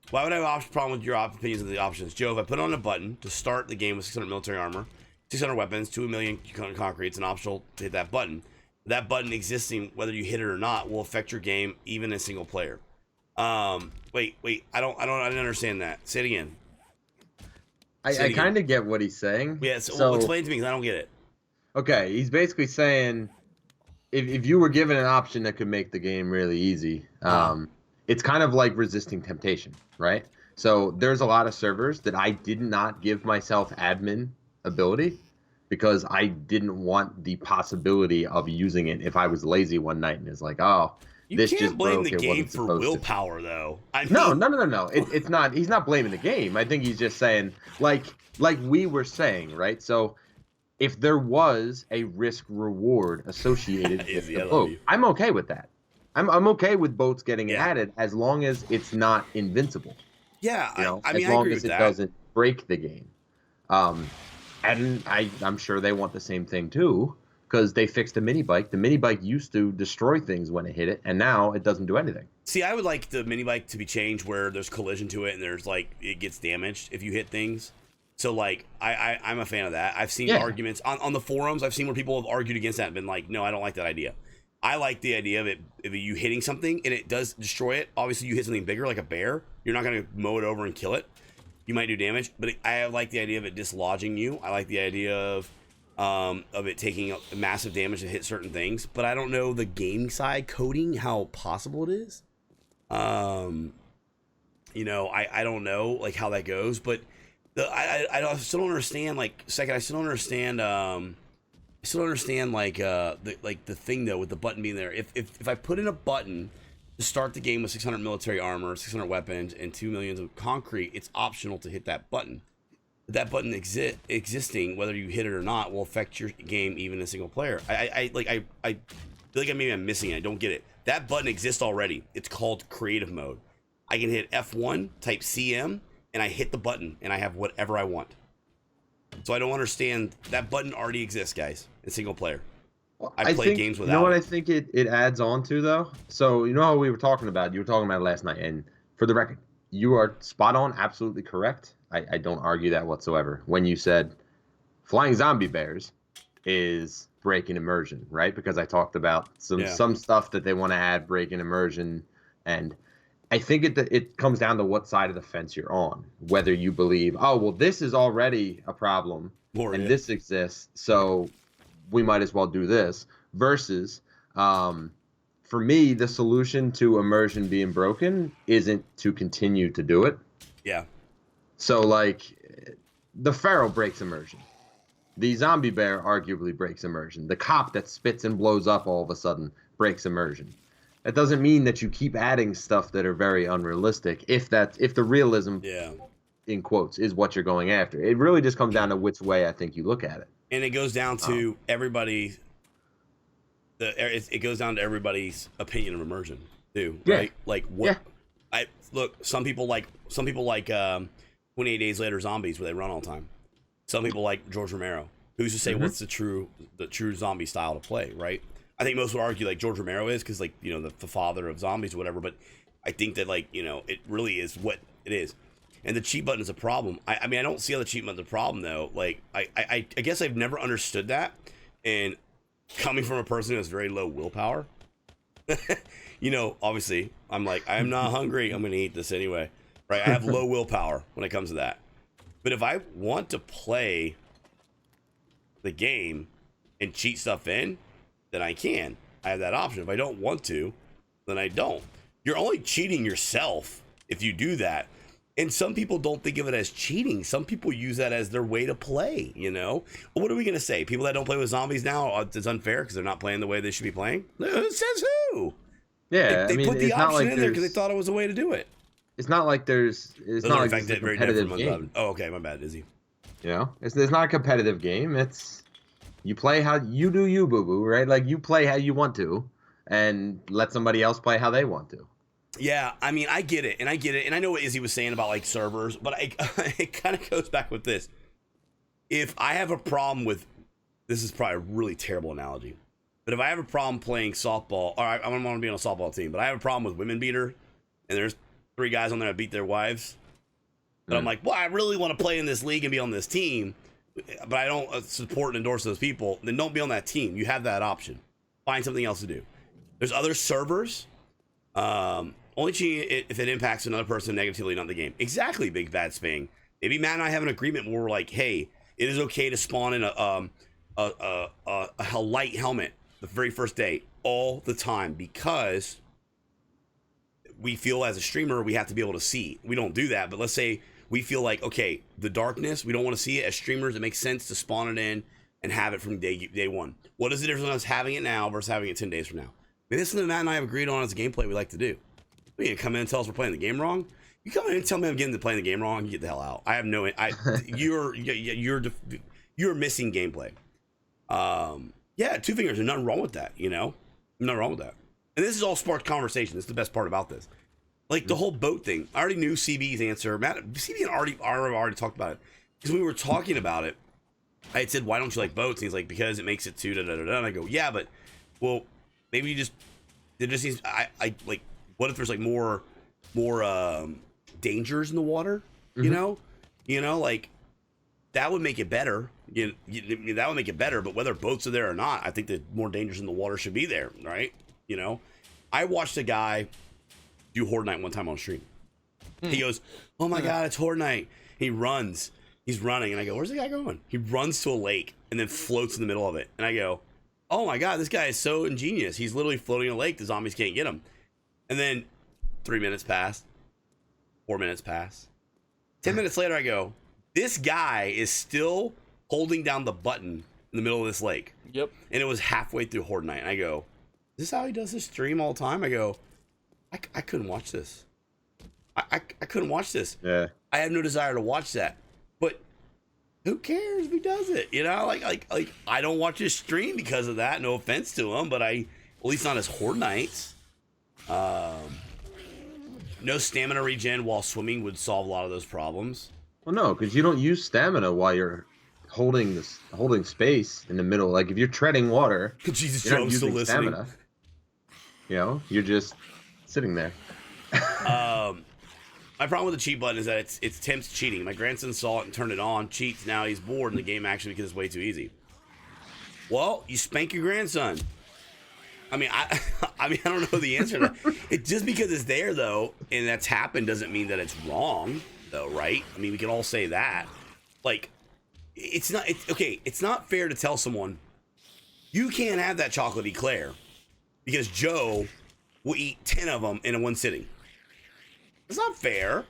Why would I have a problem with your opinions of the options? Joe, if I put on a button to start the game with 600 military armor, 600 weapons, 2 million concrete, it's an optional to hit that button. That button existing, whether you hit it or not, will affect your game, even in single player. Wait, I didn't understand that. Say it again. I kind of get what he's saying. Yeah, so explain to me because I don't get it. Okay, he's basically saying if you were given an option that could make the game really easy, it's kind of like resisting temptation, right? So there's a lot of servers that I did not give myself admin ability because I didn't want the possibility of using it if I was lazy one night and it's like, oh, this just broke. You can't blame the game for willpower, though. No. It's not. He's not blaming the game. I think he's just saying, like we were saying, right? So if there was a risk reward associated with the boat, I'm okay with that. I'm okay with boats getting added as long as it's not invincible. Yeah, you know, I mean, as long I agree as with it that. doesn't break the game. And I'm sure they want the same thing too, because they fixed the mini bike. The mini bike used to destroy things when it hit it, and now it doesn't do anything. See, I would like the mini bike to be changed where there's collision to it and there's like it gets damaged if you hit things. So like I'm a fan of that. I've seen arguments on the forums. I've seen where people have argued against that and been like, no, I don't like that idea. I like the idea of it, of you hitting something and it does destroy it. Obviously, you hit something bigger like a bear, you're not going to mow it over and kill it. You might do damage, but I like the idea of it dislodging you. I like the idea of it taking massive damage to hit certain things. But I don't know the game side coding how possible it is. You know, I don't know like how that goes, but I still don't understand. Like, second, I still don't understand. I still don't understand like the thing though with the button being there. If I put in a button to start the game with 600 military armor, 600 weapons, and 2 million of concrete, it's optional to hit that button. That button existing, whether you hit it or not, will affect your game even in single player. I feel like I'm missing it. I don't get it. That button exists already. It's called creative mode. I can hit F1, type CM, and I hit the button, and I have whatever I want. So I don't understand. That button already exists, guys, in single player. I played games without it. You know what I think it adds on to, though? So you know how we were talking about, you were talking about it last night, and for the record, you are spot on, absolutely correct. I don't argue that whatsoever. When you said flying zombie bears is breaking immersion, right? Because I talked about some stuff that they want to add breaking immersion, and I think it comes down to what side of the fence you're on. Whether you believe, oh, well, this is already a problem, this exists, so we might as well do this, versus, for me, the solution to immersion being broken isn't to continue to do it. Yeah. So, like, the Pharaoh breaks immersion. The zombie bear arguably breaks immersion. The cop that spits and blows up all of a sudden breaks immersion. That doesn't mean that you keep adding stuff that are very unrealistic if the realism, in quotes, is what you're going after. It really just comes down to which way I think you look at it. And it goes down to everybody. It goes down to everybody's opinion of immersion, too. Right? Like what? Yeah. Some people like 28 Days Later zombies where they run all the time. Some people like George Romero. Who's to say what's the true zombie style to play, right? I think most would argue like George Romero is because, like, you know, the father of zombies or whatever. But I think that, like, you know, it really is what it is. And the cheat button is a problem. I mean, I don't see how the cheat button's a problem, though. Like, I guess I've never understood that. And coming from a person who has very low willpower, you know, obviously, I'm like, I'm not hungry. I'm going to eat this anyway. Right? I have low willpower when it comes to that. But if I want to play the game and cheat stuff in, then I can. I have that option. If I don't want to, then I don't. You're only cheating yourself if you do that. And some people don't think of it as cheating. Some people use that as their way to play, you know? Well, what are we going to say? People that don't play with zombies now, it's unfair because they're not playing the way they should be playing? Says who? Yeah, They put the option in there because they thought it was a way to do it. It's not like it's not like it's a competitive game. Oh, okay, my bad, Izzy. You know, it's not a competitive game. It's you play how you do, you boo boo, right? Like you play how you want to, and let somebody else play how they want to. Yeah, I mean, I get it, and I know what Izzy was saying about like servers, but it kind of goes back with this. If I have a problem with, this is probably a really terrible analogy, but if I have a problem playing softball, or I don't want to be on a softball team, but I have a problem with women beater, and there's 3 guys on there that beat their wives, but I'm like, well, I really want to play in this league and be on this team, but I don't support and endorse those people, then don't be on that team. You have that option. Find something else to do. There's other servers. Only cheating if it impacts another person negatively, not the game. Exactly, Big Bad Sping. Maybe Matt and I have an agreement where we're like, hey, it is okay to spawn in a light helmet the very first day all the time because we feel as a streamer we have to be able to see. We don't do that, but let's say we feel like, okay, the darkness, we don't want to see it. As streamers, it makes sense to spawn it in and have it from day one. What is the difference between us having it now versus having it 10 days from now? Maybe this is something Matt and I have agreed on as a gameplay we like to do. You can come in and tell us we're playing the game wrong. You come in and tell me I'm getting to playing the game wrong, you get the hell out. I have no. You're missing gameplay. Yeah, 2 fingers. There's nothing wrong with that. You know, nothing wrong with that. And this is all sparked conversation. This is the best part about this. Like the whole boat thing. I already knew CB's answer. Matt, CB already talked about it because we were talking about it. I had said, "Why don't you like boats?" And he's like, "Because it makes it too da da da da." And I go, "Yeah, but well, maybe you just it just seems I like." What if there's like more dangers in the water? Mm-hmm. You know, like that would make it better. That would make it better. But whether boats are there or not, I think that more dangers in the water should be there, right? You know, I watched a guy do Horde Night one time on stream. He goes, "Oh my god, it's Horde Night!" He runs. He's running, and I go, "Where's the guy going?" He runs to a lake and then floats in the middle of it, and I go, "Oh my god, this guy is so ingenious. He's literally floating in a lake. The zombies can't get him." And then 3 minutes pass, 4 minutes pass. 10 minutes later, I go, this guy is still holding down the button in the middle of this lake. Yep. And it was halfway through Horde Night. And I go, is this how he does his stream all the time? I go, I couldn't watch this. I couldn't watch this. Yeah. I have no desire to watch that. But who cares if he does it? You know, like I don't watch his stream because of that. No offense to him, but at least not his Horde Nights. No stamina regen while swimming would solve a lot of those problems. Well, no, because you don't use stamina while you're holding space in the middle. Like if you're treading water, Jesus, you're not I'm using still listening. stamina. You know, you're just sitting there. My problem with the cheat button is that it's tempts cheating. My grandson saw it and turned it on, cheats. Now he's bored in the game actually because it's way too easy. Well, you spank your grandson. I mean, I don't know the answer to that. It just because it's there though, and that's happened doesn't mean that it's wrong, though, right? I mean, we can all say that. Like, it's not fair to tell someone you can't have that chocolate eclair because Joe will eat 10 of them in one sitting. It's not fair.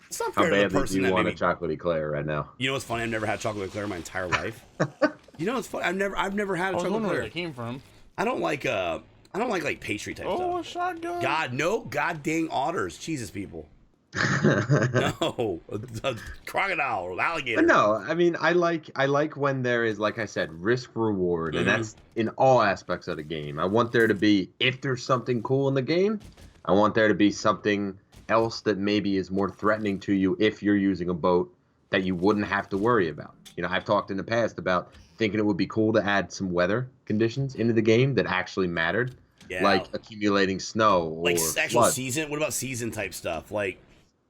It's not fair. How badly do you want a chocolate eclair right now? You know what's funny? I've never had chocolate eclair in my entire life. You know what's funny? I've never had a chocolate eclair. Where it came from. I don't like pastry type stuff. Oh, a shotgun! God, no, god dang otters, Jesus, people. No, a crocodile or alligator. But no, I mean, I like when there is, like I said, risk reward, and that's in all aspects of the game. I want there to be, if there's something cool in the game, I want there to be something else that maybe is more threatening to you if you're using a boat that you wouldn't have to worry about. You know, I've talked in the past about thinking it would be cool to add some weather conditions into the game that actually mattered, like accumulating snow or like actual flood. Season. What about season type stuff? Like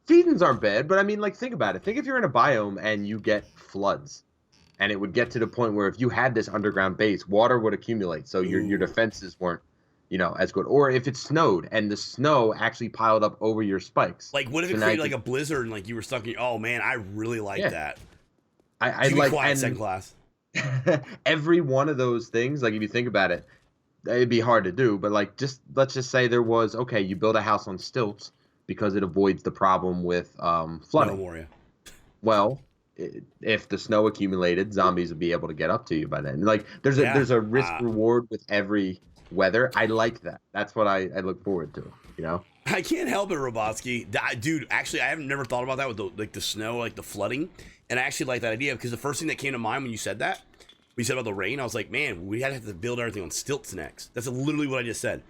seasons aren't bad, but I mean, like, think about it. Think if you're in a biome and you get floods, and it would get to the point where if you had this underground base, water would accumulate, so your defenses weren't, you know, as good. Or if it snowed and the snow actually piled up over your spikes. Like, what if it created like a blizzard and like you were stuck in? Oh man, I really like that. I like quiet, second class. Every one of those things, like if you think about it, it'd be hard to do, but like let's just say there was, okay, you build a house on stilts because it avoids the problem with No flooding. more, yeah. Well, if the snow accumulated, zombies would be able to get up to you by then. Like Yeah. there's a risk reward with every weather. I like that. That's what I look forward to. You know. I can't help it, Robotsky. Dude, actually, I haven't never thought about that with the snow, like the flooding. And I actually like that idea because the first thing that came to mind when you said that, when you said about the rain, I was like, man, we had to have to build everything on stilts next. That's literally what I just said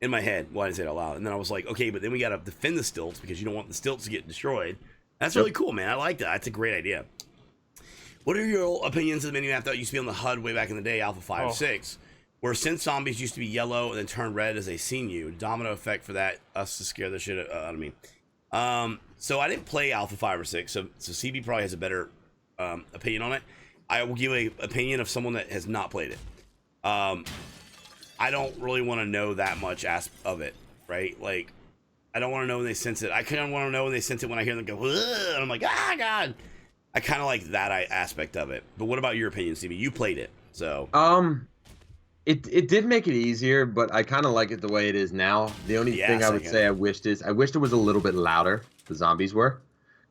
in my head. Well, I didn't say it out loud. And then I was like, okay, but then we got to defend the stilts because you don't want the stilts to get destroyed. That's really cool, man. I like that. That's a great idea. What are your opinions of the mini map that used to be on the HUD way back in the day, Alpha 5, 6? Where since zombies used to be yellow and then turn red as they seen you, domino effect for that, us to scare the shit out of me. So I didn't play Alpha 5 or 6, so CB probably has a better opinion on it. I will give an opinion of someone that has not played it. I don't really want to know that much of it, right? Like, I don't want to know when they sense it. I kind of want to know when they sense it when I hear them go, ugh, and I'm like, ah, God. I kind of like that aspect of it. But what about your opinion, CB? You played it, so. It did make it easier, but I kind of like it the way it is now. The only thing I would say I wished it was a little bit louder, the zombies were.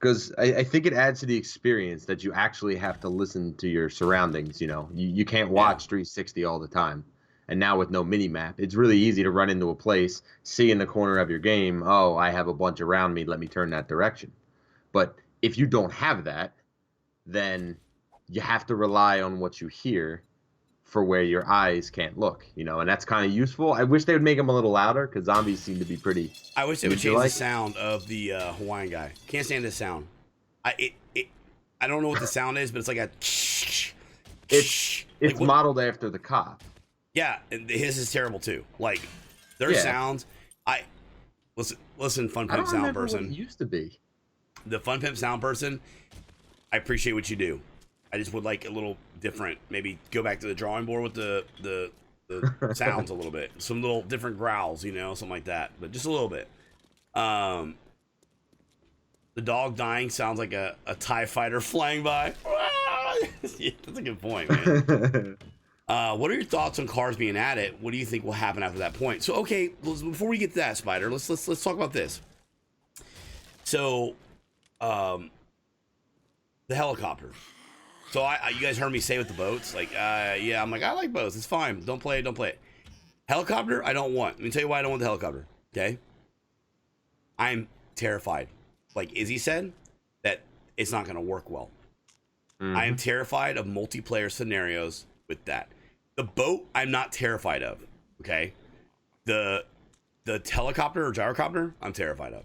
Because I think it adds to the experience that you actually have to listen to your surroundings, you know. You can't watch 360 all the time. And now with no mini-map, it's really easy to run into a place, see in the corner of your game, oh, I have a bunch around me, let me turn that direction. But if you don't have that, then you have to rely on what you hear for where your eyes can't look, you know, and that's kind of useful. I wish they would make them a little louder because zombies seem to be pretty. I wish they would change the sound of the Hawaiian guy. Can't stand this sound. I don't know what the sound is, but it's like a. It's like modeled after the cop. Yeah, and his is terrible too. Like their sounds. Listen, Fun Pimp Sound person. What it used to be. The Fun Pimp Sound person. I appreciate what you do. I just would like a little different. Maybe go back to the drawing board with the sounds a little bit. Some little different growls, you know, something like that. But just a little bit. The dog dying sounds like a TIE fighter flying by. Yeah, that's a good point, man. What are your thoughts on cars being added? What do you think will happen after that point? So, okay, before we get to that, Spider, let's talk about this. So, the helicopter. So you guys heard me say with the boats, like, yeah, I'm like, I like boats. It's fine. Don't play it. Helicopter, I don't want. Let me tell you why I don't want the helicopter. Okay. I'm terrified. Like Izzy said, that it's not going to work well. Mm-hmm. I am terrified of multiplayer scenarios with that. The boat, I'm not terrified of. Okay. The helicopter or gyrocopter, I'm terrified of.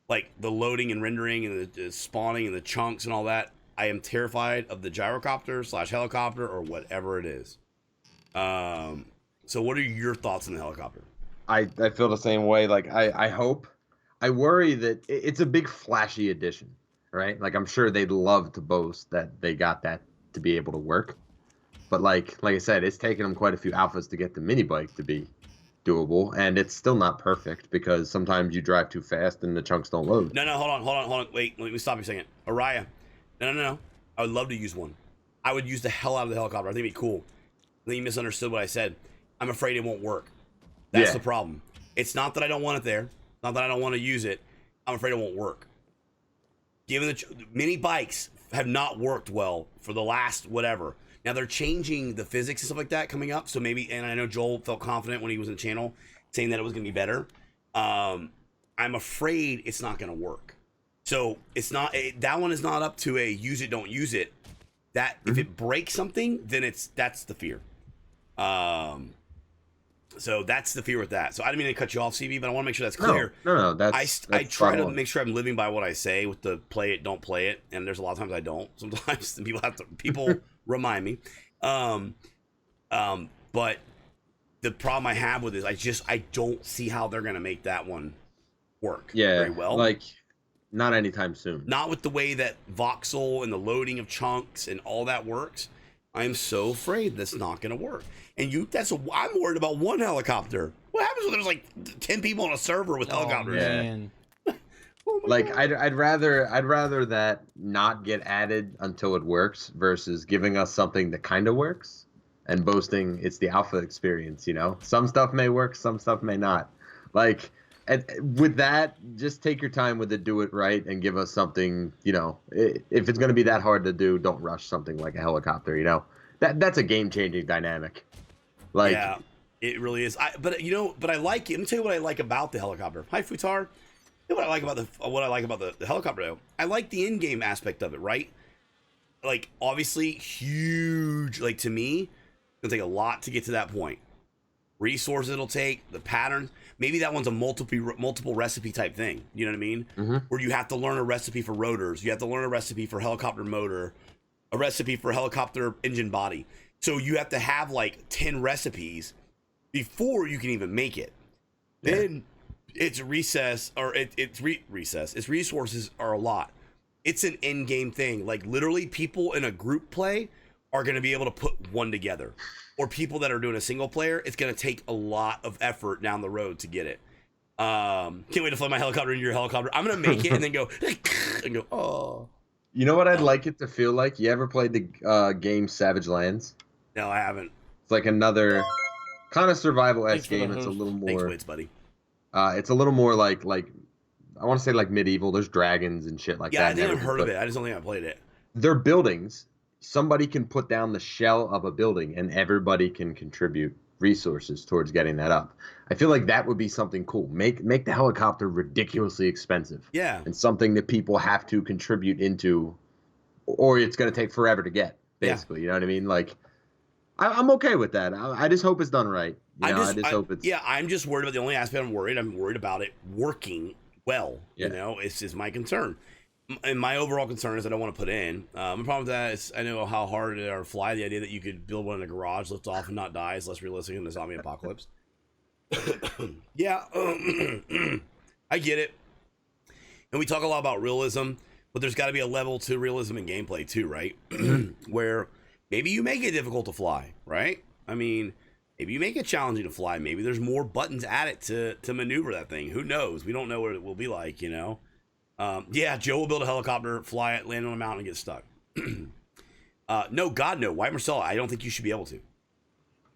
Like the loading and rendering and the spawning and the chunks and all that. I am terrified of the gyrocopter / helicopter or whatever it is. So what are your thoughts on the helicopter? I feel the same way. Like I worry that it's a big flashy addition, right? Like I'm sure they'd love to boast that they got that to be able to work. But like I said, it's taken them quite a few alphas to get the mini bike to be doable, and it's still not perfect because sometimes you drive too fast and the chunks don't load. No, hold on. Wait, let me stop you a second. Araya. No. I would love to use one. I would use the hell out of the helicopter. I think it'd be cool. I think you misunderstood what I said. I'm afraid it won't work. That's the problem. It's not that I don't want it there. Not that I don't want to use it. I'm afraid it won't work. Given the mini bikes have not worked well for the last whatever. Now they're changing the physics and stuff like that coming up. So maybe, and I know Joel felt confident when he was in the channel saying that it was going to be better. I'm afraid it's not going to work. So it's not that one is not up to a use it, don't use it. That if it breaks something, then that's the fear. So that's the fear with that. So I didn't mean to cut you off, CB, but I want to make sure that's clear. No, I try to make sure I'm living by what I say with the play it, don't play it, and there's a lot of times I don't. Sometimes people remind me. But the problem I have with it is I don't see how they're gonna make that one work very well. Like not anytime soon. Not with the way that voxel and the loading of chunks and all that works. I am so afraid that's not going to work. And I'm worried about one helicopter. What happens when there's like 10 people on a server with helicopters? Man. Like I'd rather that not get added until it works versus giving us something that kind of works and boasting it's the alpha experience, you know? Some stuff may work, some stuff may not. Like, with that, just take your time with it, do it right, and give us something, you know, if it's going to be that hard to do, don't rush something like a helicopter, you know? That's a game-changing dynamic. Like, yeah, it really is. But I like it. Let me tell you what I like about the helicopter. Hi, Futar. You know what I like about the helicopter, though? I like the in-game aspect of it, right? Like, obviously, huge. Like, to me, it'll take a lot to get to that point. Resources it'll take, the pattern. Maybe that one's a multiple recipe type thing. You know what I mean? Mm-hmm. Where you have to learn a recipe for rotors. You have to learn a recipe for helicopter motor. A recipe for helicopter engine body. So you have to have like 10 recipes before you can even make it. Yeah. Then its recess or its resources are a lot. It's an in-game thing. Like literally people in a group play are going to be able to put one together. Or people that are doing a single player, it's going to take a lot of effort down the road to get it. Can't wait to fly my helicopter into your helicopter. I'm going to make it and then go, oh. You know what I'd like it to feel like? You ever played the game Savage Lands? No, I haven't. It's like another kind of survival-esque game. It's a little more... Thanks, Waits, buddy. It's a little more like I want to say like medieval. There's dragons and shit like that. Yeah, I think I've heard of it. I just don't think I played it. They're buildings. Somebody can put down the shell of a building, and everybody can contribute resources towards getting that up. I feel like that would be something cool. Make the helicopter ridiculously expensive. Yeah. And something that people have to contribute into, or it's going to take forever to get, basically. Yeah. You know what I mean? Like, I'm okay with that. I just hope it's done right. I just hope it's... Yeah, I'm just worried about the only aspect I'm worried about it working well. Yeah. You know, it's just my concern. And my overall concern is I don't want to put in. The problem with that is I know how hard it is to fly. The idea that you could build one in a garage, lift off, and not die is less realistic in the zombie apocalypse. Yeah, I get it. And we talk a lot about realism, but there's got to be a level to realism in gameplay too, right? Where maybe you make it difficult to fly, right? I mean, maybe you make it challenging to fly. Maybe there's more buttons added to maneuver that thing. Who knows? We don't know what it will be like, you know? Yeah, Joe will build a helicopter, fly it, land on a mountain, and get stuck. No, God, no. White Marcella, I don't think you should be able to.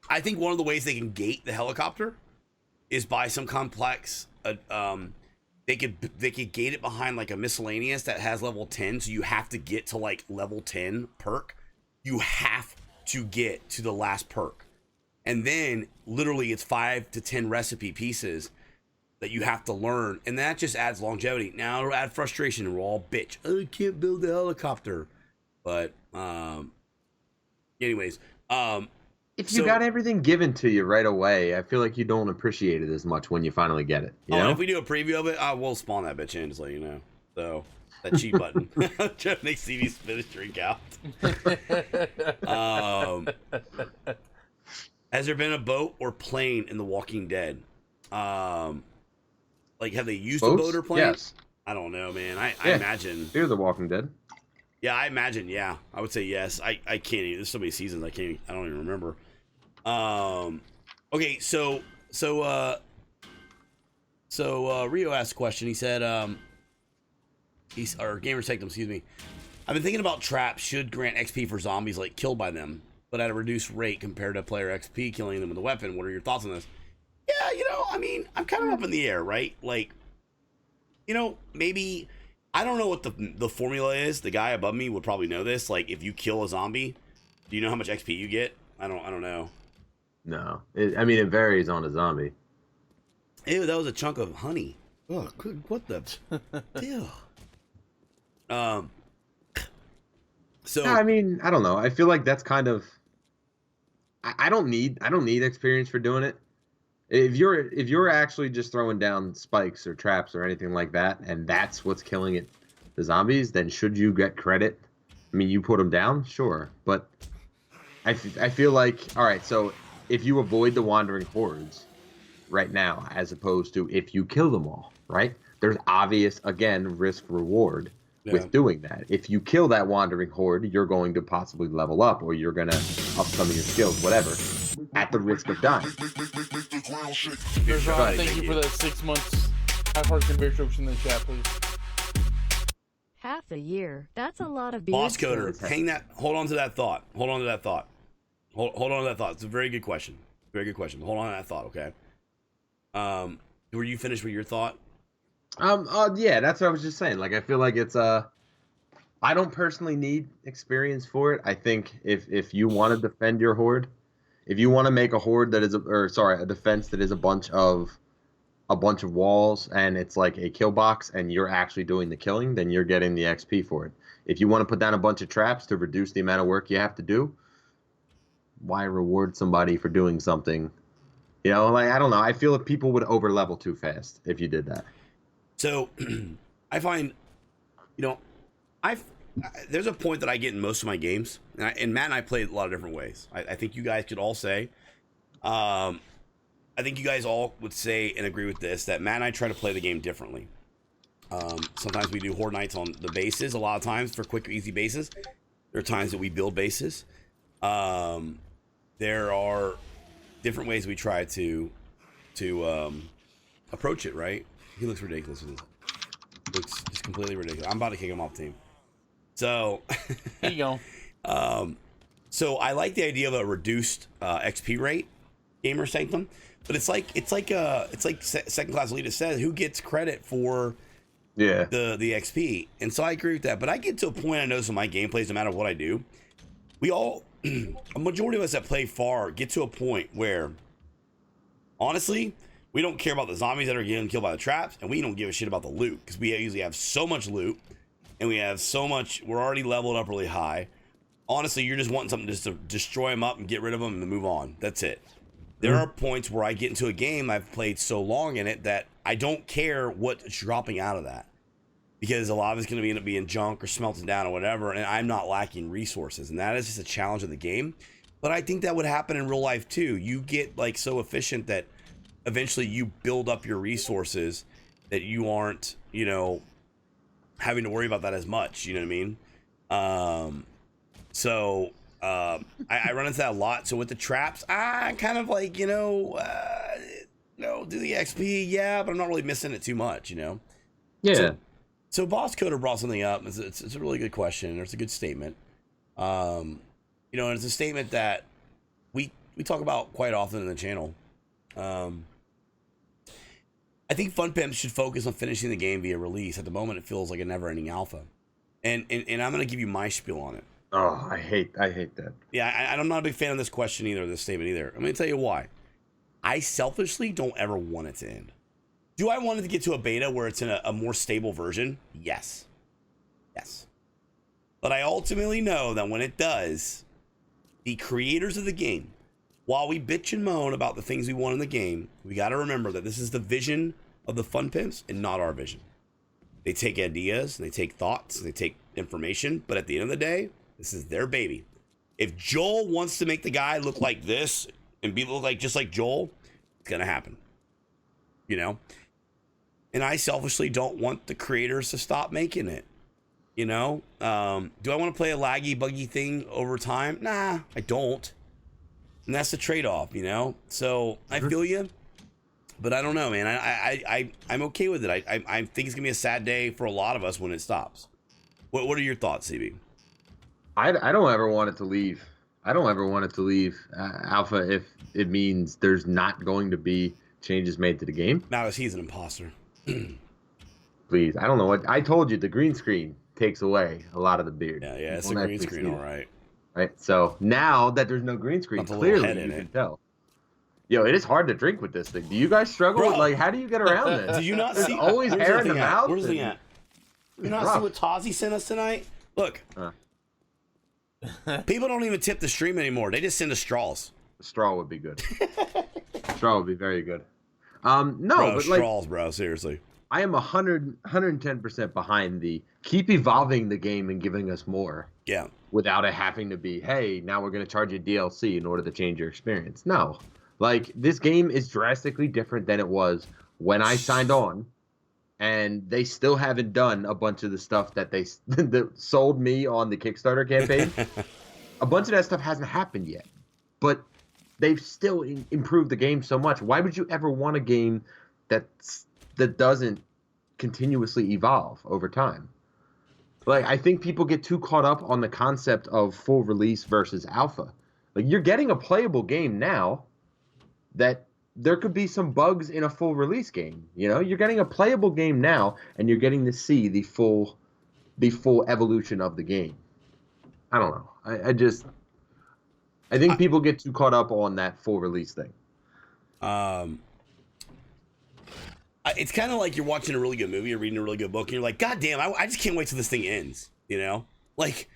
I think one of the ways they can gate the helicopter is by some complex... They could gate it behind like a miscellaneous that has level 10, so you have to get to like level 10 perk. You have to get to the last perk. And then, literally, it's 5 to 10 recipe pieces that you have to learn, and that just adds longevity. Now it'll add frustration, and we're all bitch. Oh, I can't build a helicopter. But, anyways, if you got everything given to you right away, I feel like you don't appreciate it as much when you finally get it. You know? If we do a preview of it, I will spawn that bitch in, just let you know. So, that cheat button. I'm trying to make CV spit his drink out. Has there been a boat or plane in The Walking Dead? Like, have they used a boat or plane? Yes. I don't know, man. I imagine. Fear the Walking Dead. Yeah, I imagine. Yeah, I would say yes. I can't even. There's so many seasons. I don't even remember. Okay, so Rio asked a question. He said, or Gamers Take Them, excuse me. I've been thinking about traps should grant XP for zombies like killed by them, but at a reduced rate compared to player XP killing them with a weapon. What are your thoughts on this? Yeah, you know, I mean, I'm kind of up in the air, right? Like, you know, maybe, I don't know what the formula is. The guy above me would probably know this. Like, if you kill a zombie, do you know how much XP you get? I don't know. No. It varies on a zombie. Ew, that was a chunk of honey. Oh, what the deal? So I mean, I don't know. I feel like that's kind of, I don't need experience for doing it. If you're actually just throwing down spikes or traps or anything like that, and that's what's killing it, the zombies, then should you get credit? I mean, you put them down, sure, but I feel like, all right, so if you avoid the wandering hordes right now, as opposed to if you kill them all, right? There's obvious, again, risk reward with doing that. If you kill that wandering horde, you're going to possibly level up, or you're going to up some of your skills, whatever, at the risk of dying. Thank you for that 6 months. Half-hearts and beer strokes in the chat, please. Half a year. That's a lot of beer. Boss Coder, hang that. Hold on to that thought. Hold on to that thought. It's a very good question. Very good question. Hold on to that thought, okay? Were you finished with your thought? Yeah, that's what I was just saying. Like, I feel like it's I don't personally need experience for it. I think if you want to defend your horde, if you want to make a horde that is a defense that is a bunch of walls and it's like a kill box and you're actually doing the killing, then you're getting the XP for it. If you want to put down a bunch of traps to reduce the amount of work you have to do, why reward somebody for doing something? You know, like, I don't know. I feel like people would over level too fast if you did that. So I find, you know, there's a point that I get in most of my games, and Matt and I play a lot of different ways. I think you guys could all say, I think you guys all would say and agree with this, that Matt and I try to play the game differently. Sometimes we do horde nights on the bases. A lot of times for quick or easy bases. There are times that we build bases. There are different ways we try to approach it, right? He looks ridiculous. He looks just completely ridiculous. I'm about to kick him off the team. So Here you go. So I like the idea of a reduced XP rate, Gamer Sanctum, but it's like Second Class Elite says, who gets credit for the XP? And so I agree with that. But I get to a point, I notice in my gameplays, no matter what I do, we all, a majority of us that play far, get to a point where, honestly, we don't care about the zombies that are getting killed by the traps, and we don't give a shit about the loot, because we usually have so much loot, and we have so much, we're already leveled up really high. Honestly, you're just wanting something just to destroy them up and get rid of them and move on. That's it. There are points where I get into a game, I've played so long in it, that I don't care what's dropping out of that, because a lot of it's going to end up being junk or smelting down or whatever, and I'm not lacking resources, and that is just a challenge of the game. But I think that would happen in real life too. You get like so efficient that eventually you build up your resources that you aren't, you know, having to worry about that as much. You know what I mean? I run into that a lot. So with the traps, I kind of like, do the XP, yeah, but I'm not really missing it too much, you know? Yeah. So Boss Coder brought something up. It's a really good question. It's a good statement. And it's a statement that we talk about quite often in the channel. I think Fun Pimps should focus on finishing the game via release. At the moment, it feels like a never-ending alpha. And I'm going to give you my spiel on it. Oh, I hate that. Yeah, I'm not a big fan of this question either, this statement either. I'm going to tell you why. I selfishly don't ever want it to end. Do I want it to get to a beta where it's in a more stable version? Yes. But I ultimately know that when it does, the creators of the game, while we bitch and moan about the things we want in the game, we got to remember that this is the vision of the Fun Pimps and not our vision. They take ideas, and they take thoughts, and they take information, but at the end of the day, this is their baby. If Joel wants to make the guy look like this and look like just like Joel, it's going to happen. You know? And I selfishly don't want the creators to stop making it. You know? Do I want to play a laggy, buggy thing over time? Nah, I don't. And that's the trade-off, you know? So I feel you, but I don't know, man. I'm okay with it. I think it's going to be a sad day for a lot of us when it stops. What are your thoughts, CB? I don't ever want it to leave. I don't ever want it to leave Alpha if it means there's not going to be changes made to the game. Now, he's an imposter. Please, I don't know what I told you. The green screen takes away a lot of the beard. Yeah, it's a green screen, all right. Right. So now that there's no green screen, clearly you can tell. Yo, it is hard to drink with this thing. Do you guys struggle? Bro, like, how do you get around this? Do you not There's see? always hair in the mouth. Where's the thing at? You not see what Tazi sent us tonight? Look. People don't even tip the stream anymore. They just send us straws. A straw would be good. Straw would be very good. No, bro, but straws, bro. Seriously. I am 110% behind the keep evolving the game and giving us more. Yeah. Without it having to be, hey, now we're going to charge you DLC in order to change your experience. No. Like, this game is drastically different than it was when I signed on, and they still haven't done a bunch of the stuff that they that sold me on the Kickstarter campaign. A bunch of that stuff hasn't happened yet, but they've still improved the game so much. Why would you ever want a game that doesn't continuously evolve over time? Like, I think people get too caught up on the concept of full release versus alpha. Like, you're getting a playable game now that there could be some bugs in a full release game. You know, you're getting a playable game now, and you're getting to see the full evolution of the game. I don't know. I think people get too caught up on that full release thing. It's kind of like you're watching a really good movie or reading a really good book, and you're like, God damn, I just can't wait till this thing ends. You know, like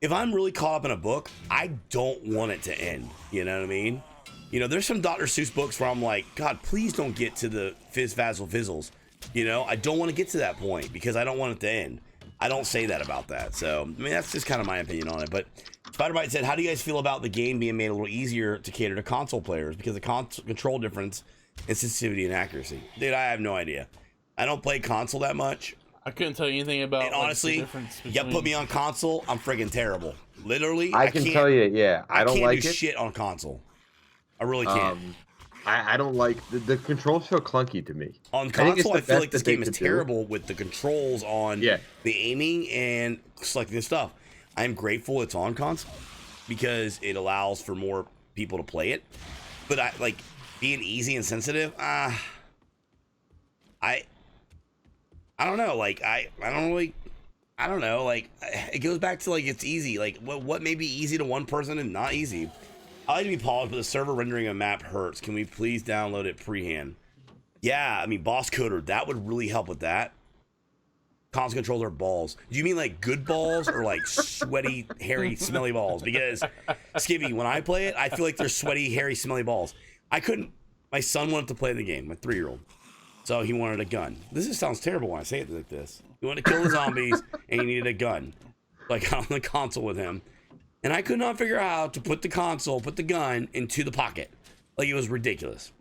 if I'm really caught up in a book, I don't want it to end. You know what I mean? You know, there's some Dr. Seuss books where I'm like, God, please don't get to the fizz fazzle fizzles. You know, I don't want to get to that point because I don't want it to end. I don't say that about that. So, I mean, that's just kind of my opinion on it. But Spider-Bite said, how do you guys feel about the game being made a little easier to cater to console players? Because the control difference in sensitivity and accuracy. Dude, I have no idea. I don't play console that much. I couldn't tell you anything about. And honestly, the difference between... you put me on console, I'm friggin' terrible. Literally, I can tell you, yeah, I don't like it. I can't do shit on console. I really can't. I don't like the controls feel clunky to me. On console, I feel like this game is terrible with the controls on the aiming and selecting stuff. I'm grateful it's on console because it allows for more people to play it. But I like being easy and sensitive. I don't know. Like I don't know. Like it goes back to like it's easy. Like what may be easy to one person and not easy. I like to be polished, but the server rendering a map hurts. Can we please download it pre-hand? Yeah, I mean, Boss Coder, that would really help with that. Console controller balls. Do you mean like good balls or like sweaty, hairy, smelly balls? Because, Skibby, when I play it, I feel like they're sweaty, hairy, smelly balls. My son wanted to play the game, my 3-year-old. So he wanted a gun. This just sounds terrible when I say it like this. He wanted to kill the zombies, and he needed a gun. Like on the console with him. And I could not figure out how to put the gun into the pocket. Like, it was ridiculous.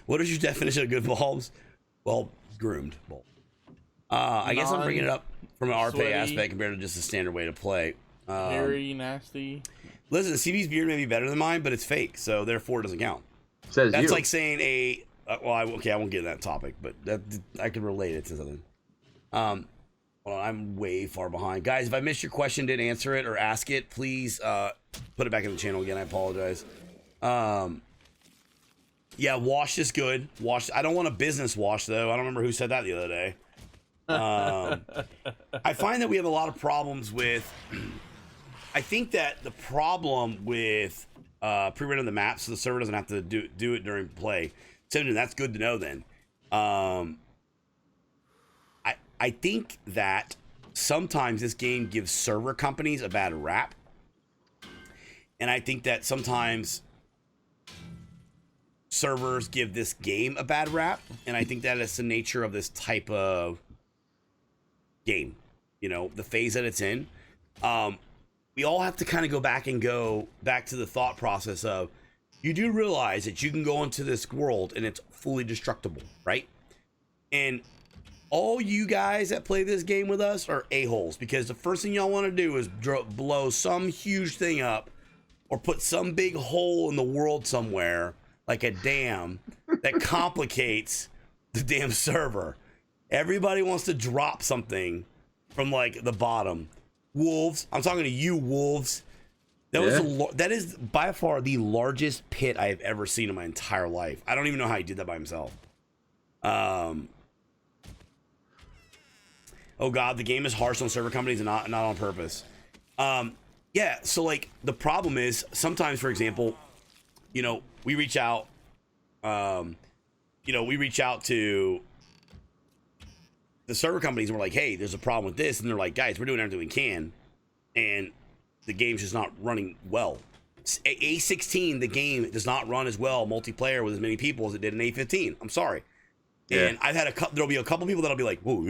What is your definition of good bulbs? Well, groomed bulb. I guess I'm bringing it up from an RP aspect compared to just a standard way to play. Very nasty. Listen, CB's beard may be better than mine, but it's fake, so therefore it doesn't count. That's like saying I won't get into that topic, but I can relate it to something. Hold on, I'm way far behind. Guys, if I missed your question, didn't answer it, or ask it, please put it back in the channel again. I apologize. Yeah, wash is good. Wash. I don't want a business wash, though. I don't remember who said that the other day. I find that we have a lot of problems with... I think that the problem with pre-rendering the maps so the server doesn't have to do it during play. So that's good to know then. I think that sometimes this game gives server companies a bad rap. And I think that sometimes servers give this game a bad rap. And I think that it's the nature of this type of game. You know, the phase that it's in. We all have to kind of go back to the thought process of, you do realize that you can go into this world and it's fully destructible, right? And all you guys that play this game with us are a-holes, because the first thing y'all want to do is blow some huge thing up or put some big hole in the world somewhere, like a dam, that complicates the damn server. Everybody wants to drop something from like the bottom. Wolves, I'm talking to you, wolves. That is by far the largest pit I have ever seen in my entire life. I don't even know how he did that by himself. Oh god, the game is harsh on server companies and not on purpose. Yeah, so like the problem is sometimes, for example, you know, we reach out to the server companies and we're like, hey, there's a problem with this, and they're like, guys, we're doing everything we can, and the game's just not running well. A16, the game does not run as well multiplayer with as many people as it did in A15. I'm sorry. Yeah. And I've had there'll be a couple people that'll be like, whoa,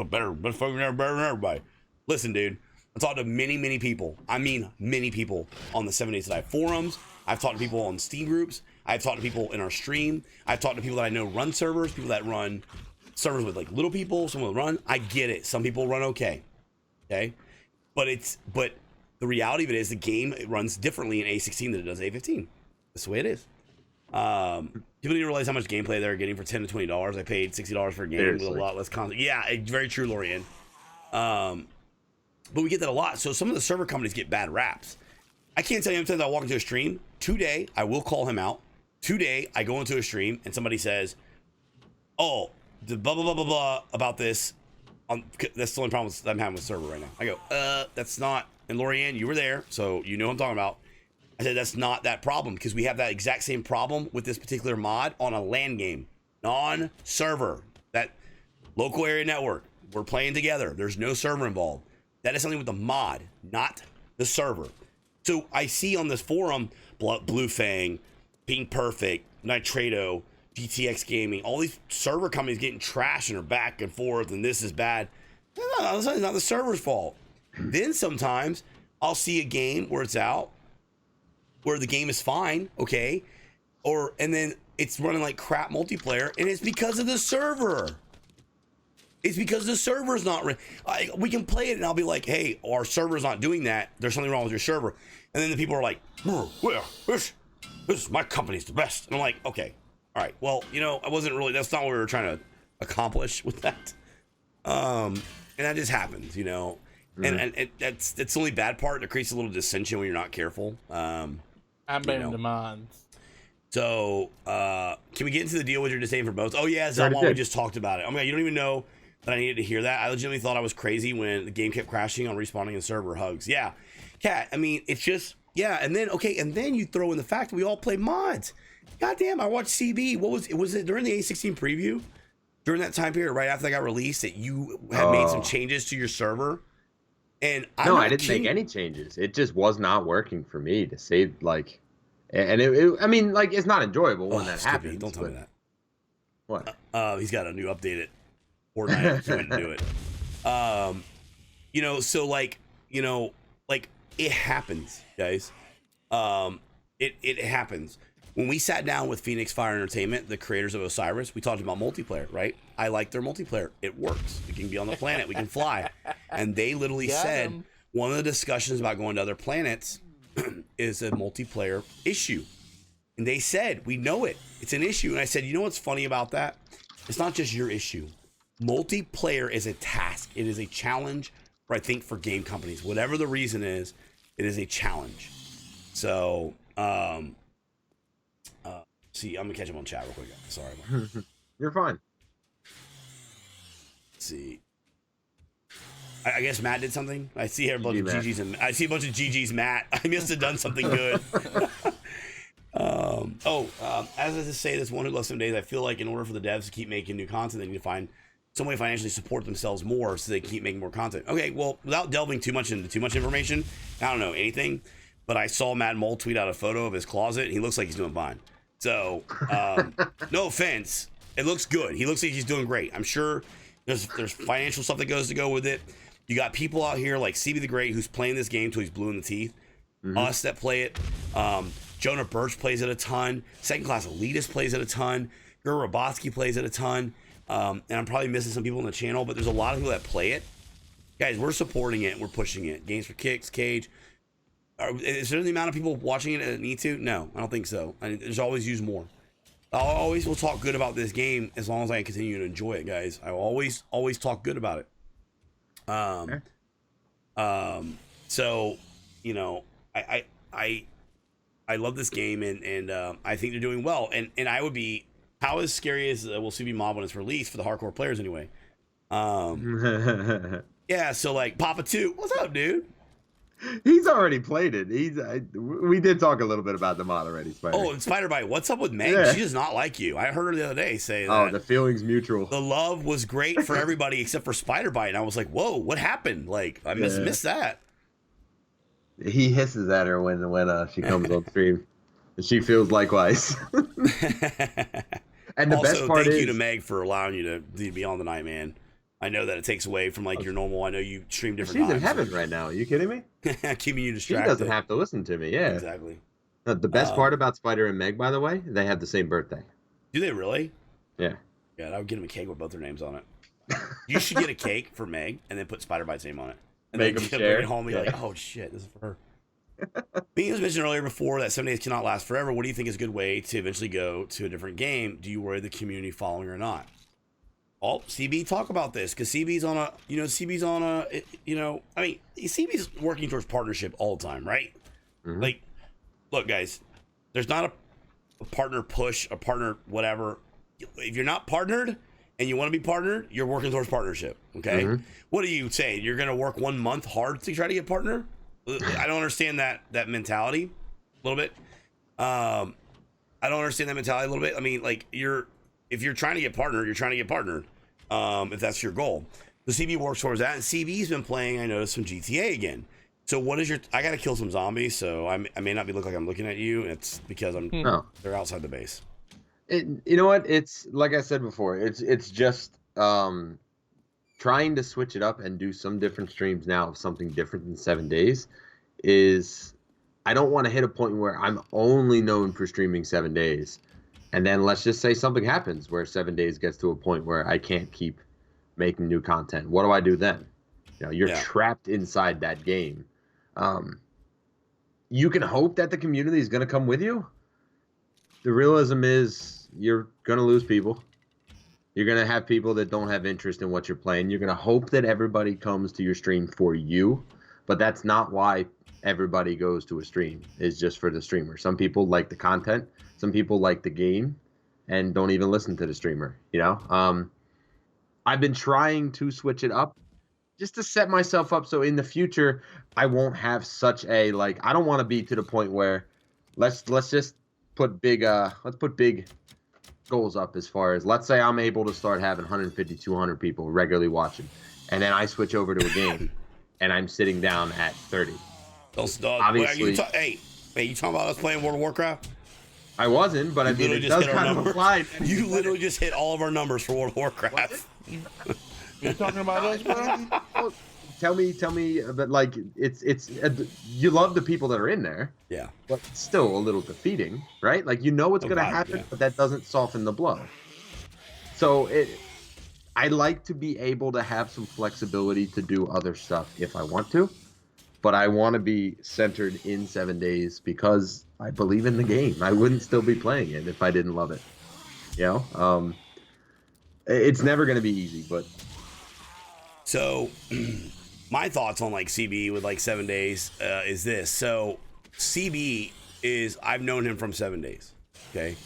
better than everybody. Listen, dude, I talked to many people. I mean, many people on the 7 Days to Die forums. I've talked to people on Steam groups. I've talked to people in our stream. I've talked to people that I know run servers, people that run servers with like little people. Some will run. I get it. Some people run okay. But the reality of it is the game runs differently in A16 than it does A15. That's the way it is. People need to realize how much gameplay they're getting for $10 to $20. I paid $60 for a game with a lot less content. Yeah, very true, Lorian. But we get that a lot. So some of the server companies get bad raps. I can't tell you how many times I walk into a stream. Today, I will call him out. Today, I go into a stream and somebody says, oh, the blah, blah, blah, blah, blah about this. That's the only problem I'm having with server right now. I go, that's not. And Lorianne, you were there, so you know what I'm talking about. I said, that's not that problem because we have that exact same problem with this particular mod on a LAN game, non-server, that local area network. We're playing together. There's no server involved. That is something with the mod, not the server. So I see on this forum, Blue Fang, Being Perfect, Nitrado, GTX Gaming, all these server companies getting trashed and are back and forth, and this is bad. No, it's not the server's fault. Then sometimes I'll see a game where it's out, where the game is fine, okay, and then it's running like crap multiplayer, and it's because of the server. It's because the server's not. We can play it, and I'll be like, "Hey, our server's not doing that. There's something wrong with your server." And then the people are like, "Well, this my company's the best." And I'm like, "Okay, all right. Well, I wasn't really. That's not what we were trying to accomplish with that." And that just happens, And that's the only bad part. It creates a little dissension when you're not careful. I'm blaming the mods. So, can we get into the deal with your disdain for both? Oh yeah, Zelmon, we just talked about it. Oh my God, you don't even know that I needed to hear that. I legitimately thought I was crazy when the game kept crashing on respawning and server hugs. Yeah, Cat. I mean, it's just and then you throw in the fact that we all play mods. Goddamn, I watched CB. Was it during the A16 preview? During that time period, right after that got released, that you had made some changes to your server. And I didn't make any changes. It just was not working for me to save and I mean, it's not enjoyable when that happens. Don't tell me that. What? He's got a new updated Fortnite. He went and do it. So it happens, guys. It happens. When we sat down with Phoenix Fire Entertainment, the creators of Osiris, we talked about multiplayer, right? I like their multiplayer. It works. We can be on the planet. We can fly. And they literally said one of the discussions about going to other planets is a multiplayer issue. And they said, we know it. It's an issue. And I said, you know what's funny about that? It's not just your issue. Multiplayer is a task. It is a challenge, I think, for game companies. Whatever the reason is, it is a challenge. So, see, I'm gonna catch him on chat real quick. Sorry. You're fine. Let's see. I guess Matt did something. I see here a bunch of GGs and I see a bunch of GGs. Matt, I must have done something good. As I just say, this one who loves some days. I feel like in order for the devs to keep making new content, they need to find some way to financially support themselves more, so they can keep making more content. Okay, well, without delving too much into too much information, I don't know anything, but I saw Matt Mole tweet out a photo of his closet, and he looks like he's doing fine. So, no offense, it looks good. He looks like he's doing great. I'm sure there's financial stuff that goes with it. You got people out here like CBthaGreat who's playing this game till he's blue in the teeth. Mm-hmm. Us that play it. Jonah Birch plays it a ton. Second Class Elitist plays it a ton. Gur Robotsky plays it a ton. And I'm probably missing some people on the channel, but there's a lot of people that play it. Guys, we're supporting it. We're pushing it. Games for Kicks, Cage. Is there the amount of people watching it that need to? No, I don't think so. There's always use more. I always will talk good about this game as long as I continue to enjoy it, guys. I will always talk good about it. So, I love this game and I think they're doing well. And I would be, how as scary as will CB Mob when it's released for the hardcore players anyway. Yeah, so Papa 2, what's up, dude? He's already played it. We did talk a little bit about the mod already, Spider. Oh, and Spider-Bite, what's up with Meg? Yeah. She does not like you. I heard her the other day say that. Oh, the feeling's mutual. The love was great for everybody except for Spider-Bite. And I was like, whoa, what happened? I missed that. He hisses at her when she comes on stream. And she feels likewise. And the best part thank is, you to Meg for allowing you to be on the night, man. I know that it takes away from your normal. I know you stream different times. She's in heaven right now. Are you kidding me? Keeping you distracted. She doesn't have to listen to me. Yeah, exactly. The best part about Spider and Meg, by the way, they have the same birthday. Do they really? Yeah. Yeah, I would get them a cake with both their names on it. You should get a cake for Meg and then put Spider-Bite's name on it. And Make then them share. Bring it home and be like, oh shit, this is for her. Being as mentioned earlier before that 7 days cannot last forever, what do you think is a good way to eventually go to a different game? Do you worry the community following or not? Oh, CB, talk about this, because CB's on CB's working towards partnership all the time, right? Like, look, guys, there's not a partner push, a partner whatever. If you're not partnered and you want to be partnered, you're working towards partnership. Okay. What are you saying? You're going to work 1 month hard to try to get partner? I don't understand that mentality a little bit. I don't understand that mentality a little bit. I mean, like, if you're trying to get partnered, you're trying to get partnered. If that's your goal. The CB works towards that, and CB's been playing, I noticed, some GTA again. So what is I gotta kill some zombies, so I may not look like I'm looking at you. It's because they're outside the base. You know what? It's like I said before. It's just trying to switch it up and do some different streams now of something different than 7 days. I don't want to hit a point where I'm only known for streaming 7 days, and then let's just say something happens where 7 days gets to a point where I can't keep making new content. What do I do then? You're trapped inside that game. You can hope that the community is going to come with you. The realism is you're going to lose people. You're going to have people that don't have interest in what you're playing. You're going to hope that everybody comes to your stream for you, but that's not why everybody goes to a stream. It's just for the streamer. Some people like the content. Some people like the game and don't even listen to the streamer, I've been trying to switch it up just to set myself up so in the future I won't have such a I don't want to be to the point where let's just put big goals up as far as, let's say I'm able to start having 150, 200 people regularly watching, and then I switch over to a game and I'm sitting down at 30. Obviously, you talking about us playing World of Warcraft? I wasn't, but I mean, it does kind of apply. You literally just hit all of our numbers for World of Warcraft. You talking about us, bro? Tell me, but it's you love the people that are in there. Yeah. But it's still a little defeating, right? What's going to happen, but that doesn't soften the blow. So I like to be able to have some flexibility to do other stuff if I want to, but I want to be centered in 7 days because I believe in the game. I wouldn't still be playing it if I didn't love it. It's never going to be easy, but. So my thoughts on CB with 7 days is this. So CB I've known him from 7 days. Okay.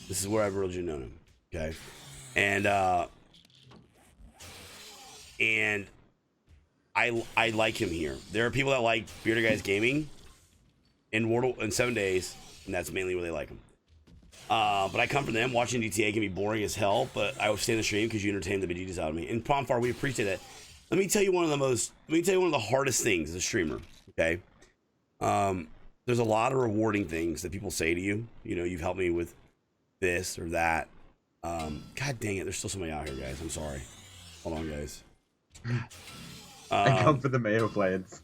This is where I've really known him. Okay. And I like him here. There are people that like Bearded Guys Gaming in 7 days, and that's mainly where they like him. But I come from them. Watching GTA can be boring as hell, but I will stay in the stream because you entertain the bejesus out of me. And Pomfar, we appreciate that. Let me tell you one of the hardest things as a streamer. Okay. There's a lot of rewarding things that people say to you. You've helped me with this or that. God dang it. There's still somebody out here, guys. I'm sorry. Hold on, guys. I come for the Mayo plans.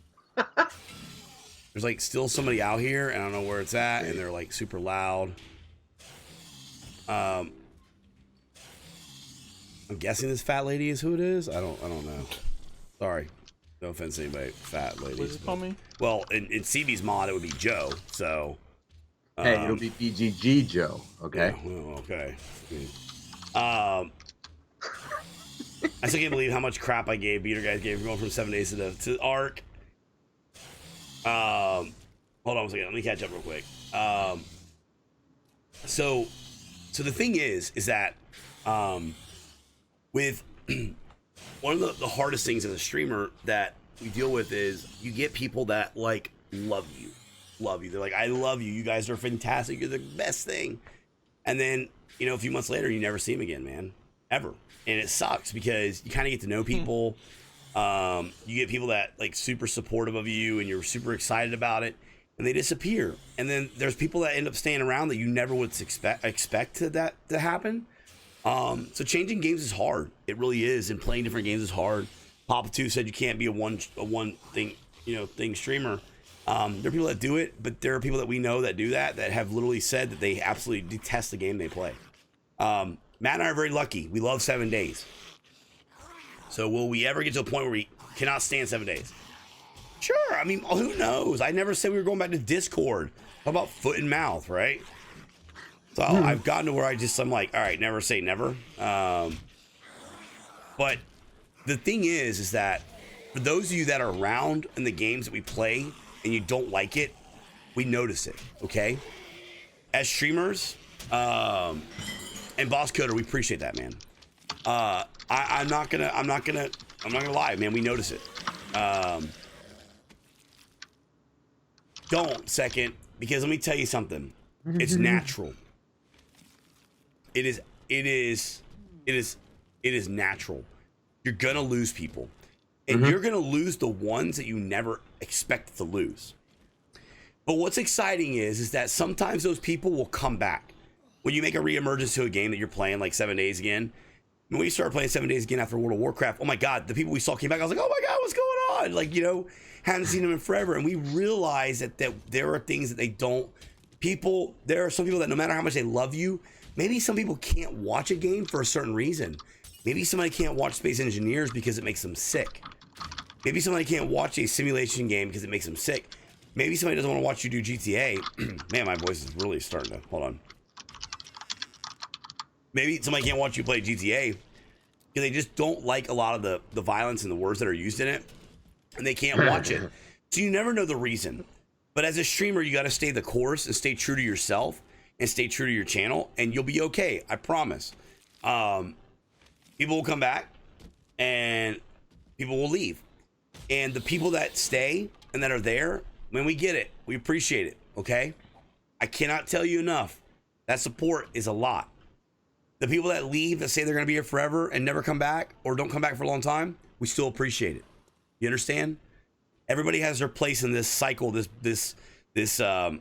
There's still somebody out here, and I don't know where it's at, and they're super loud. I'm guessing this fat lady is who it is. I don't know. Sorry, no offense to anybody, fat ladies. What does it call me? Well, in CB's mod, it would be Joe. So hey, it'll be BGG Joe. Okay. Yeah, well, okay. I still can't believe how much crap I gave Beater Guys gave for going from 7 days to Arc. Hold on a second. Let me catch up real quick. So the thing is that with one of the hardest things as a streamer that we deal with is you get people that love you. They're like, I love you. You guys are fantastic. You're the best thing. And then, a few months later, you never see them again, man. Ever. And it sucks because you kind of get to know people. You get people that super supportive of you and you're super excited about it, and they disappear. And then there's people that end up staying around that you never would expect that to happen. So changing games is hard. It really is. And playing different games is hard. Papa 2 said you can't be a one thing, thing streamer. There are people that do it, but there are people that we know that do that have literally said that they absolutely detest the game they play. Matt and I are very lucky. We love 7 days. So will we ever get to a point where we cannot stand 7 days? Sure. I mean, who knows? I never said we were going back to Discord. How about foot and mouth, right? So I've gotten to where I'm like, all right, never say never. But the thing is that for those of you that are around in the games that we play and you don't like it, we notice it, okay? As streamers, and Boss Coder, we appreciate that, man. I'm not gonna lie, man. We notice it. Don't second, because let me tell you something. It's natural. It is natural. You're gonna lose people, and you're gonna lose the ones that you never expected to lose. But what's exciting is that sometimes those people will come back. When you make a reemergence to a game that you're playing like 7 days again, when we started playing 7 days again after World of Warcraft, oh my God, the people we saw came back. I was like, oh my God, what's going on? Like, you know, hadn't seen them in forever. And we realized that there are things that they don't, there are some people that no matter how much they love you, maybe some people can't watch a game for a certain reason. Maybe somebody can't watch Space Engineers because it makes them sick. Maybe somebody can't watch a simulation game because it makes them sick. Maybe somebody doesn't want to watch you do GTA. Man, my voice is really starting to, hold on. Maybe somebody can't watch you play GTA because they just don't like a lot of the violence and the words that are used in it, and they can't watch it. So you never know the reason. But as a streamer, you got to stay the course and stay true to yourself and stay true to your channel, and you'll be okay. I promise. People will come back, and people will leave. And the people that stay and that are there, when we get it, we appreciate it, okay? I cannot tell you enough. That support is a lot. The people that leave, that say they're going to be here forever and never come back or don't come back for a long time, we still appreciate it. You understand? Everybody has their place in this cycle, this what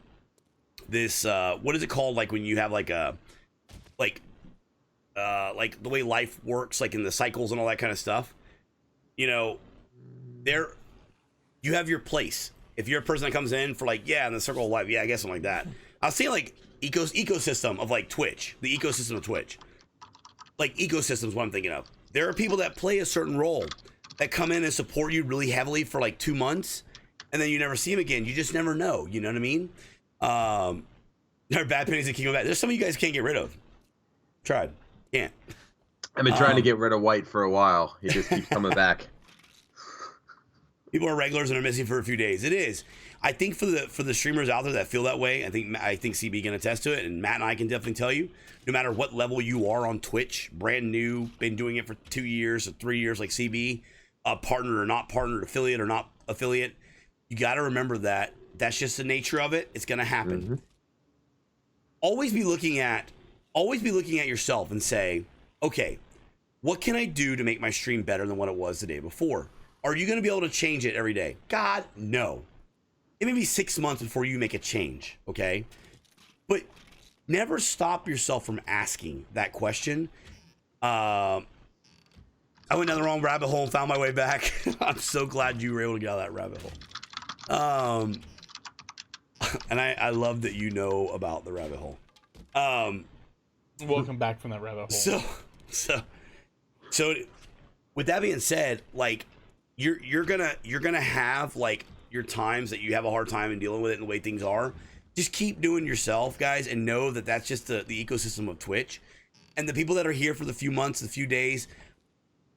is it called? Like when you have like the way life works, like in the cycles and all that kind of stuff. You know, you have your place. If you're a person that comes in for like, yeah, in the circle of life, yeah, I guess something like that. I was saying like ecosystem of like Twitch, the ecosystem of Twitch. Like ecosystem is what I'm thinking of. There are people that play a certain role that come in and support you really heavily for like 2 months, and then you never see them again. You just never know. You know what I mean? There are bad pennies that can go back. There's some of you guys can't get rid of. Tried. Can't. I've been trying to get rid of White for a while. He just keeps coming back. People are regulars and are missing for a few days. It is. I think for the streamers out there that feel that way, I think CB can attest to it, and Matt and I can definitely tell you, no matter what level you are on Twitch, brand new, been doing it for 2 years or 3 years like CB, partnered or not partnered, affiliate or not affiliate, you got to remember that that's just the nature of it. It's going to happen. Mm-hmm. Always be looking at yourself and say, okay, what can I do to make my stream better than what it was the day before? Are you going to be able to change it every day? God, no. It may be 6 months before you make a change, okay? But never stop yourself from asking that question. I went down the wrong rabbit hole and found my way back. I'm so glad you were able to get out of that rabbit hole. And I love that you know about the rabbit hole. Welcome back from that rabbit hole. So with that being said, like you're gonna have like your times that you have a hard time in dealing with it and the way things are. Just keep doing yourself, guys, and know that that's just the ecosystem of Twitch. And the people that are here for the few months, the few days,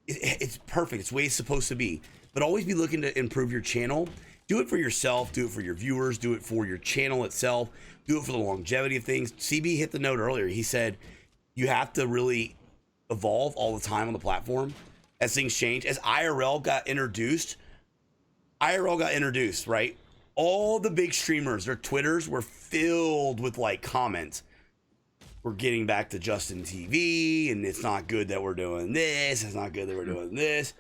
it's perfect. It's the way it's supposed to be. But always be looking to improve your channel. Do it for yourself. Do it for your viewers. Do it for your channel itself. Do it for the longevity of things. CB hit the note earlier. He said you have to really evolve all the time on the platform as things change. As IRL got introduced, right? All the big streamers, their Twitters were filled with like comments. We're getting back to Justin TV, and it's not good that we're doing this. It's not good that we're doing this.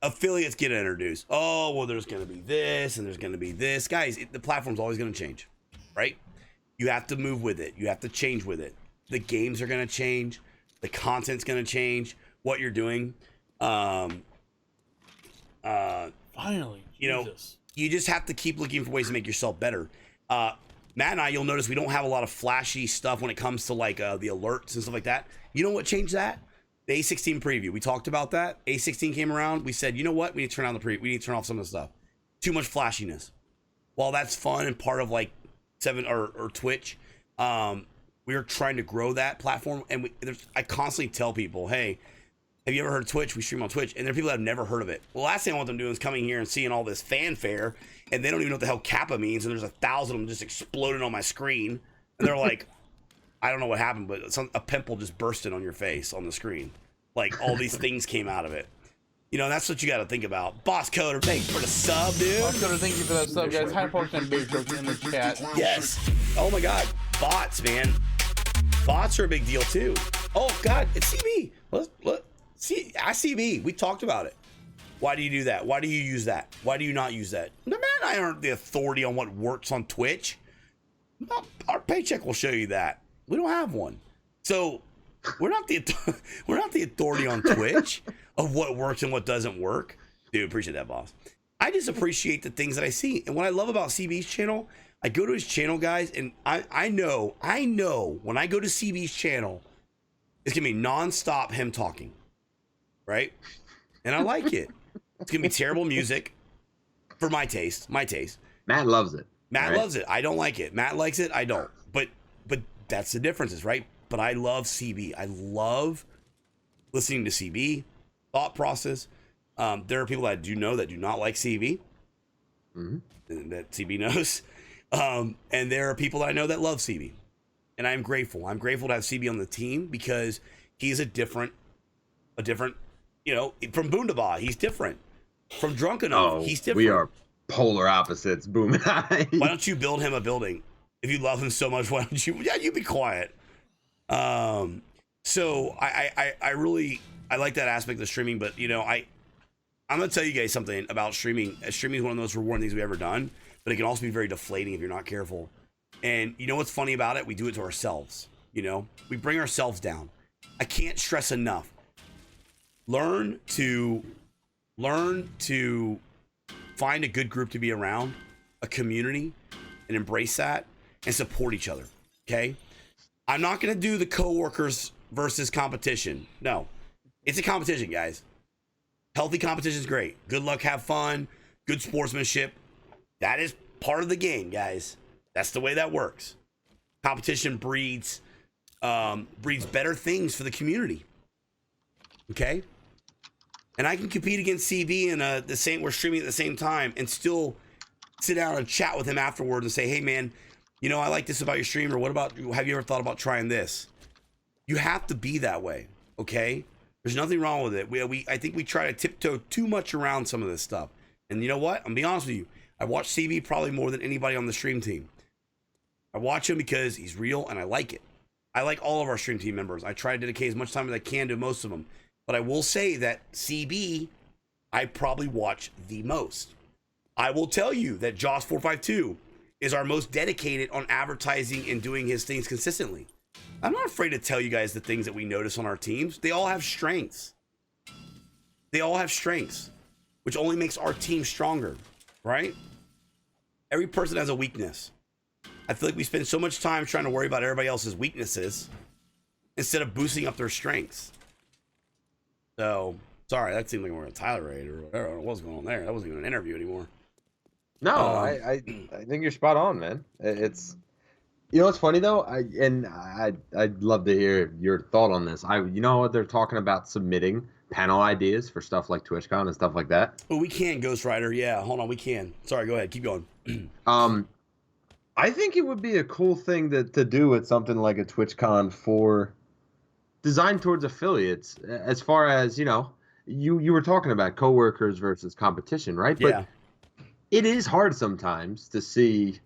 Affiliates get introduced. Oh, well, there's going to be this, and there's going to be this. Guys, the platform's always going to change, right? You have to move with it. You have to change with it. The games are going to change. The content's going to change. What you're doing. Finally, you know, you just have to keep looking for ways to make yourself better. Matt and I, you'll notice we don't have a lot of flashy stuff when it comes to like the alerts and stuff like that. You know what changed that? The A16 preview. We talked about that. A16 came around. We said, you know what? We need to turn on the preview. We need to turn off some of the stuff. Too much flashiness. While that's fun and part of like or Twitch, we are trying to grow that platform. And I constantly tell people, hey, have you ever heard of Twitch? We stream on Twitch, and there are people that have never heard of it. Well, last thing I want them doing is coming here and seeing all this fanfare, and they don't even know what the hell Kappa means, and there's 1,000 of them just exploding on my screen, and they're like, I don't know what happened, but a pimple just bursted on your face on the screen. Like, all these things came out of it. You know, that's what you got to think about. Boss Coder, thanks for the sub, dude. Boss Coder, thank you for that sub, guys. High Parks and Big Jokes in the chat. Yes. Oh, my God. Bots, man. Bots are a big deal, too. Oh, God, it's CB. See, CB. We talked about it. Why do you do that? Why do you use that? Why do you not use that? No, man, I aren't the authority on what works on Twitch. No, our paycheck will show you that. We don't have one. So we're not the authority on Twitch of what works and what doesn't work. Dude, appreciate that, boss. I just appreciate the things that I see. And what I love about CB's channel, I go to his channel, guys, and I know when I go to CB's channel, it's gonna be nonstop him talking. Right? And I like it. It's gonna be terrible music for my taste. Matt loves it. Matt loves it. I don't like it. Matt likes it. I don't. But that's the differences, right? But I love CB. I love listening to CB, thought process. There are people that I do know that do not like CB. Mm-hmm. That CB knows. And there are people that I know that love CB. And I'm grateful. I'm grateful to have CB on the team because he's a different, you know, from Boondaba, he's different. From Drunken he's different. We are polar opposites, Boom and I. Why don't you build him a building? If you love him so much, why don't you? Yeah, you be quiet. So I really like that aspect of streaming, but you know, I'm gonna tell you guys something about streaming. Streaming is one of the most rewarding things we've ever done, but it can also be very deflating if you're not careful. And you know what's funny about it? We do it to ourselves. You know, we bring ourselves down. I can't stress enough. Learn to find a good group to be around, a community, and embrace that and support each other. Okay? I'm not going to do the coworkers versus competition. No. It's a competition, guys. Healthy competition is great. Good luck, have fun, good sportsmanship. That is part of the game, guys. That's the way that works. Competition breeds better things for the community. Okay? And I can compete against CB and we're streaming at the same time and still sit down and chat with him afterwards and say, hey man, you know, I like this about your stream, or have you ever thought about trying this? You have to be that way, okay? There's nothing wrong with it. I think we try to tiptoe too much around some of this stuff. And you know what? I'm gonna be honest with you. I watch CB probably more than anybody on the stream team. I watch him because he's real and I like it. I like all of our stream team members. I try to dedicate as much time as I can to most of them. But I will say that CB, I probably watch the most. I will tell you that Joss452 is our most dedicated on advertising and doing his things consistently. I'm not afraid to tell you guys the things that we notice on our teams. They all have strengths. Which only makes our team stronger, right? Every person has a weakness. I feel like we spend so much time trying to worry about everybody else's weaknesses instead of boosting up their strengths. So, sorry, that seemed like we're a tirade or whatever. I don't know what's going on there. That wasn't even an interview anymore. No, I think you're spot on, man. It's, you know what's funny though? I'd love to hear your thought on this. You know what they're talking about, submitting panel ideas for stuff like TwitchCon and stuff like that. Oh, we can, Ghost Rider. Yeah, hold on, we can. Sorry, go ahead, keep going. I think it would be a cool thing to do with something like a TwitchCon for designed towards affiliates. As far as, you know, you were talking about coworkers versus competition, right? But yeah. It is hard sometimes to see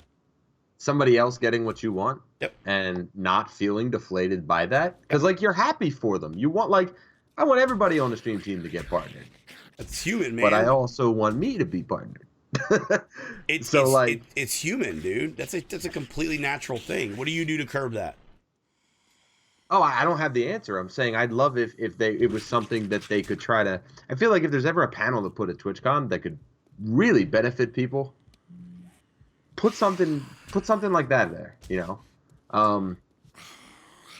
somebody else getting what you want. Yep. And not feeling deflated by that. Because, like, you're happy for them. You want, like, I want everybody on the stream team to get partnered. That's human, man. But I also want me to be partnered. It's human, dude. That's a completely natural thing. What do you do to curb that? Oh, I don't have the answer. I'm saying I'd love if it was something that they could try to. I feel like if there's ever a panel to put at TwitchCon that could really benefit people, put something like that there. You know,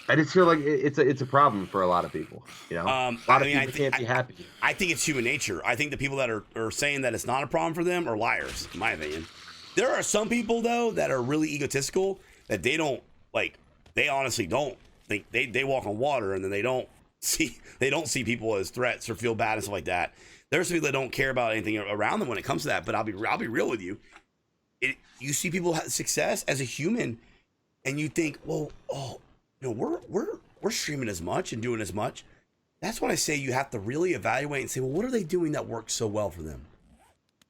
I just feel like it's a problem for a lot of people. You know, a lot of people can't be happy. I think it's human nature. I think the people that are saying that it's not a problem for them are liars, in my opinion. There are some people though that are really egotistical that they don't like. They honestly don't think they walk on water, and then they don't see people as threats or feel bad and stuff like that. There's people that don't care about anything around them when it comes to that. But I'll be real with you. You see people have success as a human, and you think, well, we're streaming as much and doing as much. That's what I say. You have to really evaluate and say, well, what are they doing that works so well for them?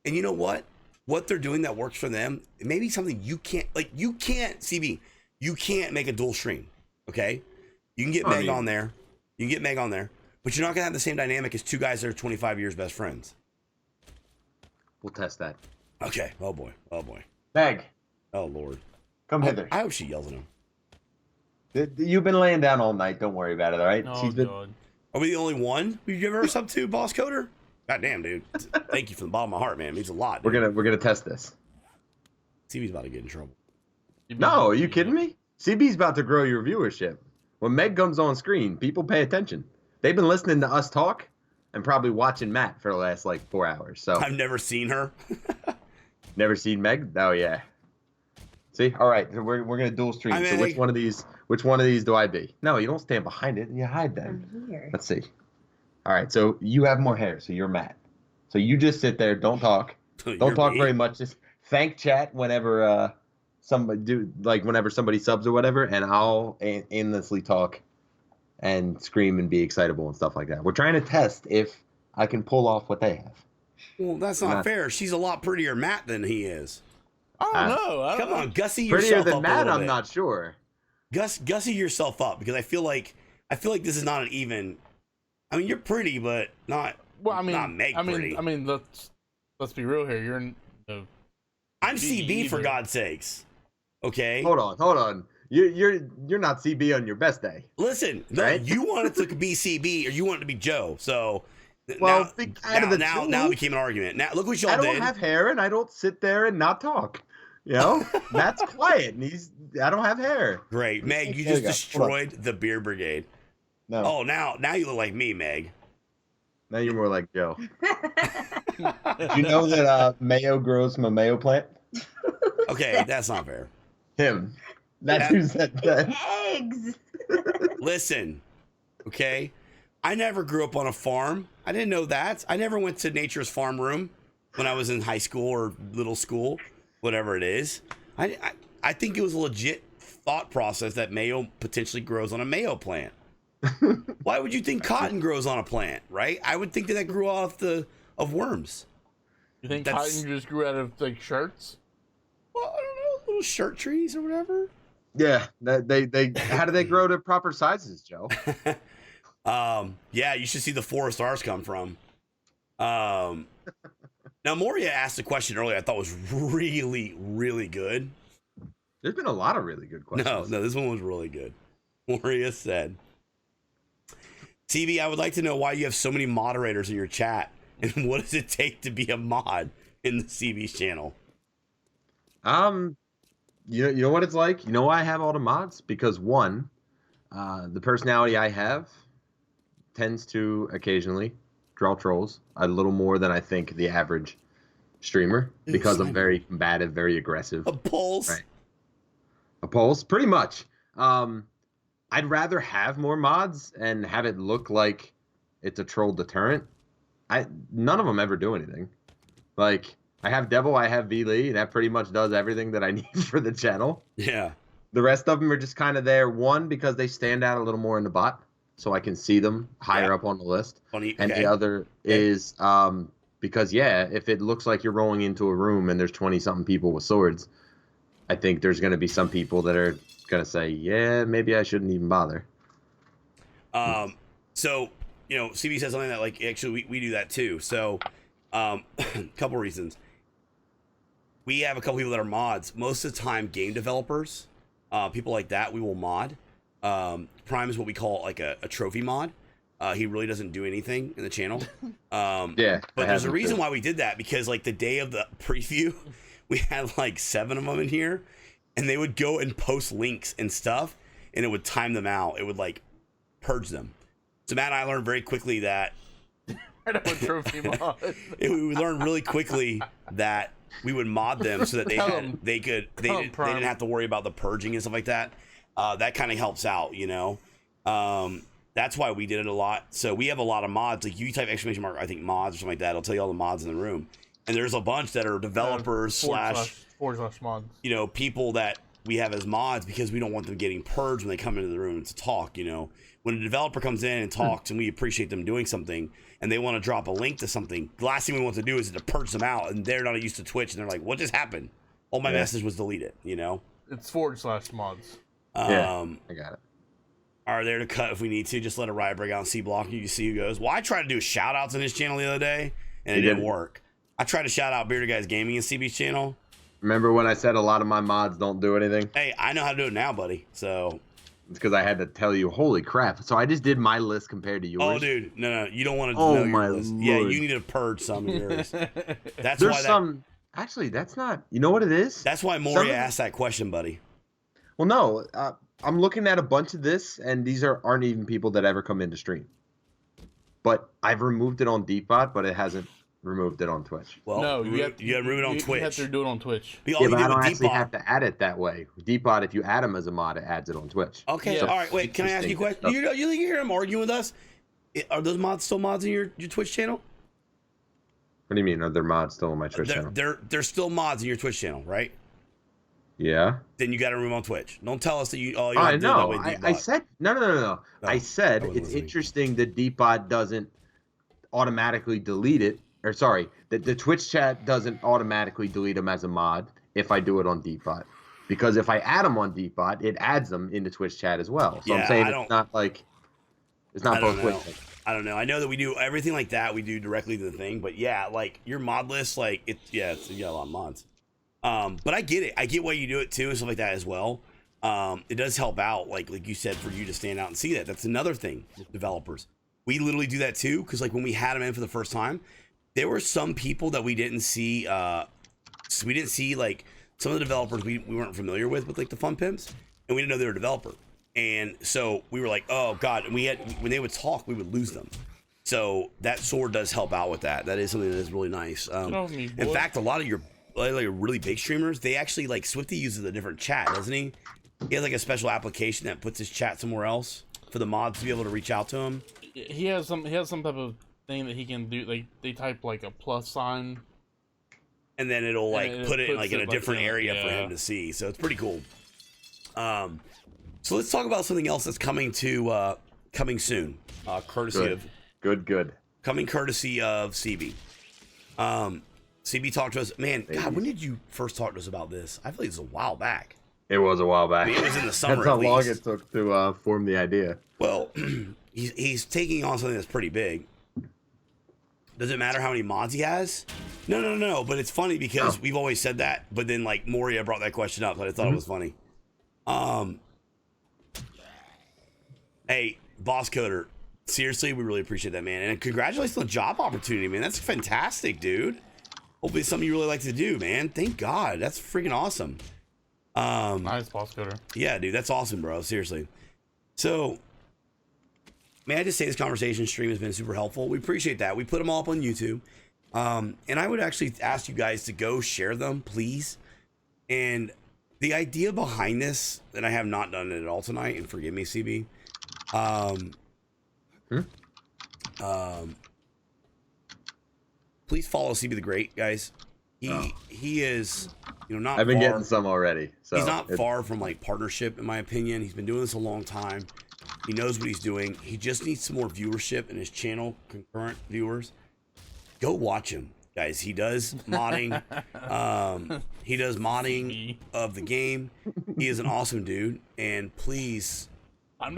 And you know what? What they're doing that works for them, maybe something you can't, CB, you can't make a dual stream, okay? You can get Meg on there. You can get Meg on there, but you're not going to have the same dynamic as two guys that are 25 years best friends. We'll test that. Okay. Oh, boy. Meg. Oh, Lord. Come hither. I hope she yells at him. You've been laying down all night. Don't worry about it, all right? Oh, God. Are we the only one we've given her sub to, Boss Coder? God damn, dude. Thank you from the bottom of my heart, man. It means a lot, dude. We're gonna test this. CB's about to get in trouble. No, are you kidding me? CB's about to grow your viewership. When Meg comes on screen, people pay attention. They've been listening to us talk and probably watching Matt for the last 4 hours. So I've never seen her. Never seen Meg? Oh yeah. See, all right, we're gonna dual stream. So which one of these do I be? No, you don't stand behind it. You hide them. I'm here. Let's see. All right, so you have more hair, so you're Matt. So you just sit there, don't talk, don't talk very much. Just thank chat whenever whenever somebody subs or whatever, and I'll endlessly talk and scream and be excitable and stuff like that. We're trying to test if I can pull off what they have. Well, that's not fair. She's a lot prettier Matt than he is. I don't know. Come on, Gussie prettier yourself than up Matt, a I'm bit. not sure. Gussie yourself up, because I feel like this is not an even. I mean, you're pretty, but not. Well, I mean, not Meg pretty. I mean, let's be real here. You're in. I'm CB for God's sakes. Okay. Hold on. You're not CB on your best day. Listen, no, right? You wanted to be CB or you wanted to be Joe. So well, now it became an argument. Now look what y'all did. I don't have hair and I don't sit there and not talk. You know, Matt's quiet and I don't have hair. Great, Meg, you just destroyed the Beer Brigade. No. Oh, now you look like me, Meg. Now you're more like Joe. Did you know that mayo grows from a mayo plant? Okay, that's not fair. Him. That's who said that. Eggs. Listen, okay? I never grew up on a farm. I didn't know that. I never went to Nature's Farm Room when I was in high school or little school, whatever it is. I think it was a legit thought process that mayo potentially grows on a mayo plant. Why would you think cotton grows on a plant, right? I would think that grew off of worms. You think cotton just grew out of shirts? Well, I don't know, little shirt trees or whatever. Yeah, they how do they grow to proper sizes, Joe? Yeah, you should see the forest ours come from. Now Moria asked a question earlier I thought was really, really good. There's been a lot of really good questions. No, this one was really good. Moria said, CB, I would like to know why you have so many moderators in your chat, and what does it take to be a mod in the CB's channel? You know what it's like? You know why I have all the mods? Because one, the personality I have tends to occasionally draw trolls a little more than I think the average streamer, because I'm very combative, very aggressive. A pulse. Right. A pulse, pretty much. I'd rather have more mods and have it look like it's a troll deterrent. None of them ever do anything. Like, I have Devil, I have V-Lee, and that pretty much does everything that I need for the channel. Yeah. The rest of them are just kind of there, one, because they stand out a little more in the bot, so I can see them higher up on the list. Funny. And the other is because, if it looks like you're rolling into a room and there's 20-something people with swords, I think there's going to be some people that are going to say, yeah, maybe I shouldn't even bother. So, CB says something that, actually, we do that too. So, a couple reasons. We have a couple people that are mods. Most of the time, game developers, people like that, we will mod. Prime is what we call a trophy mod. He really doesn't do anything in the channel. But there's a reason why we did that, because the day of the preview, we had 7 of them in here, and they would go and post links and stuff, and it would time them out. It would purge them. So Matt and I learned very quickly that trophy mod. We learned really quickly that we would mod them so that they didn't have to worry about the purging and stuff like that. That kind of helps out, That's why we did it a lot. So we have a lot of mods. Like you type exclamation mark, I think mods or something like that. It'll tell you all the mods in the room. And there's a bunch that are developers forward slash mods. You know, people that we have as mods because we don't want them getting purged when they come into the room to talk. You know, when a developer comes in and talks and we appreciate them doing something and they want to drop a link to something, the last thing we want to do is to purge them out, and they're not used to Twitch and they're like, what just happened? Oh, my message was deleted, you know? It's forward slash mods. I got it. Are there to cut if we need to. Just let a riot break out on C Block. You can see who goes. Well, I tried to do shout outs on his channel the other day and it didn't work. I tried to shout out Bearded Guys Gaming and CB's channel. Remember when I said a lot of my mods don't do anything? Hey, I know how to do it now, buddy. So it's because I had to tell you, holy crap. So I just did my list compared to yours. Oh, dude. No. You don't want to know your list. Lord. Yeah, you need to purge some of yours. There's some... Actually, that's not... You know what it is? That's why Moria asked that question, buddy. Well, no. I'm looking at a bunch of this, and these aren't even people that ever come into stream. But I've removed it on Deepbot, but it hasn't removed it on Twitch. Well, no, you have to remove it on Twitch. You have to do it on Twitch. But I don't actually have to add it that way. Deepbot, if you add him as a mod, it adds it on Twitch. Okay, so all right. Wait, can I ask you a question? You think you hear him arguing with us? Are those mods still mods in your Twitch channel? What do you mean? Are there mods still on my Twitch channel? They're still mods in your Twitch channel, right? Yeah. Then you got to remove on Twitch. Don't tell us that you. Oh, I know. I said no. I said it's interesting that Deepbot doesn't automatically delete it. Or sorry, that the Twitch chat doesn't automatically delete them as a mod if I do it on Deepbot. Because if I add them on Deepbot, it adds them into Twitch chat as well. So I'm saying it's not like it's not both ways. I don't know. I know that we do everything like that. We do directly to the thing, but yeah, like your mod list, like you got a lot of mods. But I get it. I get why you do it too and stuff like that as well. It does help out, like you said, for you to stand out and see that. That's another thing with developers. We literally do that too, because like when we had them in for the first time, there were some people that we didn't see. So we didn't see like some of the developers we weren't familiar with like the Fun Pimps, and we didn't know they were a developer. And so we were like, oh God, and when they would talk, we would lose them. So that sword does help out with that. That is something that is really nice. In fact, a lot of your like really big streamers, they actually like Swifty uses a different chat, doesn't he? He has like a special application that puts his chat somewhere else for the mods to be able to reach out to him. He has some type of thing that he can do. Like they type like a plus sign, and then it'll like put it in like in a different area for him to see. So it's pretty cool. So let's talk about something else that's coming soon. Courtesy of coming courtesy of CB. CB talked to us. Man, God, when did you first talk to us about this? I feel like it was a while back. It was a while back. I mean, it was in the summer. That's how long it took to form the idea. Well, he's taking on something that's pretty big. Does it matter how many mods he has? No. But it's funny because we've always said that. But then like Moria brought that question up, so I thought it was funny. Hey, Boss Coder, seriously, we really appreciate that, man. And congratulations on the job opportunity, man. That's fantastic, dude. Hopefully it's something you really like to do, man. Thank God. That's freaking awesome. Nice, Boss Coder. Yeah, dude, that's awesome, bro. Seriously. So, may I just say this conversation stream has been super helpful. We appreciate that. We put them all up on YouTube. And I would actually ask you guys to go share them, please. And the idea behind this, and I have not done it at all tonight, and forgive me, CB. Please follow CBthaGreat, guys. He is, not. I've been getting some already. So he's not far from like partnership, in my opinion. He's been doing this a long time. He knows what he's doing. He just needs some more viewership in his channel, concurrent viewers. Go watch him, guys. He does modding. He does modding of the game. He is an awesome dude, and please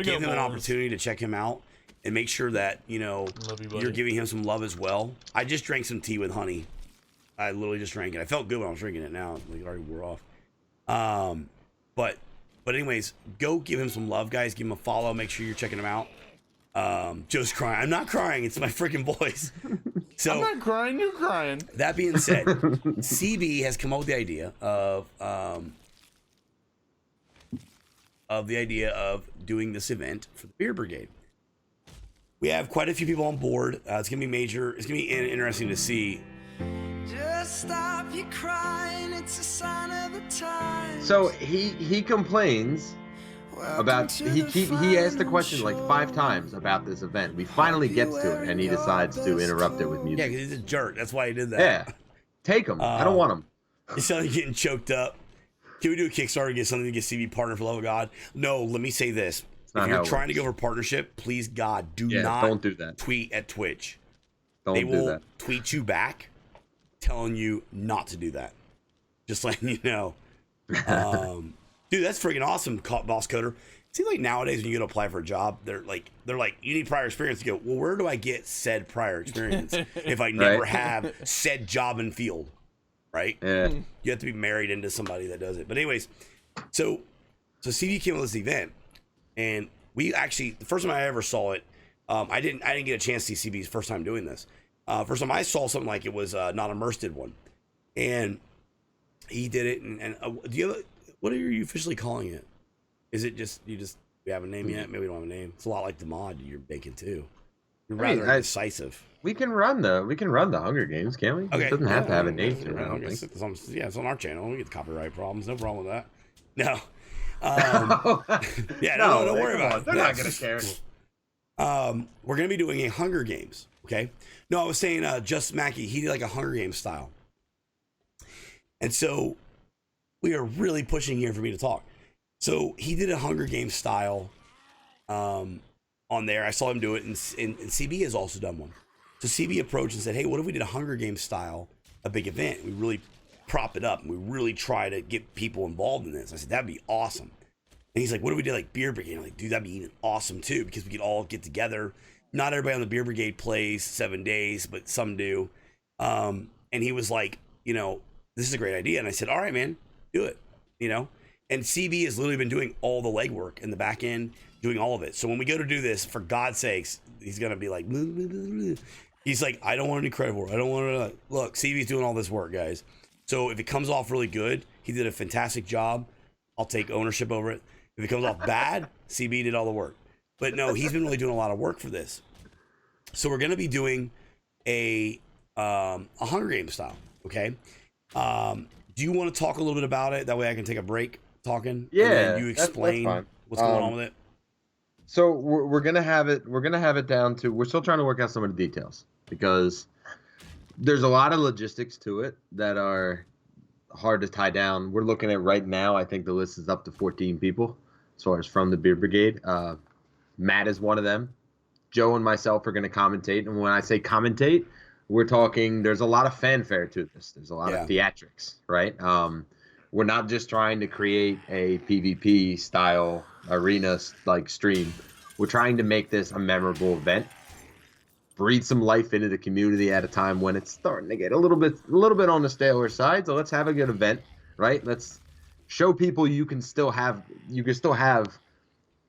give him an opportunity to check him out and make sure that you're giving him some love as well. I just drank some tea with honey. I literally just drank it. I felt good when I was drinking it. Now it already wore off. But anyways, go give him some love, guys. Give him a follow. Make sure you're checking him out. Joe's crying. I'm not crying. It's my freaking voice. So I'm not crying. You're crying. That being said, CB has come up with the idea of doing this event for the Beer Brigade. We have quite a few people on board. It's gonna be major. It's gonna be interesting to see. Just stop your crying. It's a sign of the time. So he complains about he asked the question like 5 times about this event. We finally gets to it, and he decides to interrupt it with Yeah, music. because he's a jerk. That's why he did that. Yeah, take him. I don't want him. It sounds like getting choked up. Can we do a Kickstarter to get something to get CB partner for the love of God? No, let me say this. If you're trying to go for partnership, please God, don't do that. Tweet at Twitch. They will tweet you back telling you not to do that. Just letting you know. Dude, that's freaking awesome, Boss Coder. See, like nowadays when you go to apply for a job, they're like, you need prior experience. You go, well, where do I get said prior experience if I never have said job and field? Right? Yeah. You have to be married into somebody that does it. But anyways, so CB came to this event, and we actually, the first time I ever saw it, I didn't get a chance to see CB's first time doing this. First time I saw something like it was Not Immersed did one, and he did it. And do you have what are you officially calling it? Is it just we have a name yet? Maybe we don't have a name. It's a lot like the mod you're making too. You're rather indecisive. We can run the Hunger Games, can't we? Okay. It doesn't have to have a name to it. I don't think. It's on our channel. We get the copyright problems. No problem with that. No. Yeah, no, don't worry about it. They're not gonna care. We're gonna be doing a Hunger Games. Okay. No, I was saying Just Mackie, he did like a Hunger Games style. And so we are really pushing here for me to talk. So he did a Hunger Games style on there. I saw him do it, and CB has also done one. So CB approached and said, hey, what if we did a Hunger Games style, a big event? We really prop it up, and we really try to get people involved in this. I said, that'd be awesome. And he's like, what if we did like Beer Brigade? I'm like, dude, that'd be even awesome too, because we could all get together. Not everybody on the Beer Brigade plays 7 days, but some do. And he was like, this is a great idea. And I said, all right, man, do it, And CB has literally been doing all the legwork in the back end, doing all of it. So when we go to do this, for God's sakes, he's going to be like, blah, blah, blah, blah. He's like, I don't want any credit for it. I don't want to. Look, CB's doing all this work, guys. So if it comes off really good, he did a fantastic job. I'll take ownership over it. If it comes off bad, CB did all the work. But no, he's been really doing a lot of work for this. So we're going to be doing a Hunger Games style, okay? Do you want to talk a little bit about it? That way I can take a break talking. Yeah, and then you explain that's what's going on with it. So we're gonna have it. We're gonna have it down to. We're still trying to work out some of the details because there's a lot of logistics to it that are hard to tie down. We're looking at right now. I think the list is up to 14 people as far as from the Beer Brigade. Matt is one of them. Joe and myself are going to commentate, and when I say commentate, we're talking. There's a lot of fanfare to this. There's a lot of theatrics, right? We're not just trying to create a PvP style arena like stream. We're trying to make this a memorable event, breathe some life into the community at a time when it's starting to get a little bit on the staler side. So let's have a good event, right? Let's show people you can still have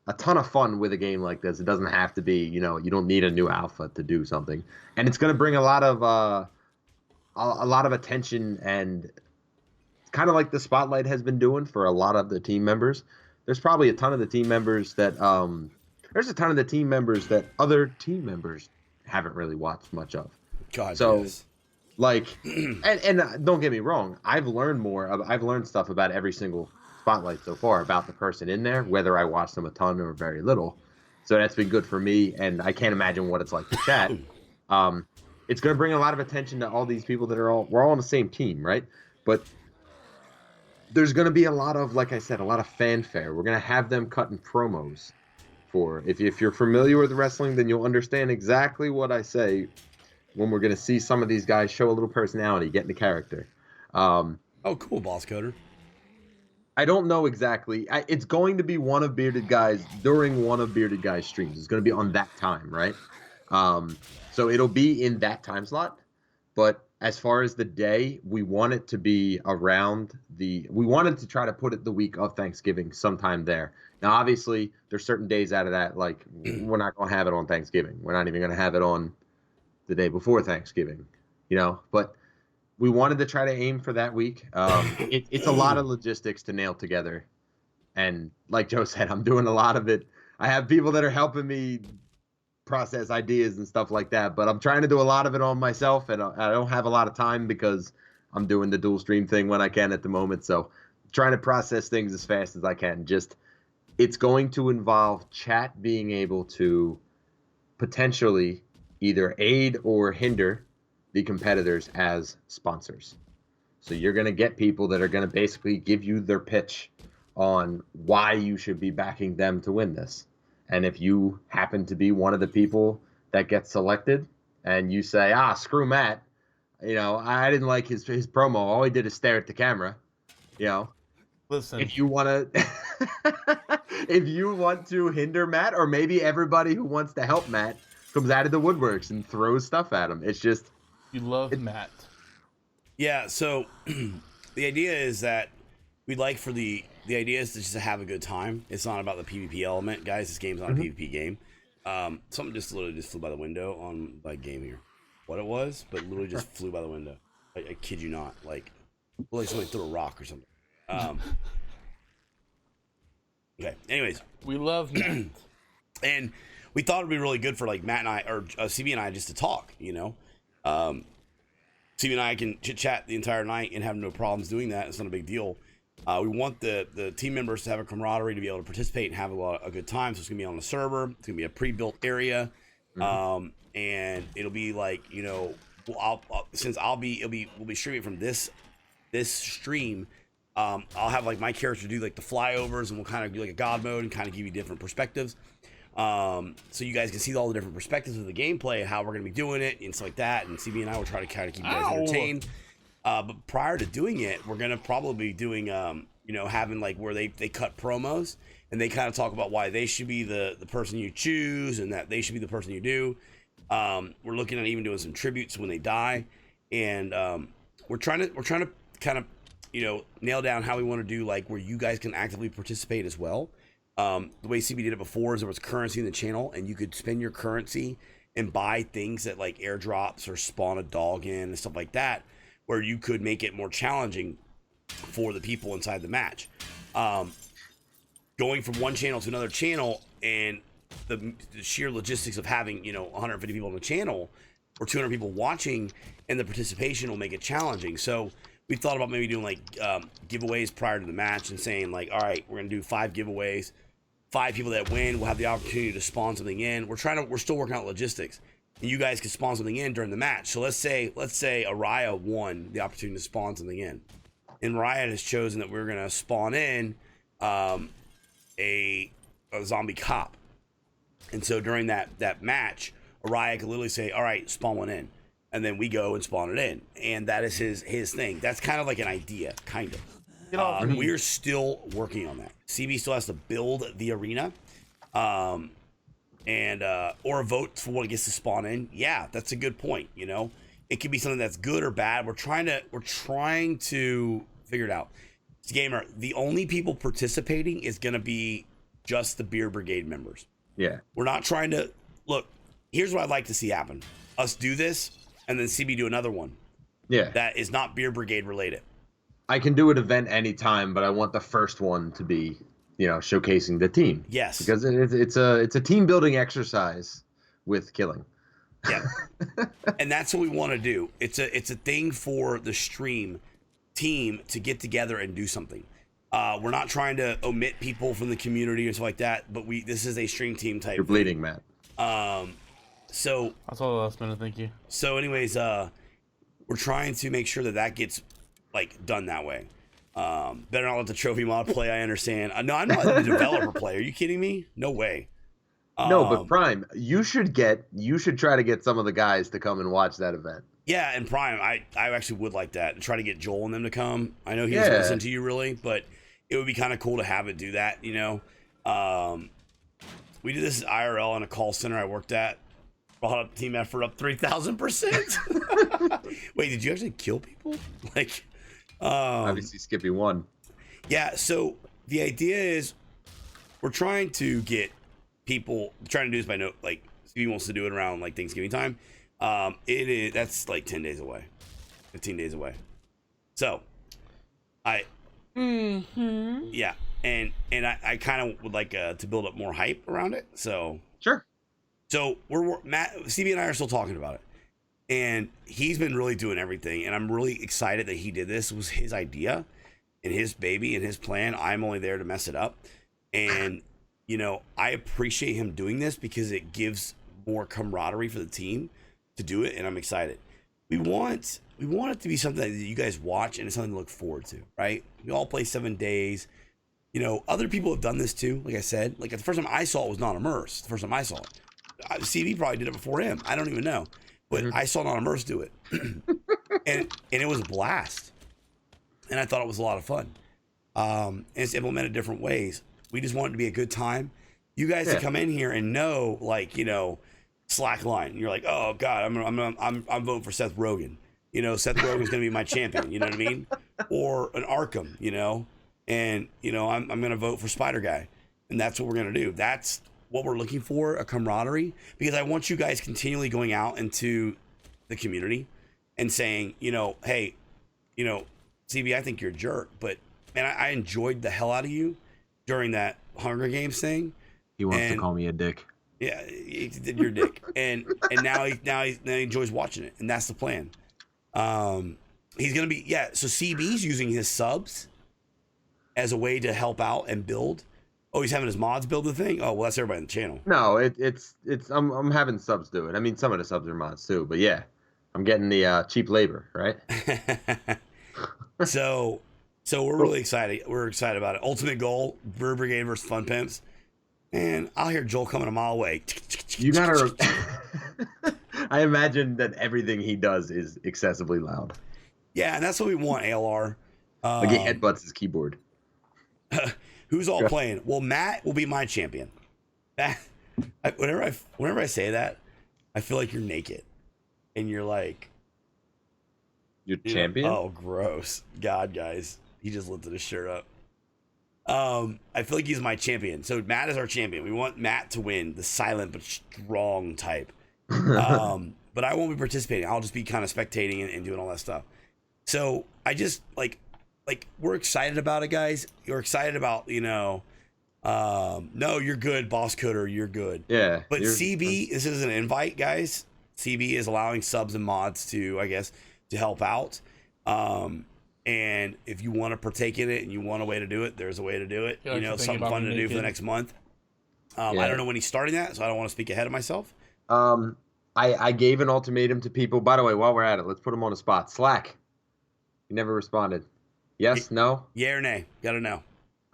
a ton of fun with a game like this. It doesn't have to be, you don't need a new alpha to do something, and it's going to bring a lot of attention, and kind of like the Spotlight has been doing for a lot of the team members. There's probably a ton of the team members that other team members haven't really watched much of. God, so yes. Like, and don't get me wrong, I've learned stuff about every single Spotlight so far about the person in there, whether I watch them a ton or very little. So that's been good for me, and I can't imagine what it's like to chat. It's going to bring a lot of attention to all these people that we're all on the same team, right? But there's going to be a lot of, like I said, a lot of fanfare. We're going to have them cutting promos for. If you're familiar with wrestling, then you'll understand exactly what I say when we're going to see some of these guys show a little personality, get into character. Oh, cool, Boss Coder. I don't know exactly. It's going to be one of Bearded Guy's during one of Bearded Guy's streams. It's going to be on that time, right? So it'll be in that time slot. But as far as the day, we want it to be we wanted to try to put it the week of Thanksgiving, sometime there. Now, obviously, there's certain days out of that, like we're not going to have it on Thanksgiving. We're not even going to have it on the day before Thanksgiving, but we wanted to try to aim for that week. It's a lot of logistics to nail together. And like Joe said, I'm doing a lot of it. I have people that are helping me process ideas and stuff like that, but I'm trying to do a lot of it on myself, and I don't have a lot of time because I'm doing the dual stream thing when I can at the moment. So trying to process things as fast as I can. Just it's going to involve chat being able to potentially either aid or hinder the competitors as sponsors. So you're going to get people that are going to basically give you their pitch on why you should be backing them to win this. And if you happen to be one of the people that gets selected and you say, screw Matt, I didn't like his promo. All he did is stare at the camera. Listen, If you want to if you want to hinder Matt, or maybe everybody who wants to help Matt comes out of the woodworks and throws stuff at him. It's just you love Matt. Yeah, so the idea is that we'd like for the idea is to just have a good time. It's not about the PvP element, guys. This game's not a PvP game. Something just literally flew by the window on my game here. What it was, but literally just flew by the window. I kid you not. Like somebody threw a rock or something. Okay. Anyways, we love Matt, and we thought it'd be really good for like Matt and I, or CB and I, just to talk. CB and I can chit chat the entire night and have no problems doing that. It's not a big deal. We want the team members to have a camaraderie, to be able to participate and have a good time. So it's gonna be on the server. It's gonna be a pre-built area, and it'll be like we'll be streaming from this stream. I'll have like my character do like the flyovers, and we'll kind of do like a god mode and kind of give you different perspectives. So you guys can see all the different perspectives of the gameplay and how we're going to be doing it and stuff like that. And CB and I will try to kind of keep you guys entertained. But prior to doing it, we're going to probably be doing, having like where they cut promos and they kind of talk about why they should be the person you choose and that they should be the person you do. We're looking at even doing some tributes when they die. And we're trying to kind of, nail down how we want to do like where you guys can actively participate as well. The way CB did it before is there was currency in the channel and you could spend your currency and buy things that like airdrops or spawn a dog in and stuff like that, where you could make it more challenging for the people inside the match. Going from one channel to another channel and the sheer logistics of having, 150 people on the channel or 200 people watching, and the participation will make it challenging. So we thought about maybe doing like giveaways prior to the match and saying like, all right, we're gonna do 5 giveaways. 5 people that win will have the opportunity to spawn something in. We're still working out logistics, and you guys can spawn something in during the match. So let's say Araya won the opportunity to spawn something in, and Araya has chosen that we're gonna spawn in a zombie cop, and so during that match, Araya could literally say, all right, spawn one in. And then we go and spawn it in, and that is his thing. That's kind of like an idea, kind of. We're still working on that. CB still has to build the arena, or vote for what it gets to spawn in. Yeah, that's a good point. It could be something that's good or bad. We're trying to figure it out. Gamer, the only people participating is going to be just the Beer Brigade members. Yeah, we're not trying to look. Here's what I'd like to see happen: us do this. And then CB do another one. Yeah. That is not Beer Brigade related. I can do an event anytime, but I want the first one to be, showcasing the team. Yes. Because it's a team building exercise with killing. Yeah. And that's what we want to do. It's a thing for the stream team to get together and do something. We're not trying to omit people from the community or stuff like that, but this is a stream team type. You're bleeding, Matt. So that's all the last minute. Thank you. So, anyways, we're trying to make sure that gets like done that way. Better not let the trophy mod play. I understand. No, I'm not letting the developer play. Are you kidding me? No way. No, but Prime, you should try to get some of the guys to come and watch that event. Yeah, and Prime, I actually would like that and try to get Joel and them to come. I know he doesn't listen to you really, but it would be kind of cool to have it do that. We did this IRL in a call center I worked at. Brought up team effort up 3,000%. Wait, did you actually kill people? Like, obviously Skippy won. Yeah. So the idea is we're trying to get people trying to do this by Stevie wants to do it around like Thanksgiving time. That's like 10 days away, 15 days away. So yeah. And I kind of would like to build up more hype around it. So sure. So CB and I are still talking about it, and he's been really doing everything, and I'm really excited that he did this. It was his idea and his baby and his plan. I'm only there to mess it up, And, you know, I appreciate him doing this because it gives more camaraderie for the team to do it, and I'm excited. We want it to be something that you guys watch and it's something to look forward to, right? We all play 7 days. You know, other people have done this too. Like I said, like the first time I saw it was non-immerse. The first time I saw it, CB probably did it before him. I don't even know, but I saw non-immerse do it, and it was a blast. And I thought it was a lot of fun. And it's implemented different ways. We just want it to be a good time. You guys to come in here and know, like, you know, slackline. You're like, oh God, I'm voting for Seth Rogen. You know, Seth Rogen's gonna be my champion. You know what I mean? Or an Arkham. You know, and you know, I'm gonna vote for Spider Guy, and that's what we're gonna do. That's what we're looking for, a camaraderie, because I want you guys continually going out into the community and saying, you know, hey, you know, CB, I think you're a jerk, but man, I enjoyed the hell out of you during that Hunger Games thing. He wants to call me a dick. Yeah, you're a dick, and now he enjoys watching it, and that's the plan. He's gonna be So CB's using his subs as a way to help out and build. Oh, he's having his mods build the thing. Oh, well, that's everybody on the channel. No, it's I'm having subs do it. I mean, some of the subs are mods too, but yeah, I'm getting the cheap labor, right? So we're really excited. We're excited about it. Ultimate goal: Brigade versus Fun Pimps. And I'll hear Joel coming a mile away. You gotta. I imagine that everything he does is excessively loud. Yeah, and that's what we want, ALR. Like he headbutts his keyboard. Who's all playing? Well, Matt will be my champion. Whenever I say that, I feel like you're naked, and you're like, you're champion. Oh, gross! God, guys, he just lifted his shirt up. I feel like he's my champion. So Matt is our champion. We want Matt to win, the silent but strong type. But I won't be participating. I'll just be kind of spectating and doing all that stuff. So I just like we're excited about it, guys. You're excited about, you know, no, you're good, Boss Coder, you're good. Yeah. But CB, this is an invite, guys. CB is allowing subs and mods to, I guess, to help out. And if you want to partake in it and you want a way to do it, there's a way to do it. You know, something fun to do for the next month. I don't know when he's starting that, so I don't want to speak ahead of myself. I gave an ultimatum to people. By the way, while we're at it, let's put him on the spot. Slack. He never responded. Yes, no? Yeah or nay? Gotta know.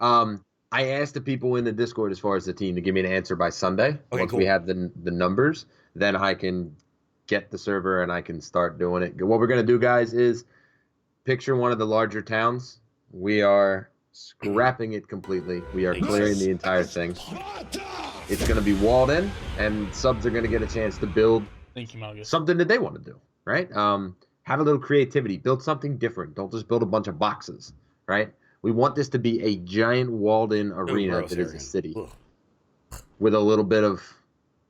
I asked the people in the Discord as far as the team to give me an answer by Sunday. Okay, Once cool. we have the numbers, then I can get the server and I can start doing it. What we're going to do, guys, is picture one of the larger towns. We are scrapping it completely. We are clearing the entire thing. It's going to be walled in, and subs are going to get a chance to build something that they want to do, right? Have a little creativity. Build something different. Don't just build a bunch of boxes, right? We want this to be a giant walled-in arena that is a city with a little bit of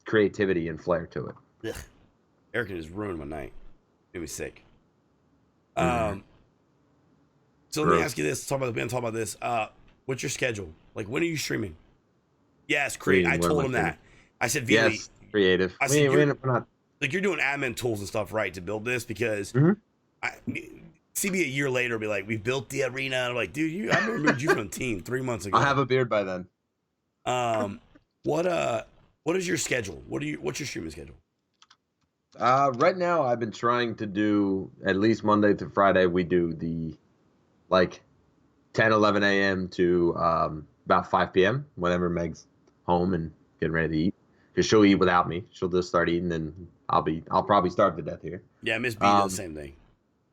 creativity and flair to it. Ugh. Eric just ruined my night. Made me sick. So let me ask you this. We're going to talk about this. What's your schedule? Like, when are you streaming? Yes, create. I told him that. I said, Vili, yes, creative. I said, we're not. Like, you're doing admin tools and stuff, right, to build this? Because CB a year later will be like, we built the arena. And I'm like, dude, I removed you from the team 3 months ago. I'll have a beard by then. What is your schedule? What's your streaming schedule? Right now, I've been trying to do at least Monday through Friday. We do the 10, 11 a.m. to about 5 p.m. whenever Meg's home and getting ready to eat. Because she'll eat without me. She'll just start eating, and I'll probably starve to death here. Yeah, Miss B does the same thing.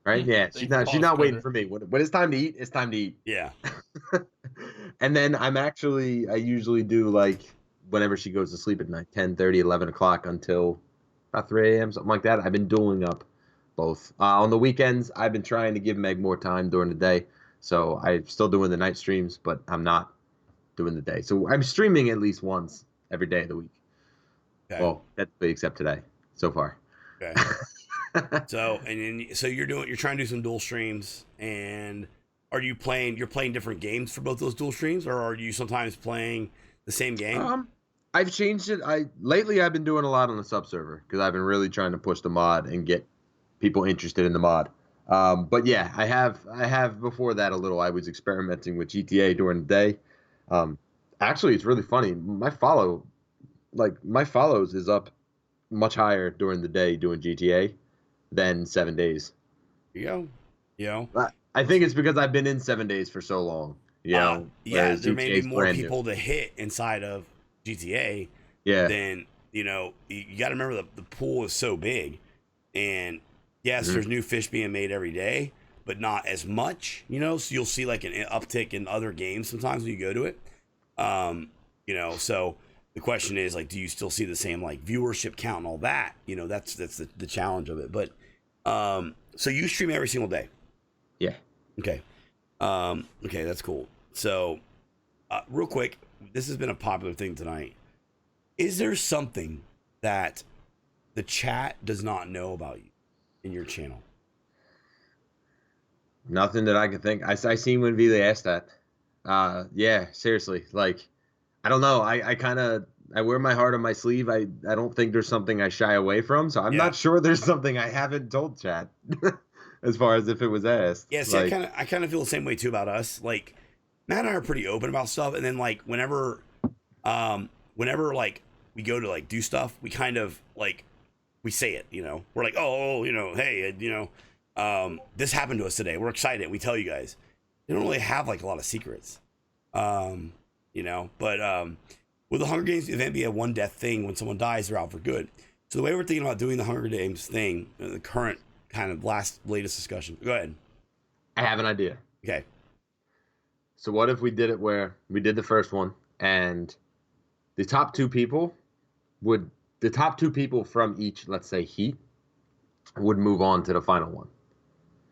Right? Yeah, she's not waiting for me. When it's time to eat, it's time to eat. Yeah. And then I usually do whenever she goes to sleep at night, 10:30, 11 o'clock until about 3 a.m., something like that. I've been doing up both. On the weekends, I've been trying to give Meg more time during the day. So I'm still doing the night streams, but I'm not doing the day. So I'm streaming at least once every day of the week. Okay. Well, except today, so far. Okay. So you're trying to do some dual streams, and you're playing different games for both those dual streams, or are you sometimes playing the same game? I've changed it. Lately I've been doing a lot on the sub server because I've been really trying to push the mod and get people interested in the mod. But yeah, I have before that a little. I was experimenting with GTA during the day. Actually, it's really funny. My follows is up much higher during the day doing GTA than 7 days. There you go. You know, I think it's because I've been in 7 days for so long. yeah, Whereas there may GTA be is more brand people new. to hit inside of GTA Yeah. than, you know, you got to remember the pool is so big. And yes, Mhm. there's new fish being made every day, but not as much, you know, so you'll see like an uptick in other games sometimes when you go to it. You know, so the question is like, do you still see the same like viewership count and all that? You know, that's the challenge of it. But so you stream every single day. Yeah. Okay. Okay, that's cool. So, real quick, this has been a popular thing tonight. Is there something that the chat does not know about you in your channel? Nothing that I can think. I seen when Vila asked that. Yeah, seriously. Like, I don't know. I wear my heart on my sleeve. I don't think there's something I shy away from. So I'm Yeah. not sure there's something I haven't told chat as far as if it was asked. Yeah, see, Like, I kind of feel the same way too about us. Like, Matt and I are pretty open about stuff, and then like whenever like we go to like do stuff, we kind of like we say it. You know, we're like, oh, you know, hey, you know, this happened to us today. We're excited. We tell you guys. They don't really have like a lot of secrets. You know, but will the Hunger Games event be a one death thing? When someone dies, they're out for good. So the way we're thinking about doing the Hunger Games thing, the current kind of latest discussion. Go ahead. I have an idea. Okay. So what if we did it where we did the first one and the top two people from each, let's say, heat would move on to the final one.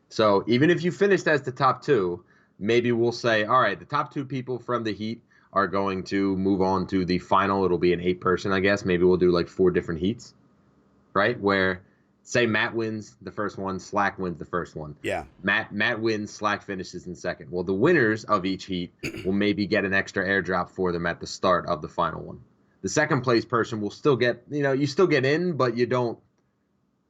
So even if you finished as the top two, maybe we'll say, all right, the top two people from the heat are going to move on to the final. It'll be an 8-person, I guess. Maybe we'll do like 4 different heats, right? Where say Matt wins the first one, Slack wins the first one. Yeah. Matt wins, Slack finishes in second. Well, the winners of each heat will maybe get an extra airdrop for them at the start of the final one. The second place person will still get, you still get in, but you don't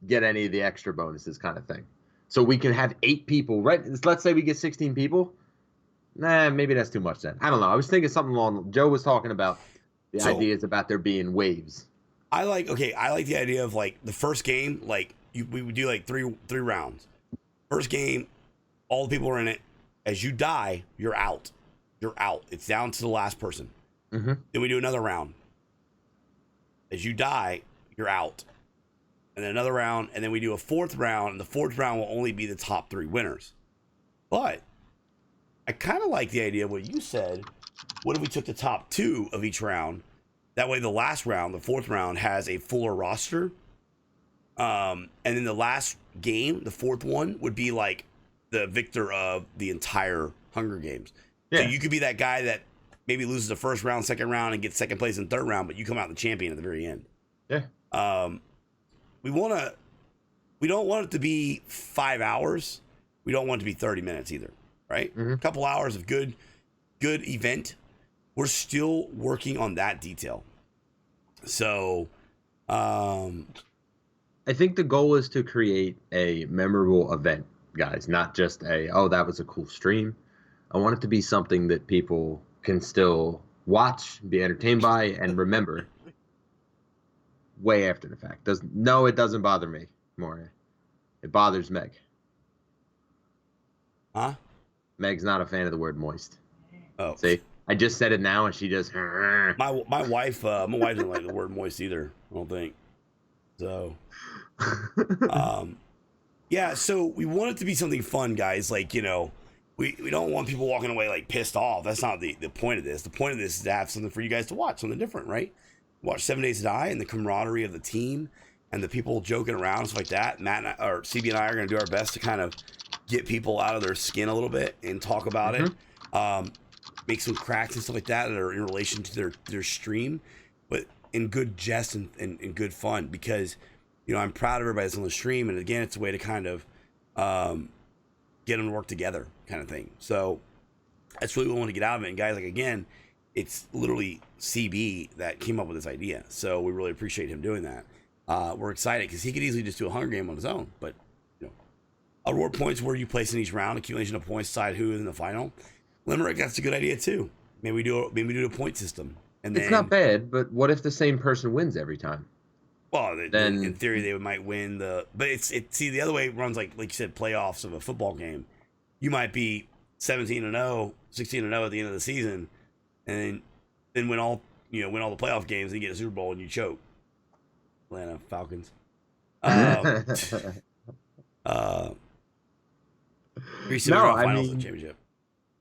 get any of the extra bonuses kind of thing. So we can have 8 people, right? Let's say we get 16 people. Nah, maybe that's too much then. I don't know. I was thinking something along. Joe was talking about the ideas about there being waves. I like the idea of like the first game, like we would do like three rounds. First game, all the people are in it. As you die, you're out. You're out. It's down to the last person. Mm-hmm. Then we do another round. As you die, you're out. And then another round, and then we do a 4th round, and the 4th round will only be the top 3 winners. But I kind of like the idea of what you said. What if we took the top 2 of each round? That way the last round, the 4th round, has a fuller roster. And then the last game, the 4th one, would be like the victor of the entire Hunger Games. Yeah. So you could be that guy that maybe loses the first round, second round, and gets second place in third round, but you come out the champion at the very end. Yeah. We don't want it to be 5 hours. We don't want it to be 30 minutes either, right? Mm-hmm. A couple hours of good event. We're still working on that detail. So, I think the goal is to create a memorable event, guys, not just that was a cool stream. I want it to be something that people can still watch, be entertained by, and remember way after the fact. It doesn't bother me, Moria. It bothers Meg. Huh? Meg's not a fan of the word moist. Oh. See? I just said it now, and she just. My wife doesn't like the word moist either. I don't think. So, yeah. So we want it to be something fun, guys. Like we don't want people walking away like pissed off. That's not the point of this. The point of this is to have something for you guys to watch, something different, right? Watch 7 Days to Die and the camaraderie of the team and the people joking around and stuff like that. Matt or CB and I are going to do our best to kind of get people out of their skin a little bit and talk about it. Make some cracks and stuff like that are in relation to their stream, but in good jest and good fun, because I'm proud of everybody that's on the stream, and again, it's a way to kind of get them to work together, kind of thing. So that's really what we want to get out of it. And guys, like, again, it's literally CB that came up with this idea, so we really appreciate him doing that. We're excited because he could easily just do a Hunger Game on his own, but award points where you place in each round, accumulation of points decide who is in the final. Limerick, that's a good idea too. Maybe we do a point system, and then It's not bad, but what if the same person wins every time? well, Then in theory they might win but see the other way it runs like you said, playoffs of a football game. You might be 17-0, 16-0 at the end of the season, and then win all the playoff games and you get a Super Bowl and you choke. Atlanta Falcons. Finals of the championship.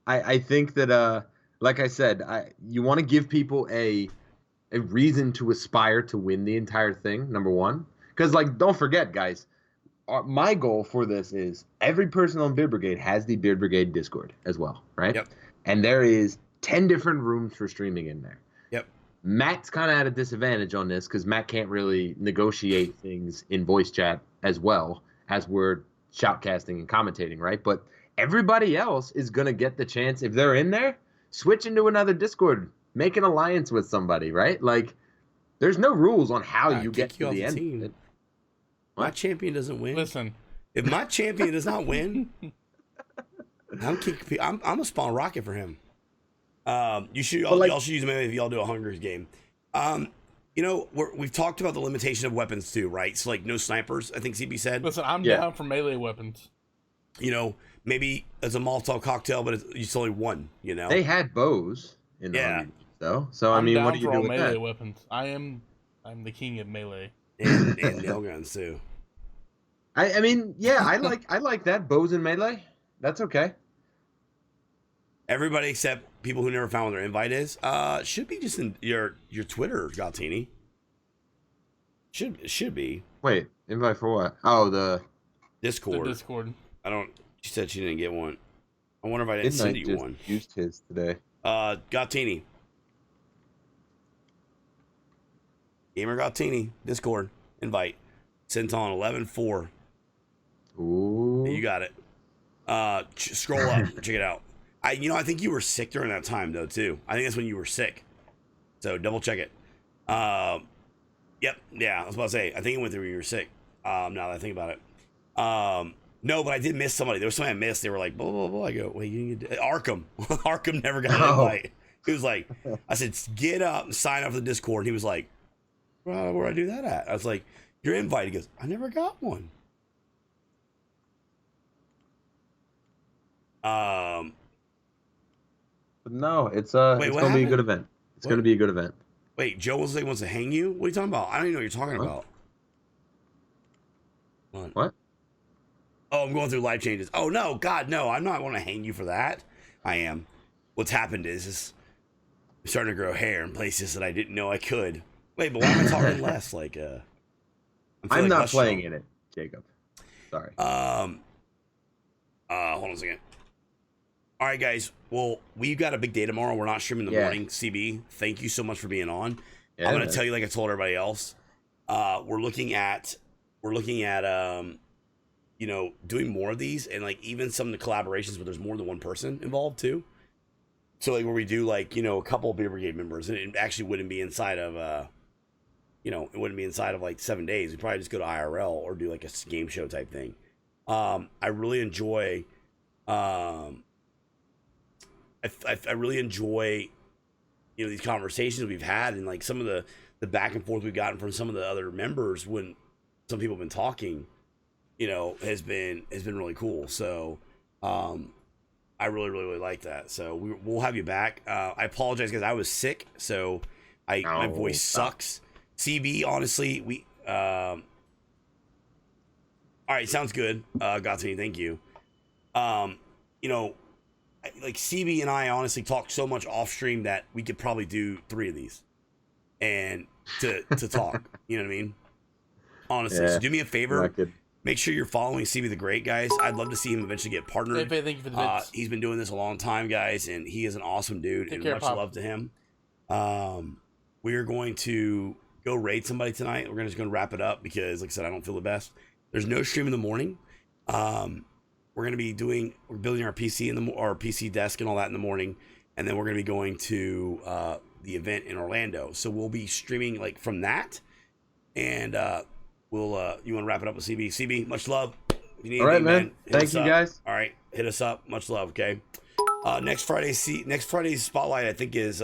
I think that like I said, you want to give people a reason to aspire to win the entire thing, number one. Because, like, don't forget, guys, my goal for this is every person on Beard Brigade has the Beard Brigade Discord as well, right? Yep. And there is 10 different rooms for streaming in there. Yep. Matt's kind of at a disadvantage on this because Matt can't really negotiate things in voice chat as well as we're shoutcasting and commentating, right? But everybody else is going to get the chance, if they're in there, switch into another Discord, make an alliance with somebody, right? Like, there's no rules on how you get to the end. Team. My champion doesn't win. Listen, if my champion does not win, I'm gonna spawn a rocket for him. Y'all should use him if y'all do a Hunger game. We've talked about the limitation of weapons too, right? So like no snipers, I think CB said. Listen, I'm down for melee weapons. Maybe as a Molotov cocktail, but it's only one. They had bows in the Hunger, though. So I mean, what do you do with melee that? Weapons. I'm the king of melee. And nail guns too. I mean, yeah, I like that, bows and melee. That's okay. Everybody except people who never found what their invite is should be just in your Twitter, Galtini. Should be. Wait, invite for what? Oh, the Discord. The Discord. She said she didn't get one. I wonder if I didn't send you one. Used his today. Galtini. Gamer Galtini, Discord invite. Sent on 11/4. Ooh. You got it. Scroll up, check it out. I think you were sick during that time though too. I think that's when you were sick. So double check it. Yep. Yeah, I was about to say. I think it went through when you were sick. Now that I think about it. No, but I did miss somebody. There was somebody I missed. They were like, blah blah blah. I go, wait, Arkham. Arkham never got an invite. He was like, I said, get up and sign up for the Discord. And he was like, well, where do I do that at? I was like, your invite. He goes, I never got one. No, it's gonna be a good event. It's gonna be a good event. Wait, Joe wants to hang you? What are you talking about? I don't even know what you're talking about. What? Oh, I'm going through life changes. Oh no, God, no! I'm not want to hang you for that. I am. What's happened is I'm starting to grow hair in places that I didn't know I could. Wait, but why am I talking less? Like, I'm not playing in it, Jacob. Sorry. Hold on a second. All right, guys. Well, we've got a big day tomorrow. We're not streaming in the morning. CB, thank you so much for being on. I'm going to tell you, like I told everybody else, we're looking at doing more of these, and like even some of the collaborations where there's more than one person involved too. So like where we do like, a couple of Beer Brigade members, and it actually wouldn't be inside of it wouldn't be inside of like 7 days. We'd probably just go to IRL or do like a game show type thing. I really enjoy I really enjoy, these conversations we've had, and like some of the back and forth we've gotten from some of the other members when some people have been talking, has been really cool. So, I really, really, really like that. So we'll have you back. I apologize because I was sick, so my voice sucks. CB, honestly, all right, sounds good. Gatsby, thank you. Like CB and I honestly talked so much off stream that we could probably do 3 of these and to talk, you know what I mean? Honestly, so do me a favor. Make sure you're following CBthaGreat, guys. I'd love to see him eventually get partnered. Thank you for the bits. He's been doing this a long time, guys, and he is an awesome dude. Take care, much love to him. We are going to go raid somebody tonight. We're just going to wrap it up because, like I said, I don't feel the best. There's no stream in the morning. We're going to be we're building our PC our PC desk and all that in the morning, and then we're going to be going to the event in Orlando. So we'll be streaming like from that, and you want to wrap it up with CB? CB, much love. If you need all right, anything, man. Thank you, guys. All right, hit us up. Much love. Okay. Next Friday's spotlight, I think, is